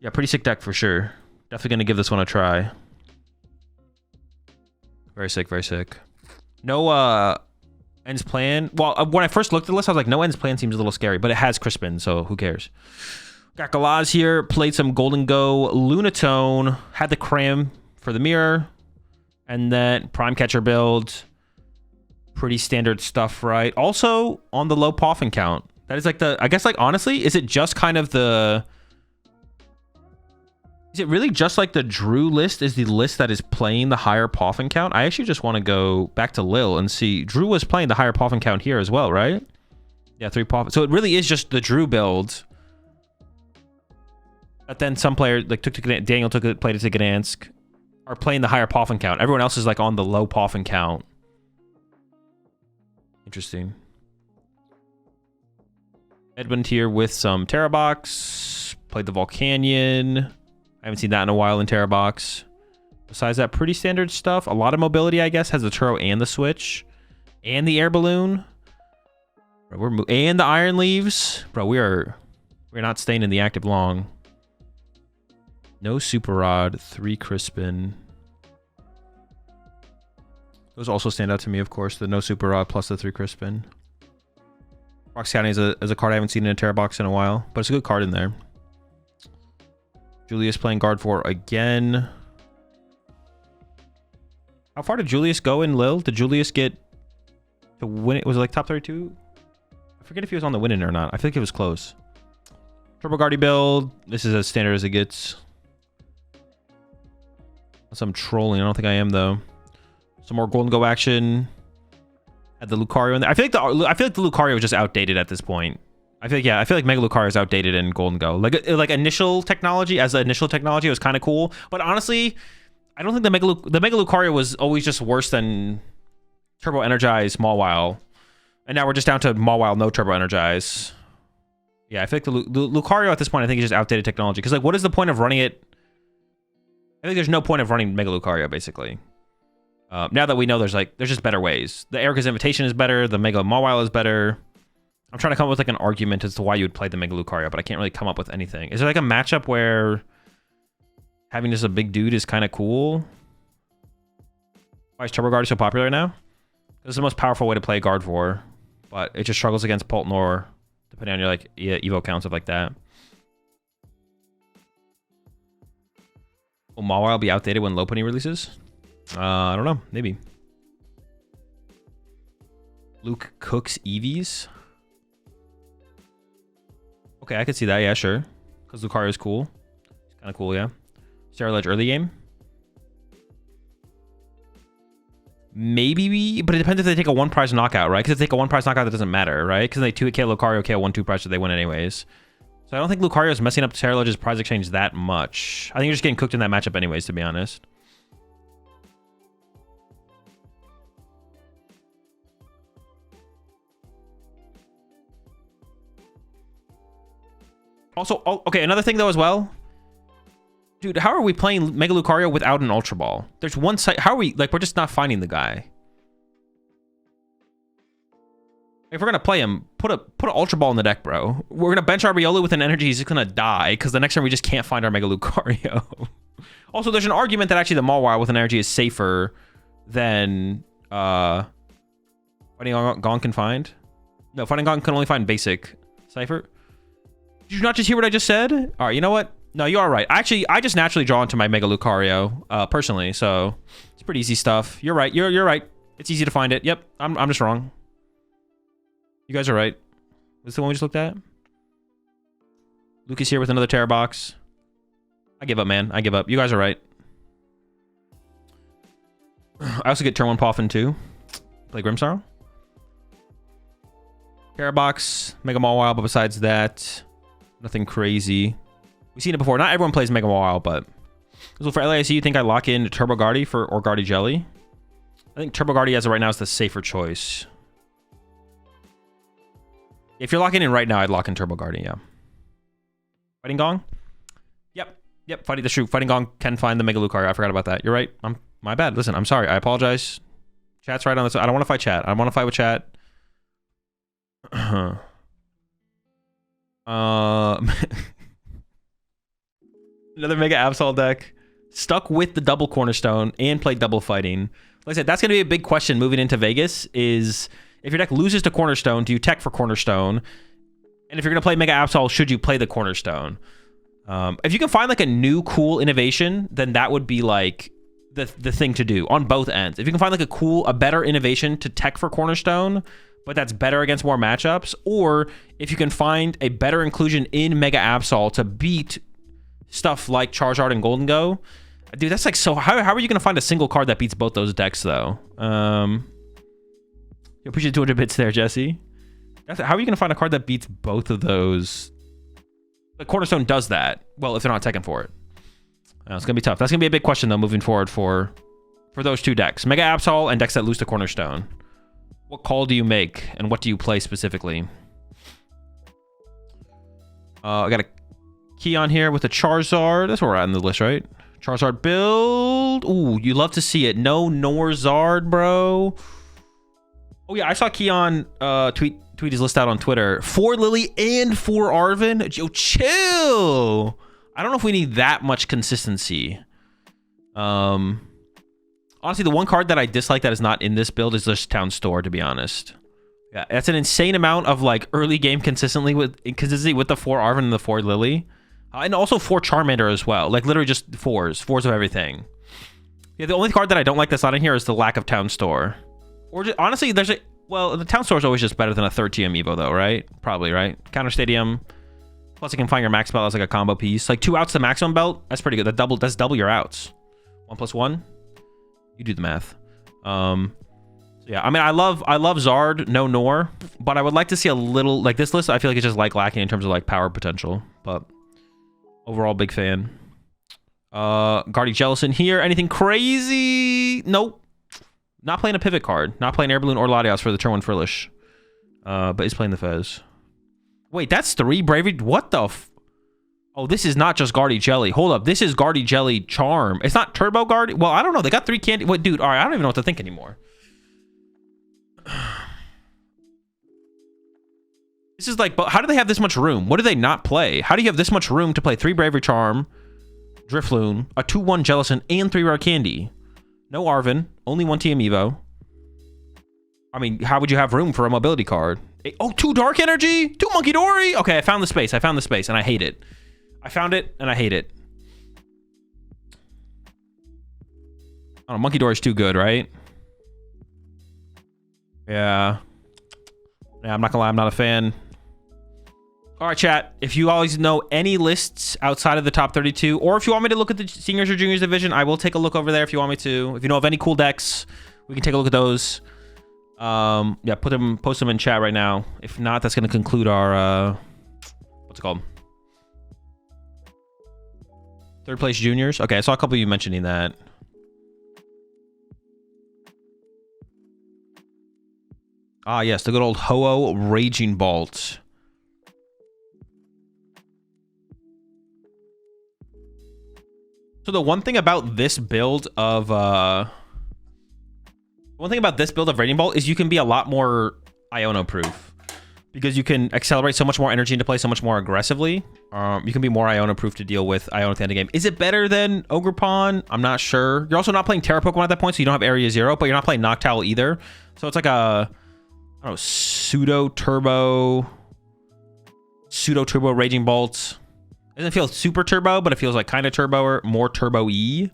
Yeah, pretty sick deck for sure. Definitely gonna give this one a try. Very sick, very sick. No Ends Plan. Well, when I first looked at the list, I was like, no Ends Plan seems a little scary, but it has Crispin, so who cares? Got Galaz here, played some Gholdengo, Lunatone, had the Cram for the mirror, and then Prime Catcher build. Pretty standard stuff, right? Also on the low Poffin count. That is like I guess like honestly, is it just kind of is it really just like the Drew list is the list that is playing the higher Poffin count? I actually just want to go back to Lil and see. Drew was playing the higher Poffin count here as well, right? Yeah, 3 Poffin. So it really is just the Drew build. But then some player like Daniel played it to Gdansk are playing the higher Poffin count. Everyone else is like on the low Poffin count. Interesting. Edmund here with some Terra Box. Played the Volcanion. I haven't seen that in a while in Terra Box. Besides that, pretty standard stuff. A lot of mobility, I guess. Has the Turo and the Switch. And the Air Balloon. Bro, and the Iron Leaves. Bro, we're not staying in the active long. No Super Rod. 3 Crispin. Those also stand out to me, of course. The no Super Rod plus the 3 Crispin. Rox County is a card I haven't seen in a Terra box in a while, but it's a good card in there. Julius playing Gardevoir again. How far did Julius go in Lil? Did Julius get to win it? Was it like top 32? I forget if he was on the win-in or not. I think it was close. Turbo Guardy build. This is as standard as it gets. Some trolling. I don't think I am though. Some more Gholdengo action. Had the Lucario in there. I feel like the Lucario is just outdated at this point. I feel like Mega Lucario is outdated in Gholdengo. Like initial technology, as the initial technology, it was kind of cool. But honestly, I don't think the Mega Lucario was always just worse than Turbo Energize Mawile. And now we're just down to Mawile no Turbo Energize. Yeah, I feel like the Lucario at this point, I think, is just outdated technology. Because like, what is the point of running it? I think there's no point of running Mega Lucario, basically. Now that we know there's just better ways. The Erica's Invitation is better. The Mega Mawile is better. I'm trying to come up with like an argument as to why you would play the Mega Lucario, but I can't really come up with anything. Is there like a matchup where having just a big dude is kind of cool? Why is Turbo Guard so popular right now? This is the most powerful way to play Gardevoir, but it just struggles against Poltnor, depending on your like Evo counts, stuff like that. Will Mawile be outdated when Lopunny releases? I don't know. Maybe. Luke cooks Eevees. Okay, I could see that. Yeah, sure. Because Lucario is cool. It's kind of cool, yeah. Sarah Ledge early game. Maybe, but it depends if they take a 1-prize knockout, right? Because if they take a 1-prize knockout, that doesn't matter, right? Because they 2-KO Lucario, KO 1-2 prize, so they win anyways. So I don't think Lucario is messing up Sarah Ledge's prize exchange that much. I think you're just getting cooked in that matchup anyways, to be honest. Also, okay, another thing though as well. Dude, how are we playing Mega Lucario without an Ultra Ball? There's one site. How are we, like, we're just not finding the guy. If we're gonna play him, put an Ultra Ball in the deck, bro. We're gonna bench Arbioli with an energy, he's just gonna die, because the next turn we just can't find our Mega Lucario. Also, there's an argument that actually the Mawile with an energy is safer than Fighting Gong can find. No, Fighting Gong can only find basic Cypher. Did you not just hear what I just said? All right, you know what? No, you are right. Actually, I just naturally draw into my Mega Lucario, personally, so it's pretty easy stuff. You're right. You're right. It's easy to find it. Yep, I'm just wrong. You guys are right. What's the one we just looked at? Luke is here with another Terra box. I give up, man. I give up. You guys are right. I also get turn 1 Poffin too. Play Grimmsnarl. Terra box, Mega Mawile, but besides that, nothing crazy. We've seen it before. Not everyone plays Mega Mawile, but so for LAIC, you think I lock in Turbo Guardy or Guardy Jelly? I think Turbo Guardy as of right now is the safer choice. If you're locking in right now, I'd lock in Turbo Guardy, yeah. Fighting Gong? Yep. Fighting Gong can find the Mega Lucario. I forgot about that. You're right. My bad. Listen, I'm sorry. I apologize. Chat's right on this. I don't want to fight chat. I want to fight with chat. Another Mega Absol deck. Stuck with the double Cornerstone and play double fighting. Like I said, that's going to be a big question moving into Vegas is if your deck loses to Cornerstone, do you tech for Cornerstone? And if you're going to play Mega Absol, should you play the Cornerstone? If you can find like a new cool innovation, then that would be like the thing to do on both ends. If you can find like a better innovation to tech for Cornerstone, but that's better against more matchups, or if you can find a better inclusion in Mega Absol to beat stuff like Charizard and Gholdengo, dude, that's like so. How are you gonna find a single card that beats both those decks though? You appreciate 200 bits there, Jesse. How are you gonna find a card that beats both of those? The Cornerstone does that. Well, if they're not teching for it, it's gonna be tough. That's gonna be a big question though moving forward for those two decks, Mega Absol and decks that lose to Cornerstone. What call do you make and what do you play specifically? I got a key on here with a Charizard. That's where we're at on the list, right? Charizard build. Ooh, you love to see it. No Norzard, bro. Oh yeah, I saw Keon tweet his list out on Twitter. 4 Lily and 4 Arven. Yo, chill. I don't know if we need that much consistency. Honestly, the one card that I dislike that is not in this build is this Town Store, to be honest. Yeah, that's an insane amount of like early game consistency with the 4 Arven and the 4 Lily. And also 4 Charmander as well. Like literally just fours of everything. Yeah, the only card that I don't like that's not in here is the lack of Town Store. Or just, honestly, well, the Town Store is always just better than a 3rd TM Evo though, right? Probably, right? Counter Stadium. Plus you can find your max belt as like a combo piece. Like 2 outs to maximum belt. That's pretty good. That's double your outs. 1+1. You do the math. Yeah, I mean, I love Zard, no Nor, but I would like to see a little, like this list, I feel like it's just like lacking in terms of like power potential, but overall big fan. Guardy Jellison here. Anything crazy? Nope. Not playing a pivot card. Not playing Air Balloon or Latios for the turn 1 Frillish. But is playing the Fez. Wait, that's 3 Bravery? What the Oh, this is not just Guardy Jelly. Hold up. This is Guardy Jelly Charm. It's not Turbo Guardy. Well, I don't know. They got 3 candy. Wait, dude. All right. I don't even know what to think anymore. This is like, but how do they have this much room? What do they not play? How do you have this much room to play 3 Bravery Charm, Drifloon, a 2/1 Jellison, and 3 Rare Candy? No Arven, only 1 TM Evo. I mean, how would you have room for a mobility card? Oh, 2 Dark Energy, 2 Monkey Dory. Okay, I found the space. And I hate it. I found it, and I hate it. Oh, Monkey Dory's too good, right? Yeah. Yeah, I'm not gonna lie, I'm not a fan. All right, chat. If you always know any lists outside of the top 32, or if you want me to look at the seniors or juniors division, I will take a look over there if you want me to. If you know of any cool decks, we can take a look at those. Yeah, post them in chat right now. If not, that's going to conclude our what's it called? 3rd place juniors. Okay, I saw a couple of you mentioning that. Ah, yes, the good old Ho-Oh Raging Bolt. So the one thing about this build of Raging Bolt is you can be a lot more Iono proof because you can accelerate so much more energy into play so much more aggressively. You can be more Iono proof to deal with Iono at the end of the game. Is it better than Ogerpon? I'm not sure. You're also not playing Terra Pokemon at that point, so you don't have Area 0, but you're not playing Noctowl either. So it's like a I don't know, pseudo turbo Raging Bolt. It doesn't feel super turbo, but it feels like kind of turbo or more turbo-y.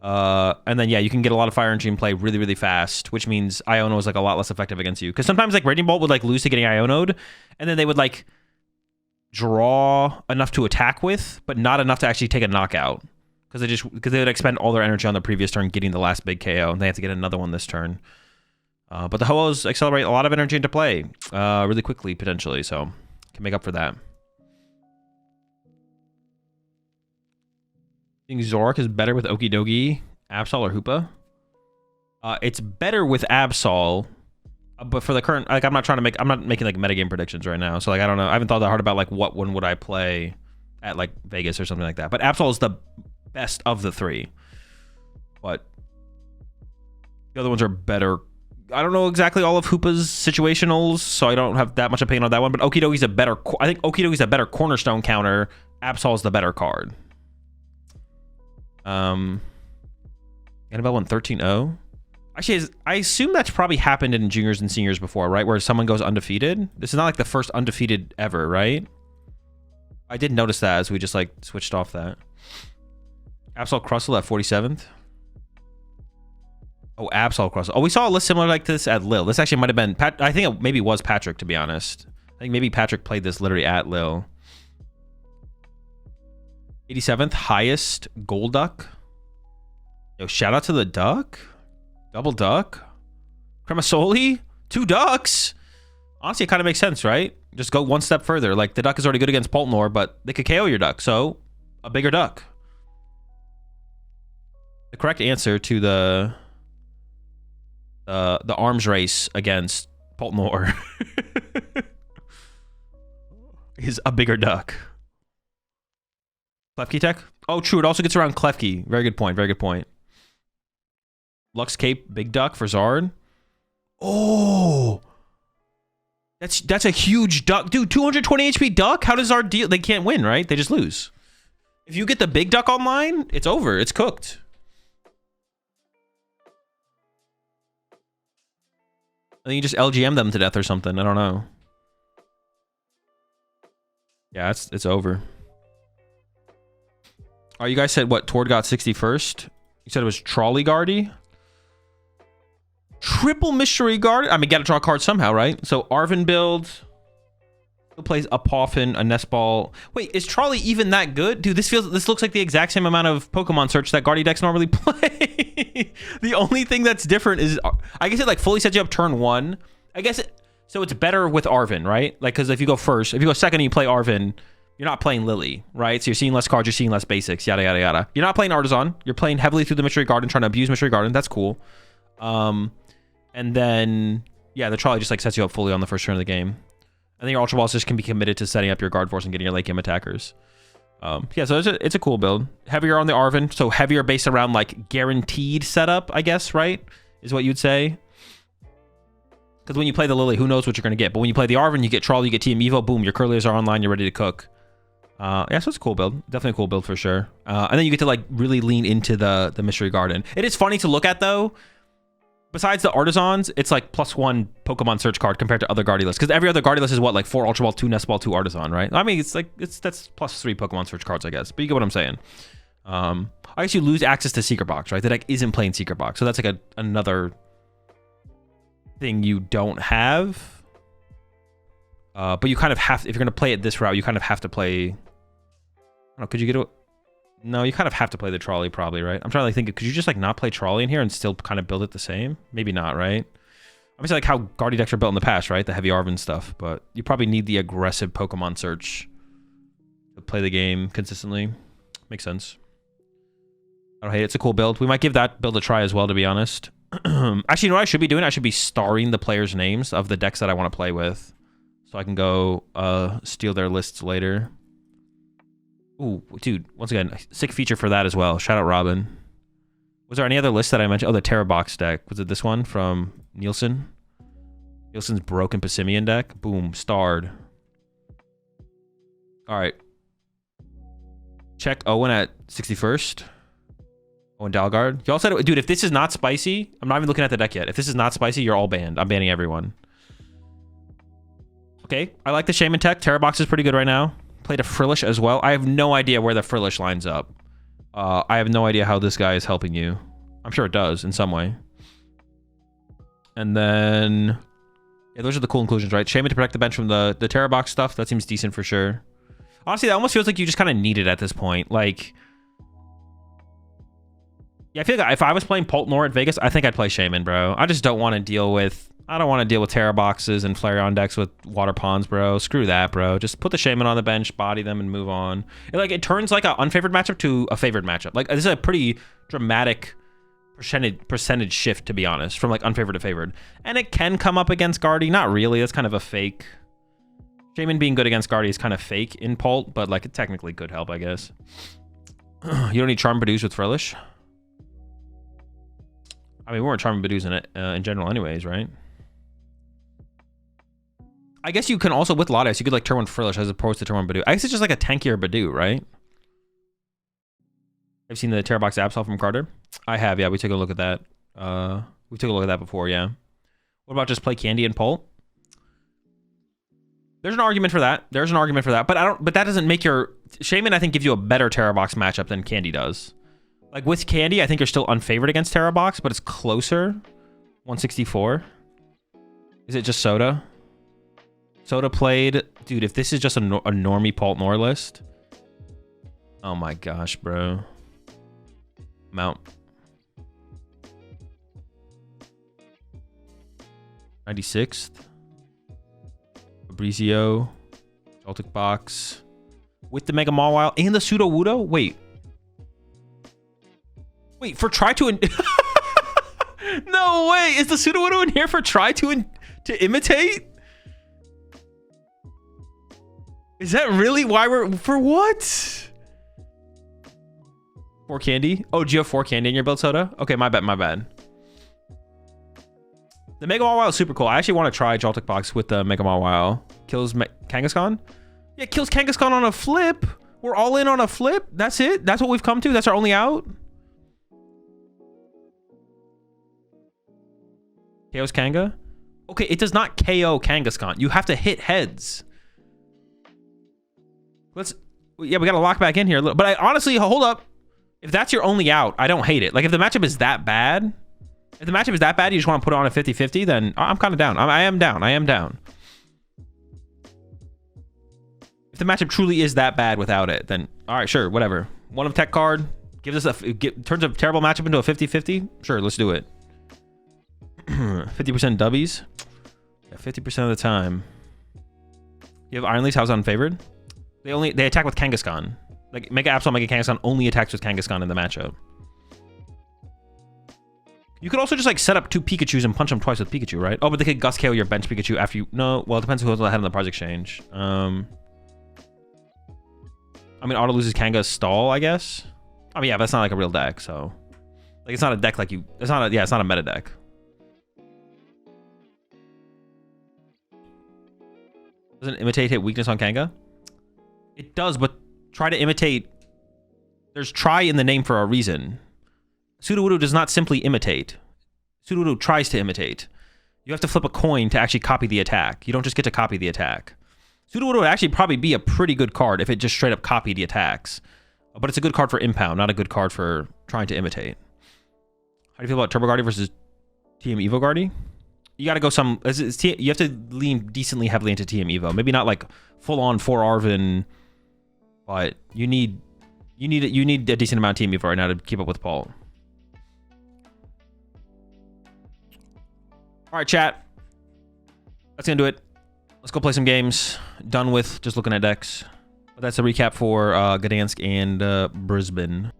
And then yeah, you can get a lot of fire energy and play really, really fast, which means Iono is like a lot less effective against you. Because sometimes like Raging Bolt would like lose to getting Iono'd, and then they would like draw enough to attack with, but not enough to actually take a knockout. Because they would expend all their energy on the previous turn getting the last big KO, and they have to get another one this turn. But the Ho-Ohs accelerate a lot of energy into play really quickly, potentially, so can make up for that. I think Zoroark is better with Okidogi, Absol, or Hoopa. It's better with Absol, but for the current, like I'm not making like metagame predictions right now, so like I don't know. I haven't thought that hard about like what one would I play at like Vegas or something like that. But Absol is the best of the 3, but the other ones are better. I don't know exactly all of Hoopa's situationals, so I don't have that much opinion on that one. But Okidogi's a better. I think Okidogi's a better cornerstone counter. Absol is the better card. Annabelle won 13-0. Actually, I assume that's probably happened in juniors and seniors before, right? Where someone goes undefeated. This is not like the first undefeated ever, right? I did notice that as we just like switched off that. Absol Crustle at 47th. Oh, Absol Crustle. Oh, we saw a list similar like this at Lil. This actually might have been I think it maybe was Patrick, to be honest. I think maybe Patrick played this literally at Lil. 87th, highest Golduck. Yo, shout out to the duck. Double duck. Cremasoli. 2 ducks. Honestly, it kind of makes sense, right? Just go one step further. Like, the duck is already good against Poltnor, but they could KO your duck, so a bigger duck. The correct answer to the arms race against Poltnor is a bigger duck. Klefki tech? Oh, true. It also gets around Klefki. Very good point. Very good point. Lux Cape, big duck for Zard. Oh, that's a huge duck, dude. 220 HP duck. How does Zard deal? They can't win, right? They just lose. If you get the big duck online, it's over. It's cooked. then you just LGM them to death or something. I don't know. Yeah, it's over. Oh, you guys said what? Tord got 61st? You said it was Trolley Guardy? Triple Mystery Guard? I mean, gotta draw a card somehow, right? So Arven build. Who plays a Poffin, a Nest Ball. Wait, is Trolley even that good? Dude, this looks like the exact same amount of Pokemon search that Guardy decks normally play. The only thing that's different is, I guess it like fully sets you up turn 1. I guess so it's better with Arven, right? Like, because if you go first, if you go second and you play Arven, you're not playing Lily, right? So you're seeing less cards, you're seeing less basics, yada, yada, yada. You're not playing Artisan. You're playing heavily through the Mystery Garden, trying to abuse Mystery Garden. That's cool. And then, yeah, the Trolley just like sets you up fully on the first turn of the game. And then your Ultra Balls just can be committed to setting up your Guard Force and getting your late game attackers. Yeah, so it's a cool build. Heavier on the Arven, so heavier based around like guaranteed setup, I guess, right? Is what you'd say. Because when you play the Lily, who knows what you're going to get. But when you play the Arven, you get Trolley, you get Team Evo, boom, your Curliers are online, you're ready to cook. Yeah, so it's a cool build. Definitely a cool build for sure. And then you get to like really lean into the Mystery Garden. It is funny to look at though. Besides the Artisans, it's like +1 Pokemon search card compared to other Guardy lists. Because every other Guardy list is what, like 4 Ultra Ball, 2 Nest Ball, 2 Artisan, right? I mean, it's like that's +3 Pokemon search cards, I guess. But you get what I'm saying. I guess you lose access to Secret Box, right? The deck isn't playing Secret Box, so that's like another thing you don't have. But you kind of have, if you're gonna play it this route, you kind of have to play. I don't know, could you get a? No, you kind of have to play the Trolley probably, right? I'm trying to like think, could you just like not play Trolley in here and still kind of build it the same? Maybe not, right? Obviously like how Guardy decks are built in the past, right? The heavy Arven stuff, but you probably need the aggressive Pokemon search to play the game consistently. Makes sense. I don't hate it. It's a cool build. We might give that build a try as well, to be honest. Actually, you know what I should be doing? I should be starring the players' names of the decks that I want to play with, so I can go steal their lists later. Ooh, dude, once again, sick feature for that as well. Shout out Robin. Was there any other list that I mentioned? Oh, the Terra Box deck. Was it this one from Nielsen? Nielsen's Broken Passimian deck. Boom, starred. All right. Check Owen at 61st. Owen Dalgard. Y'all said, dude, if this is not spicy, I'm not even looking at the deck yet. If this is not spicy, you're all banned. I'm banning everyone. Okay, I like the Shaman tech. Terra Box is pretty good right now. Played a Frillish as well. I have no idea where the Frillish lines up. I have no idea how this guy is helping you. I'm sure it does in some way. And then, yeah, those are the cool inclusions, right? Shaman to protect the bench from the Terra Box stuff. That seems decent for sure. Honestly, that almost feels like you just kind of need it at this point. Like, yeah, I feel like if I was playing Poltnor at Vegas, I think I'd play Shaman, bro. I just don't want to deal with... I don't want to deal with Terra Boxes and Flareon decks with Water Ponds, bro. Screw that, bro. Just put the Shaman on the bench, body them, and move on. It turns like an unfavored matchup to a favored matchup. Like, this is a pretty dramatic percentage shift, to be honest, from like unfavored to favored. And it can come up against Guardy. Not really. That's kind of a fake. Shaman being good against Guardy is kind of fake in Pult, but like it technically could help, I guess. You don't need Charm Badoos with Frillish. I mean, we weren't Charm Badoos in it in general anyways, right? I guess you can also, with Latias, you could like turn one Frillish as opposed to turn one Badoo. I guess it's just like a tankier Badoo, right? I've seen the Terra Box Absol from Carter. I have, yeah. We took a look at that. We took a look at that before, yeah. What about just play Candy and Pult? There's an argument for that. There's an argument for that, but that doesn't make your Shaman, I think, gives you a better Terra Box matchup than Candy does. Like with Candy, I think you're still unfavored against Terra Box, but it's closer. 164. Is it just Soda? Soda played, dude. If this is just a normie Poltnor list, oh my gosh, bro. Mount 96th. Fabrizio, Celtic Box with the Mega Mawile and the Pseudo Wudo. Wait, for try to no way, is the Pseudo Wudo in here for try to imitate? Is that really why we're... For what? 4 Candy? Oh, do you have 4 Candy in your build, Soda? Okay, my bad. The Mega Mawile is super cool. I actually want to try Joltik Box with the Mega Mawile. Kills Kangaskhan? Yeah, kills Kangaskhan on a flip. We're all in on a flip. That's it? That's what we've come to? That's our only out? Chaos Kanga? Okay, it does not KO Kangaskhan. You have to hit heads. Yeah, we got to lock back in here. But I honestly, hold up. If that's your only out, I don't hate it. Like, if the matchup is that bad, you just want to put it on a 50-50, then I'm kind of down. I am down. If the matchup truly is that bad without it, then all right, sure, whatever. One of tech card gives us turns a terrible matchup into a 50-50. Sure, let's do it. 50% dubbies. Yeah, 50% of the time. You have Iron Leaves. How's unfavored? They attack with Kangaskhan. Like Mega Absol, Mega Kangaskhan only attacks with Kangaskhan in the matchup. You could also just like set up 2 Pikachus and punch them twice with Pikachu, right? Oh, but they could Gust KO your bench Pikachu after you. No, well, it depends who's ahead on the Project Exchange. I mean, auto loses Kanga stall, I guess. I mean, yeah, but that's not like a real deck, so like it's not a deck like you. It's not a meta deck. Doesn't imitate hit weakness on Kanga? It does, but try to imitate. There's try in the name for a reason. Sudowoodo does not simply imitate. Sudowoodo tries to imitate. You have to flip a coin to actually copy the attack. You don't just get to copy the attack. Sudowoodo would actually probably be a pretty good card if it just straight up copied the attacks. But it's a good card for impound, not a good card for trying to imitate. How do you feel about Turbo Guardy versus TM Evo Guardy? You got to go some. You have to lean decently heavily into TM Evo. Maybe not like full on 4 Arvin, but you need a decent amount of TM Evo right now to keep up with Paul. All right, chat. That's gonna do it. Let's go play some games. Done with just looking at decks. But that's a recap for Gdansk and Brisbane.